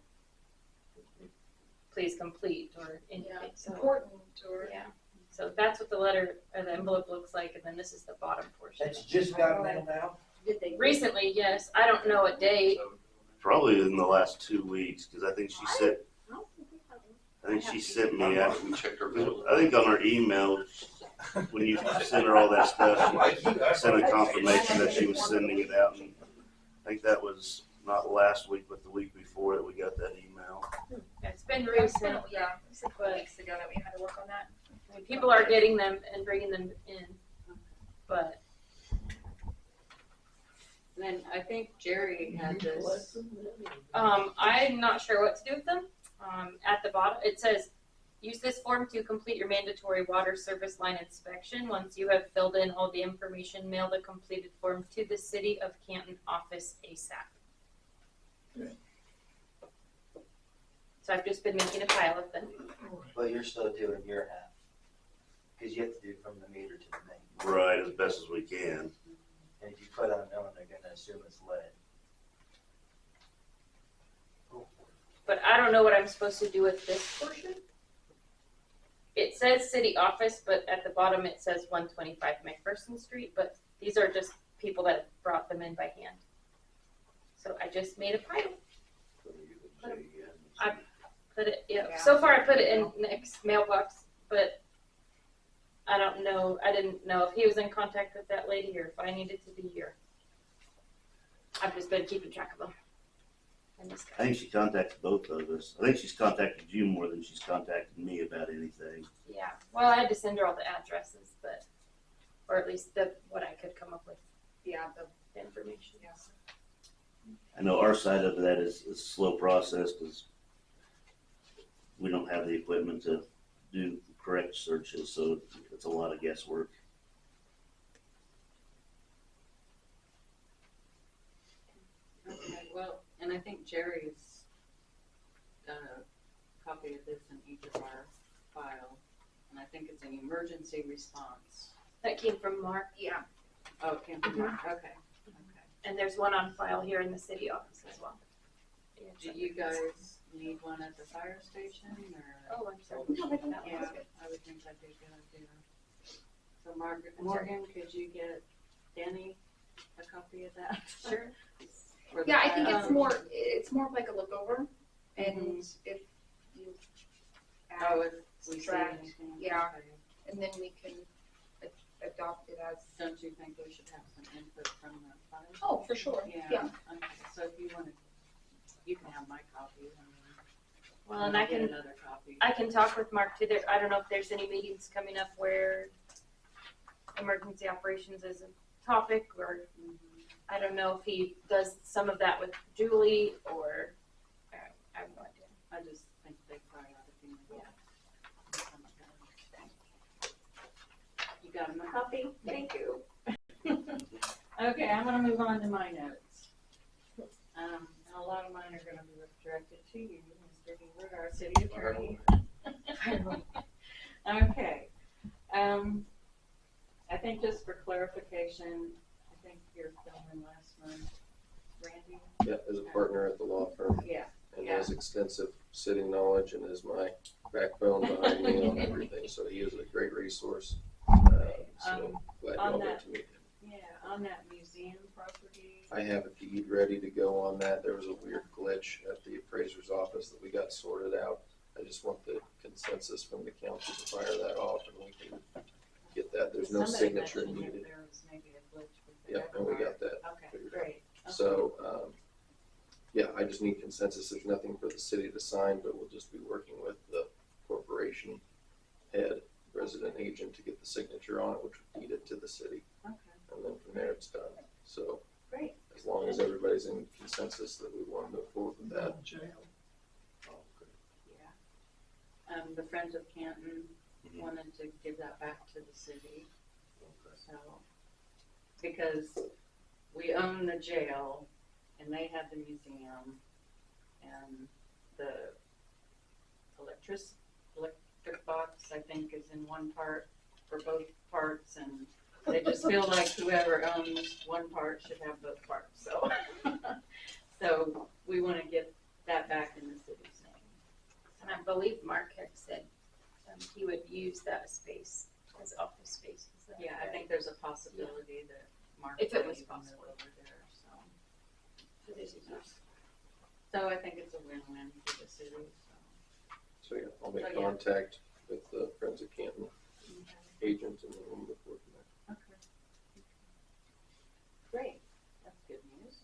please complete or anything. Yeah, So, important or. yeah. So that's what the letter or the envelope looks like, and then this is the bottom portion. That's just got mailed out? Did they? Recently, yes. I don't know a date. Probably in the last 2 weeks, because I think she sent. I think she sent me. We checked our mail. I think on her email, when you sent her all that stuff, she sent a confirmation that she was sending it out. And I think that was not last week, but the week before that we got that email. It's been recent. Yeah, it was a couple weeks ago that we had to work on that. I mean, people are getting them and bringing them in, but Then I think Jerry had this. I'm not sure what to do with them. At the bottom, it says, use this form to complete your mandatory water service line inspection. Once you have filled in all the information, mail the completed form to the City of Canton office ASAP. Okay. So I've just been making a pile of them. But you're still doing your half. Cause you have to do from the meter to the main. Right, as best as we can. And if you put unknown, they're gonna assume it's lead. But I don't know what I'm supposed to do with this portion. It says city office, but at the bottom it says 125 McPherson Street, but these are just people that brought them in by hand. So I just made a pile. I put it, so far I put it in next mailbox, but I don't know, I didn't know if he was in contact with that lady or if I needed to be here. I've just been keeping track of them. I think she contacted both of us. I think she's contacted you more than she's contacted me about anything. Yeah, well, I had to send her all the addresses, but, or at least what I could come up with. Yeah, the information. Yeah. I know our side of that is a slow process because we don't have the equipment to do correct searches, so it's a lot of guesswork. Okay, well, and I think Jerry's got a copy of this in each of our files, and I think it's an emergency response. That came from Mark. Yeah. Oh, it came from Mark, okay. And there's one on file here in the city office as well. Do you guys need one at the fire station, or? Oh, I'm sorry. Yeah, I would think that'd be a good idea. So Morgan, could you get Danny a copy of that? Sure. For the Yeah, I think file? it's more of like a look over, and if you Oh, if we see subtract, anything. yeah, okay. and then we can adopt it as. Don't you think we should have some input from the fire? Oh, for sure, yeah. Okay, so if you wanna, you can have my copy. Well, and I get can, another copy. I can talk with Mark too. I don't know if there's any meetings coming up where emergency operations is a topic, or I don't know if he does some of that with Julie, or I have no idea. I just think they probably ought to be. You got him a copy? Thank you. Okay, I'm gonna move on to my notes. And a lot of mine are gonna be directed to you, Mr. Hubert, our city attorney. Okay. I think just for clarification, I think you're filming last month, Randy? Yeah, as a partner at the law firm. Yeah. And Yeah. has extensive city knowledge and is my backbone behind me on everything, so he is a great resource. So glad on y'all that- got to meet him. Yeah, on that museum property. I have a deed ready to go on that. There was a weird glitch at the appraiser's office that we got sorted out. I just want the consensus from the council to fire that off and we can get that. There's no Somebody signature mentioned that needed. there was maybe a glitch with the Yeah, and we got that Okay, figured out. great. Okay. So, yeah, I just need consensus. There's nothing for the city to sign, but we'll just be working with the corporation head, resident agent to get the signature on it, which would deed it to the city. Okay, And then from there it's done. So great. as long as everybody's in consensus that we want to move forward with that. Jail. Yeah. The Friends of Canton wanted to give that back to the city. So, because we own the jail and they have the museum and the electric box, I think, is in one part for both parts, and they just feel like whoever owns one part should have both parts, so. So we wanna get that back in the city's name. And I believe Mark had said he would use that space as office space. Is that Yeah, I right? think there's a possibility that Mark. If it might was even move possible. Over there, so. For this use. So I think it's a win-win for the city, so. So yeah, I'll make So, yeah. contact with the Friends of Canton agent and then we'll move forward from there. Okay. Great, that's good news.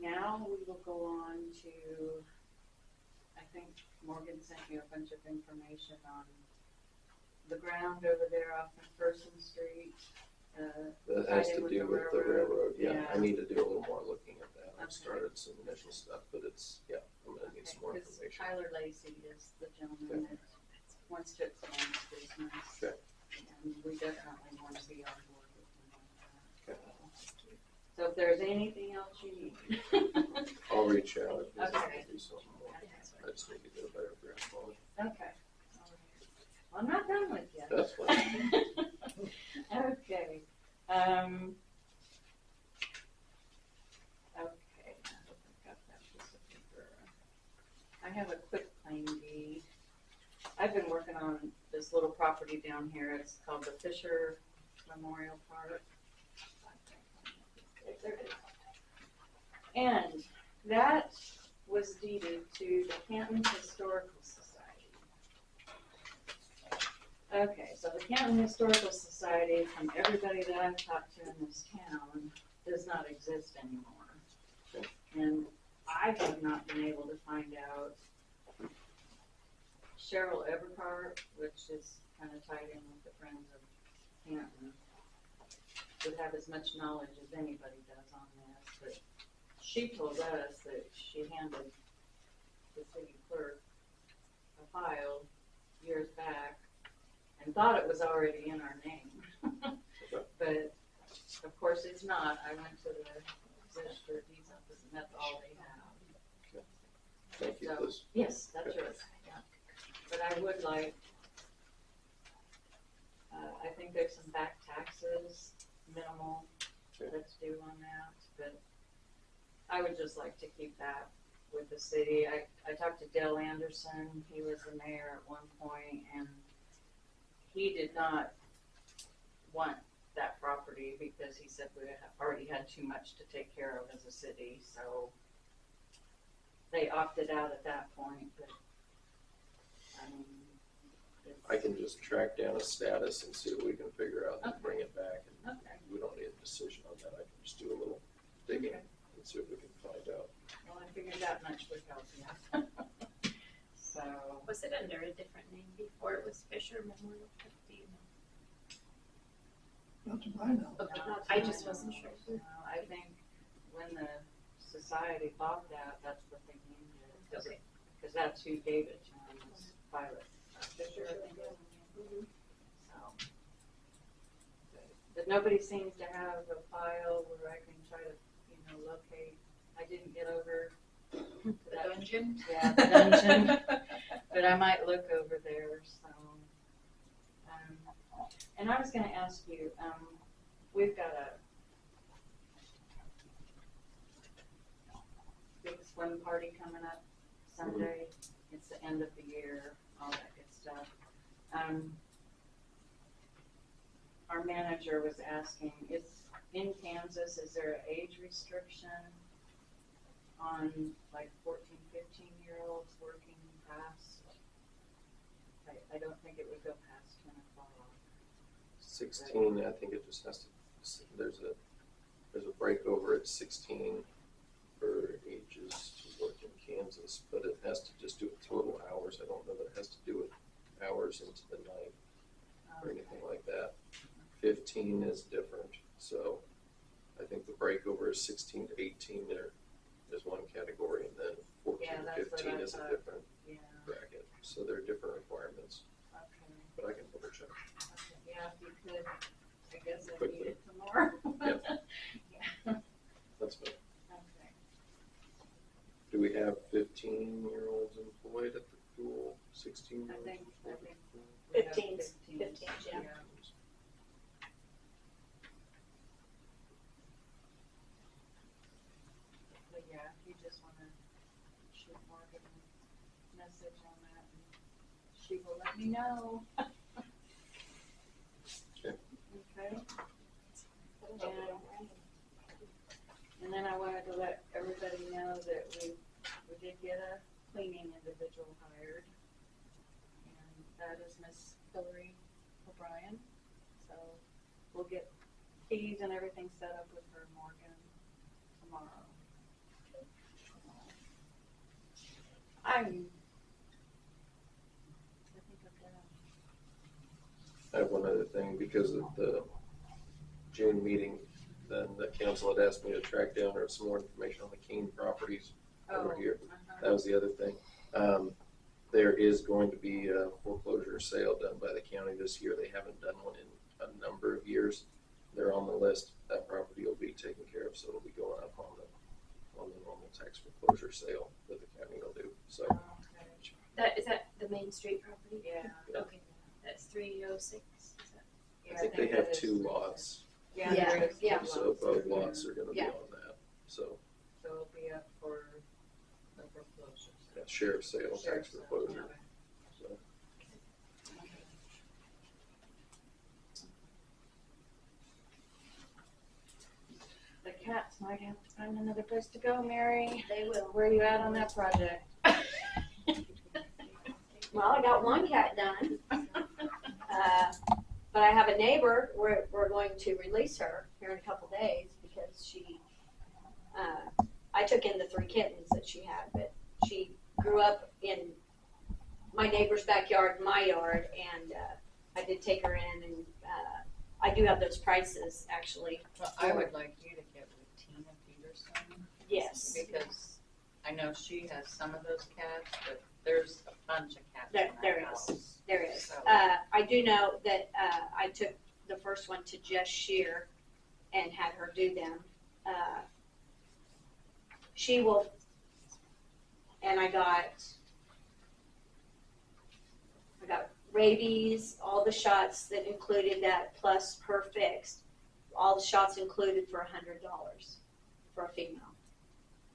Now we will go on to, I think Morgan sent you a bunch of information on the ground over there off McPherson Street. That has tied in to with do the with the railroad, yeah. Yeah. I need to do a little more looking at that. I've Okay. started some initial stuff, but it's, yeah, I'm gonna need some more Because information. Tyler Lacey is the gentleman that wants to expand his business. Okay. And we definitely want to be on board with him on that. Okay. So if there's anything else you need. I'll reach out if there's Okay. do something more. I just need to get a better grasp on it. Okay. Well, I'm not done with you. That's fine. Okay. Okay, I hope I got that piece of paper. I have a quick claim deed. I've been working on this little property down here. It's called the Fisher Memorial Park. There it is. And that was deeded to the Canton Historical Society. Okay, so the Canton Historical Society, from everybody that I've talked to in this town, does not exist anymore. Okay. And I have not been able to find out. Cheryl Everhart, which is kind of tied in with the Friends of Canton, would have as much knowledge as anybody does on this, but she told us that she handed the city clerk a file years back and thought it was already in our name. But of course it's not. I went to the register of deeds office and that's all they have. Thank you, So, Liz. yes, that's yours, yeah. But I would like, I think there's some back taxes, minimal, that's due on that, but I would just like to keep that with the city. I talked to Dale Anderson, he was the mayor at one point, and he did not want that property because he said we already had too much to take care of as a city, so they opted out at that point, but I can just track down a status and see what we can figure out and bring it back. And okay. we don't need a decision on that. I can just do a little digging and see what we can find out. Well, I figured that much would help you. So. Was it under a different name before it was Fisher Memorial Park? Do you know? Not to my knowledge. Okay, Not I to just my wasn't knowledge, sure. no. I think when the society bought that, that's what they named it. Okay. Because that's who gave it to him, was Violet Fisher, I think. So. But nobody seems to have a file where I can try to, locate. I didn't get over to The that. dungeon? Yeah, the dungeon. But I might look over there, so. And I was gonna ask you, we've got a big swim party coming up Sunday. It's the end of the year, all that good stuff. Our manager was asking, it's in Kansas, is there an age restriction on like 14, 15-year-olds working past? I don't think it would go past 10 o'clock. 16, I think it just has to, there's a break over at 16 for ages to work in Kansas, but it has to just do it total hours. I don't know that it has to do it hours into the night or anything like that. 15 is different, so I think the break over is 16 to 18 there is one category, and then 14 to 15 is a different bracket. So there are different requirements. Okay. But I can double check. Okay. Yeah, if you could, I guess I Quickly. need it tomorrow. Yeah. That's fine. Okay. Do we have 15-year-olds employed at the pool? 16-year-olds? I think we have 15s, yeah. But yeah, if you just wanna shoot Morgan a message on that, and she will let me know. Okay. Okay. And then I wanted to let everybody know that we did get a cleaning individual hired. And that is Miss Hillary O'Brien. So we'll get keys and everything set up with her, Morgan, tomorrow. I think I've done. I have one other thing, because of the June meeting, then the council had asked me to track down some more information on the Keene properties over here. That was the other thing. There is going to be a foreclosure sale done by the county this year. They haven't done one in a number of years. They're on the list. That property will be taken care of, so it'll be going up on the normal tax foreclosure sale that the county will do. So Is that the Main Street property? Yeah. Okay, that's 306. Is that? Yeah, I think they have two lots. Yeah, Yeah, there is two yeah. lots. So both lots are gonna be Yeah. on that. So So it'll be up for the foreclosure. yeah, sheriff's sale, tax Sheriff's sale, foreclosure. okay. So The cats might have to find another place to go, Mary. They will. Where are you at on that project? Well, I got one cat done. But I have a neighbor, we're going to release her here in a couple days because she, I took in the 3 kittens that she had, but she grew up in my neighbor's backyard, my yard, and I did take her in, and I do have those prices actually. Well, I would like you to get with Tina Peterson. Yes. Because I know she has some of those cats, but there's a bunch of cats There- in that there is. house. There is. So- I do know that I took the first one to Jess Shear and had her do them. She will, and I got rabies, all the shots that included that plus per fixed. All the shots included for $100 for a female.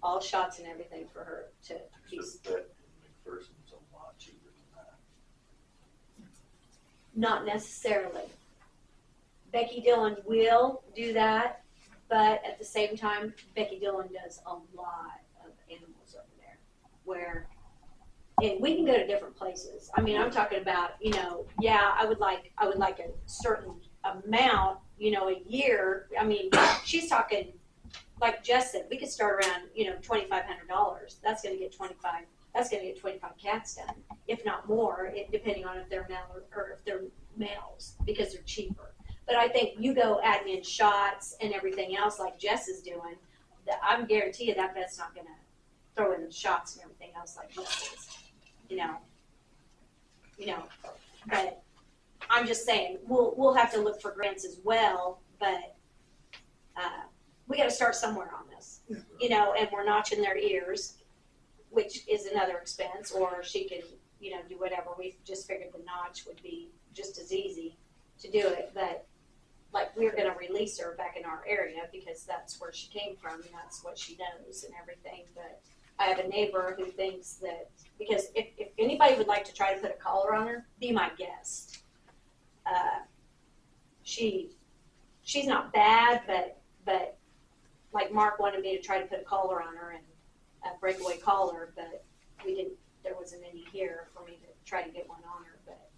All shots and everything for her to be. McPherson's a lot cheaper than that. Not necessarily. Becky Dillon will do that, but at the same time, Becky Dillon does a lot of animals over there. Where, and we can go to different places. I mean, I'm talking about, I would like a certain amount, a year. I mean, she's talking, like Jess said, we could start around, $2,500. That's gonna get 25 cats done, if not more, depending on if they're male or if they're males, because they're cheaper. But I think you go adding in shots and everything else like Jess is doing, I'm guarantee you that vet's not gonna throw in shots and everything else like Jess is. But I'm just saying, we'll have to look for grants as well, but we gotta start somewhere on this, and we're notching their ears, which is another expense, or she can do whatever. We just figured the Notch would be just as easy to do it, but like we're gonna release her back in our area because that's where she came from and that's what she knows and everything. But I have a neighbor who thinks that, because if anybody would like to try to put a collar on her, be my guest. She's not bad, but like Mark wanted me to try to put a collar on her and a breakaway collar, but there wasn't any here for me to try to get one on her. But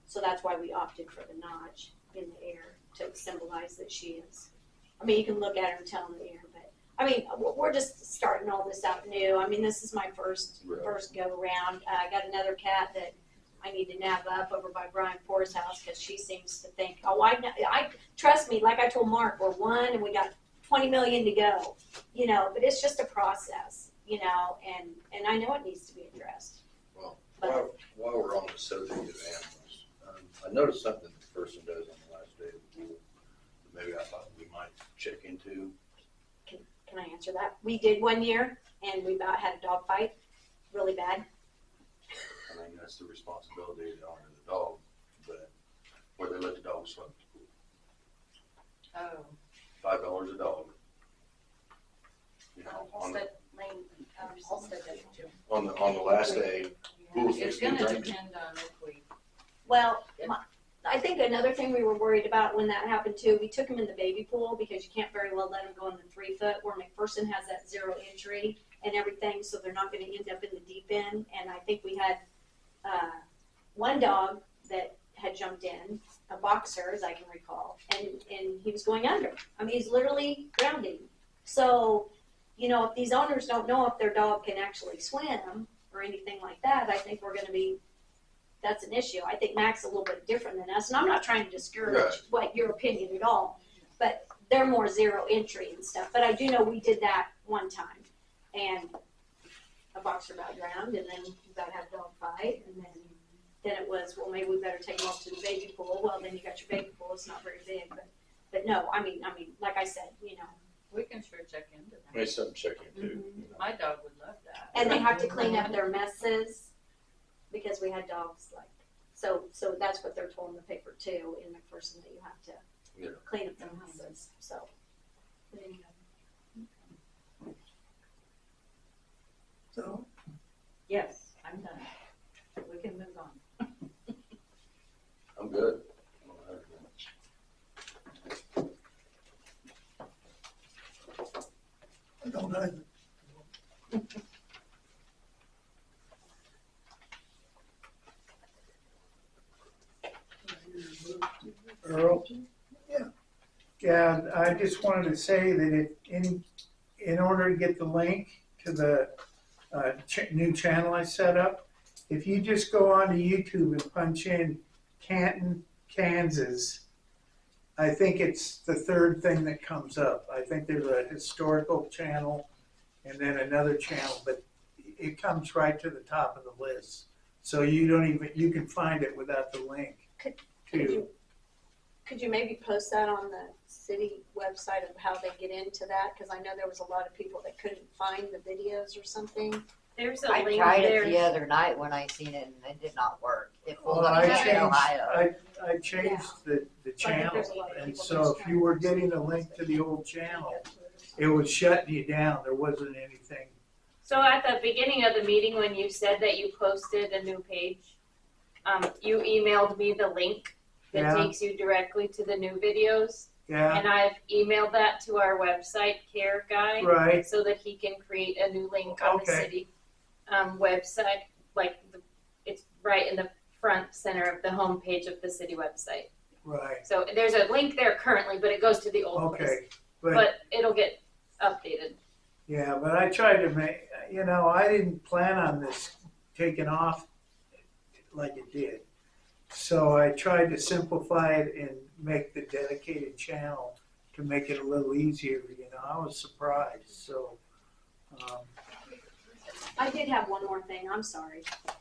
so that's why we opted for the Notch in the air to symbolize that she is. I mean, you can look at her and tell in the air, but I mean, we're just starting all this out new. I mean, this is my first go around. I got another cat that I need to nab up over by Brian Poor's house because she seems to think, oh, I trust me. Like I told Mark, we're one and we got 20 million to go, but it's just a process, and I know it needs to be addressed. Well, while we're on the subject of animals, I noticed something the person does on the last day of the pool that maybe I thought we might check into. Can I answer that? We did one year, and we about had a dog fight, really bad. I mean, that's the responsibility of the owner of the dog, but where they let the dog swim the pool. Oh. $5 a dog. On the last day, pool It's fixed gonna to drink. depend on if we. Well, I think another thing we were worried about when that happened too, we took him in the baby pool because you can't very well let him go in the 3 foot where McPherson has that 0 entry and everything, so they're not going to end up in the deep end. And I think we had one dog that had jumped in, a boxer, as I can recall, and he was going under. I mean, he's literally drowning. So, if these owners don't know if their dog can actually swim or anything like that, I think that's an issue. I think Mac's a little bit different than us, and I'm not trying to discourage your opinion at all, but they're more 0 entry and stuff. But I do know we did that one time, and a boxer about drowned, and then we about to have a dog fight, and then it was, well, maybe we better take him off to the baby pool. Well, then you got your baby pool. It's not very big, but no, I mean, like I said, We can sure check into that. Maybe something to check into. My dog would love that. and they have to clean up their messes because we had dogs so that's what they're told in the paper too in McPherson, that you have to clean up their messes. So So, Yes, I'm done. We can move on. I'm good. I don't either. Earl? Yeah. Yeah, I just wanted to say that in order to get the link to the new channel I set up, if you just go onto YouTube and punch in Canton, Kansas, I think it's the third thing that comes up. I think there's a historical channel and then another channel, but it comes right to the top of the list. So you can find it without the link. could you maybe post that on the city website of how they get into that? Because I know there was a lot of people that couldn't find the videos or something. There's a I link tried there. it the other night when I seen it and it did not work. It pulled Well, up in Ohio. I changed the channel, there's a lot of and people so that's if you were getting a link to the old channel, it was shutting you down. There wasn't anything. So at the beginning of the meeting, when you said that you posted a new page, you emailed me the link that Yeah. takes you directly to the new videos. Yeah, And I've emailed that to our website care guy right. so that he can create a new link on the Okay. city website. It's right in the front center of the homepage of the city website. Right. So there's a link there currently, but it goes to the old place. Okay. But But it'll get updated. yeah, but I tried to make, I didn't plan on this taking off like it did. So I tried to simplify it and make the dedicated channel to make it a little easier, I was surprised, so. I did have one more thing. I'm sorry. I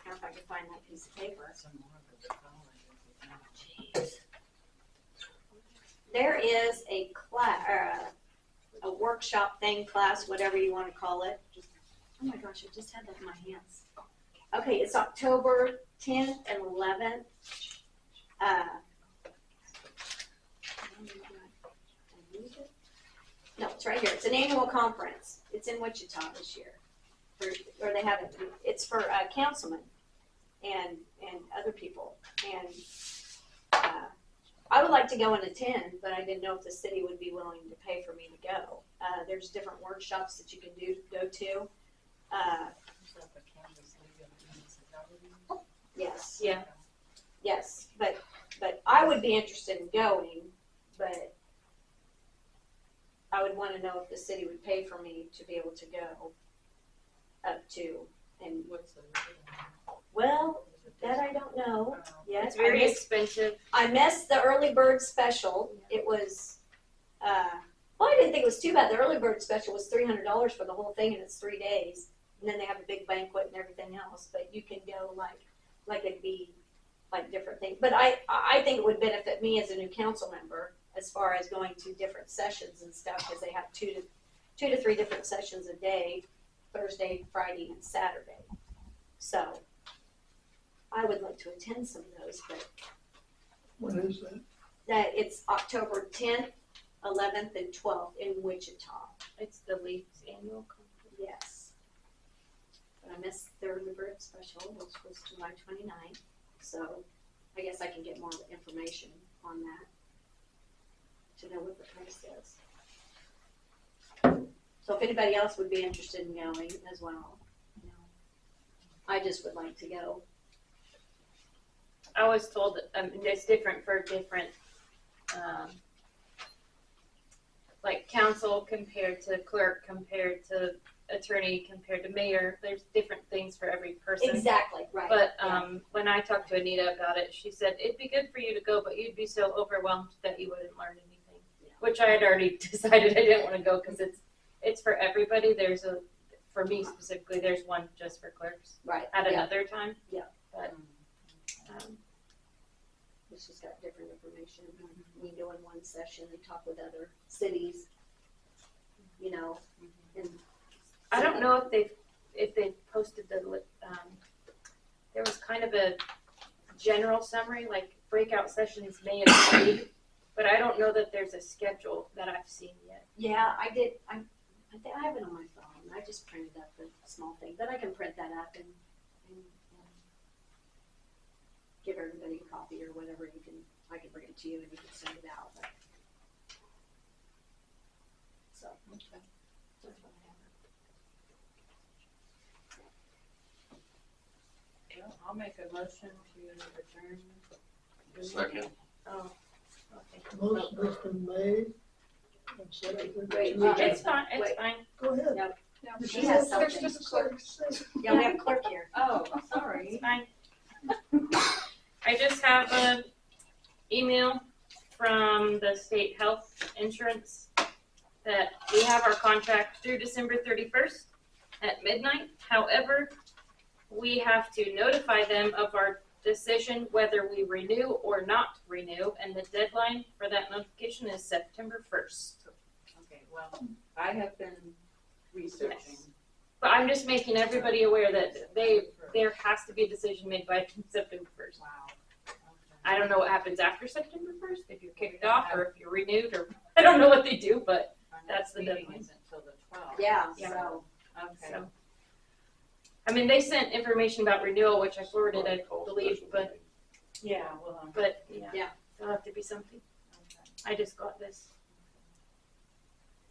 don't know if I can find that piece of paper. There is a a workshop thing, class, whatever you want to call it. Oh my gosh, I just had that in my hands. Okay, it's October 10th and 11th. No, it's right here. It's an annual conference. It's in Wichita this year. Or they have it. It's for councilmen and other people. And I would like to go and attend, but I didn't know if the city would be willing to pay for me to go. There's different workshops that you can go to. Yes. Yeah. Yes, but I would be interested in going, but I would want to know if the city would pay for me to be able to go up to, and well, that I don't know. Yes, It's very expensive. I missed the early bird special. It was, well, I didn't think it was too bad. The early bird special was $300 for the whole thing, and it's 3 days. And then they have a big banquet and everything else. But you can go like it'd be like different things. But I think it would benefit me as a new council member as far as going to different sessions and stuff, because they have two to three different sessions a day, Thursday, Friday, and Saturday. So I would like to attend some of those, but When is that? that it's October 10th, 11th, and 12th in Wichita. It's the Leafs annual conference. Yes. But I missed the early bird special, which was July 29th. So I guess I can get more information on that to know what the price is. So if anybody else would be interested in going as well, you know, I just would like to go. I was told that it's different for different, like council compared to clerk, compared to attorney, compared to mayor. There's different things for every person. Exactly, right. But yeah. when I talked to Anita about it, she said it'd be good for you to go, but you'd be so overwhelmed that you wouldn't learn anything. Yeah. Which I had already decided I didn't want to go because it's for everybody. For me specifically, there's one just for clerks. Right. At yeah. another time. Yeah. But It's just got different information. We go in one session and talk with other cities, you know, and I don't know if they posted there was kind of a general summary, like breakout sessions may include, but I don't know that there's a schedule that I've seen yet. yeah, I did. I think I have it on my phone. I just printed up the small thing, but I can print that up and give everybody a copy or whatever. I can bring it to you and you can send it out. But, so that's what I have. Well, I'll make a motion to adjourn. Second. Oh, okay. Motion has been made. and seconded Wait, to It's fine. It's Wait. fine. Go ahead. No, You she should has have something. just clerk say. Yeah, we have a clerk here. Oh, It's sorry. fine. I just have an email from the state health insurance that we have our contract through December 31st at midnight. However, we have to notify them of our decision whether we renew or not renew, and the deadline for that notification is September 1st. Okay, well, I have been researching. Yes. But I'm just making everybody aware that there has to be a decision made by September 1st. Wow. Okay. I don't know what happens after September 1st, if you're kicked off or if you're renewed, or I don't know what they do, but Our that's next the meeting deadline. isn't until the 12th. Yeah, Yeah. so, Okay. so. I mean, they sent information about renewal, which I forwarded, I believe, but Yeah, well, yeah, Yeah. there'll have to be something. okay. I just got this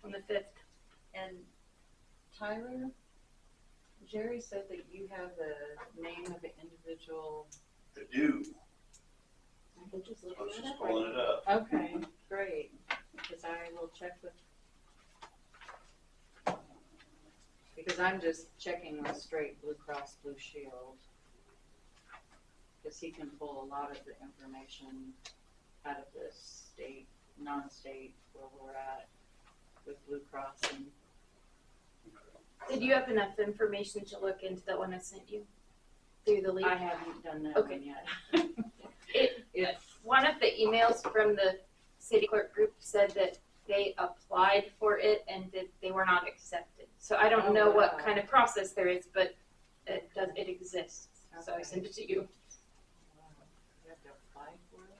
on the 5th. And Tyler, Jerry said that you have the name of the individual. I do. I can just look I was it just up. pulling it up. Okay, great, because I will check with. Because I'm just checking with straight Blue Cross Blue Shield. Because he can pull a lot of the information out of this state, non-state, where we're at with Blue Cross and. Did you have enough information to look into that one I sent you through the lead? I haven't done that Okay. one yet. One of the emails from the city clerk group said that they applied for it and that they were not accepted. So I don't Oh, know what wow. kind of process there is, but it exists. so I sent it to you. You have to apply for it?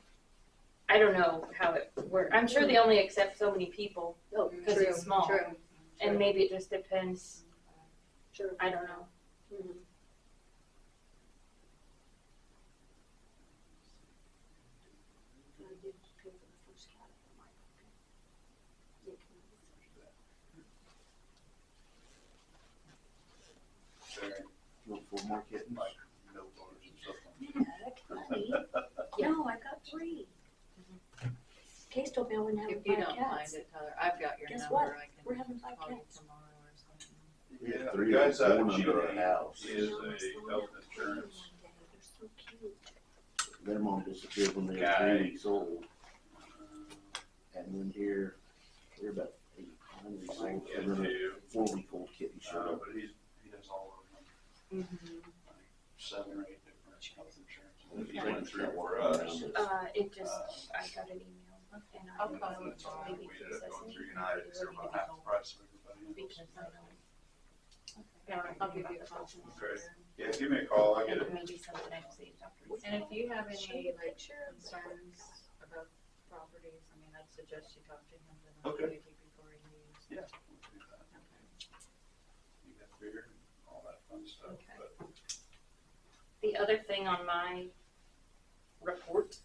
I don't know how it works. I'm sure they only accept so many people because True, it's small. true. And maybe it just depends. True. I don't know. Mhm. I did pay for the first cat for my puppy. Yeah, Sharon, Look for more kittens. like, no photos and stuff like No, I got 3. Case told me I wouldn't have If you 5 don't cats. find it, Tyler, I've got your Guess number, what? I can We're having 5 call you cats. tomorrow or something. We had Yeah, three the guys of out them, at one under our GE house. is a health insurance They're so cute. Their mom disappeared when they were Guy. 3 weeks old. And then here, they're about 8, 9 weeks old. like And then too. a 4-week-old kitten showed up. But he does all of them, like 7 or 8 different health insurance. He went through for us. It just, I got an email and I I'll call you That's all. maybe We ended up going processing through it. United, because they're about half the price of everybody else. Because I don't. I'll give you a call tomorrow. Okay. Yeah, give me a call, I'll get And it. maybe something I've saved after. And if you have any like Picture. concerns about properties, I mean, I'd suggest you talk to him Okay. maybe before he leaves. Yeah. we'll do that. You got beer and all that fun stuff, Okay. but The other thing on my report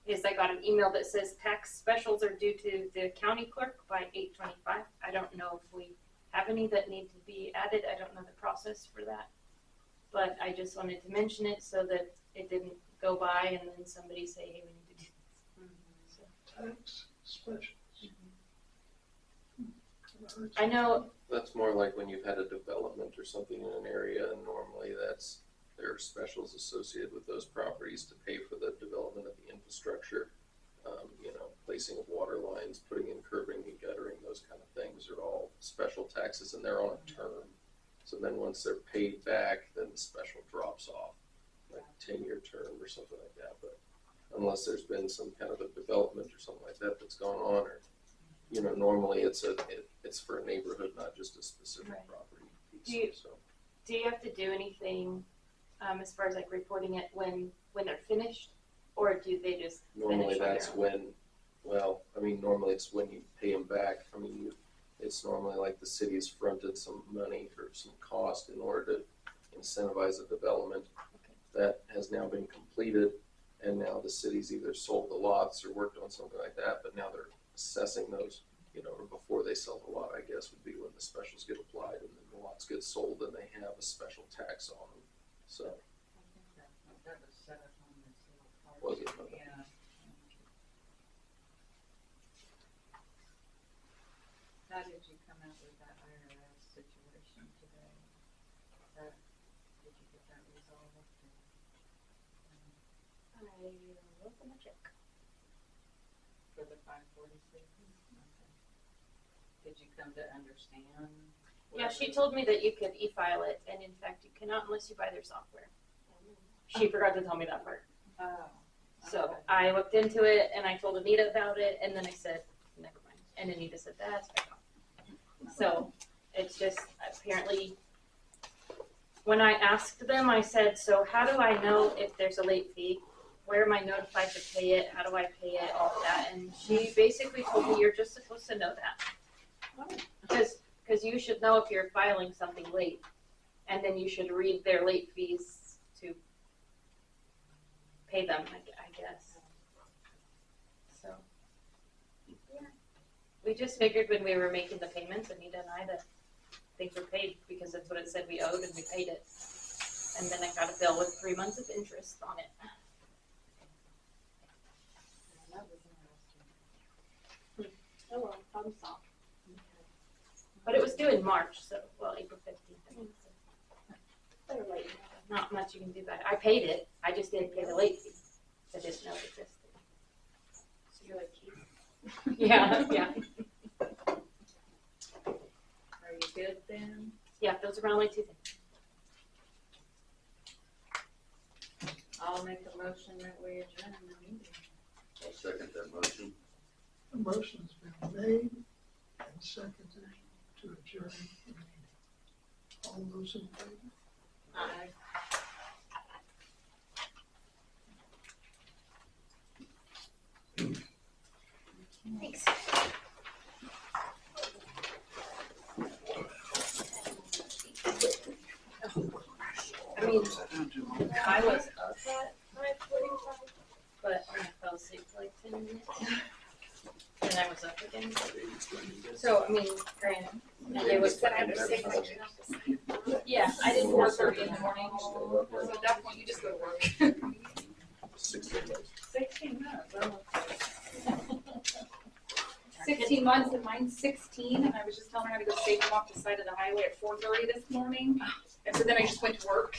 is I got an email that says tax specials are due to the county clerk by 8/25. I don't know if we have any that need to be added. I don't know the process for that. But I just wanted to mention it so that it didn't go by and then somebody say, hey, we need to do this. So, Tax specials. I know, That's more like when you've had a development or something in an area, and normally there are specials associated with those properties to pay for the development of the infrastructure. Placing of water lines, putting in curbing and guttering, those kind of things are all special taxes, and they're on a term. So then once they're paid back, then the special drops off, like 10-year term or something like that. But unless there's been some kind of a development or something like that that's gone on, or normally it's for a neighborhood, not just a specific Right. property Do you- piece. So do you have to do anything as far as like reporting it when they're finished? Or do they just normally finish on their that's own? when, normally it's when you pay them back. It's normally like the city's fronted some money or some cost in order to incentivize a development that has now been completed, and now the city's either sold the lots or worked on something like that, but now they're assessing those, or before they sell the lot, I guess, would be when the specials get applied, and then the lots get sold and they have a special tax on them. So, I think that was set up on this little part. was it? Okay. Yeah. How did you come out with that IRS situation today? Did you get that resolved? I wrote them a check. For the 546? Okay. Did you come to understand? Yeah, she told me that you could e-file it, and in fact, you cannot unless you buy their software. She forgot to tell me that part. Oh. So okay. I looked into it, and I told Anita about it, and then I said, never mind. And Anita said, that's fine. So it's just apparently, when I asked them, I said, so how do I know if there's a late fee? Where am I notified to pay it? How do I pay it? All of that. And she basically told me, you're just supposed to know that. Because you should know if you're filing something late. And then you should read their late fees to pay them, I guess. So, yeah. We just figured when we were making the payments, Anita and I, that things were paid because that's what it said we owed, and we paid it. And then I got a bill with 3 months of interest on it. That was interesting. Oh, well, problem solved. But it was due in March, so, well, April 15th. I think, so. Better late. Not much you can do about it. I paid it, I just didn't pay the late fee. I didn't know it existed. So you're like, keep. Yeah, yeah. Are you good then? Yeah, those are my only two things. I'll make a motion that we adjourn the meeting. I'll second that motion. A motion's been made and seconded to adjourn the meeting. All those in favor? Aye. mean, I was up at 5:45, but I fell asleep for like 10 minutes. And I was up again. So, I mean, granted, it was But I would say that you have to sign. yeah, I didn't work 4:30 in the morning, so at that point you just go to work. 16 months. 16 months, well. 16 months and mine's 16, and I was just telling her I had to go save them off the side of the highway at 4:30 this morning. And so then I just went to work.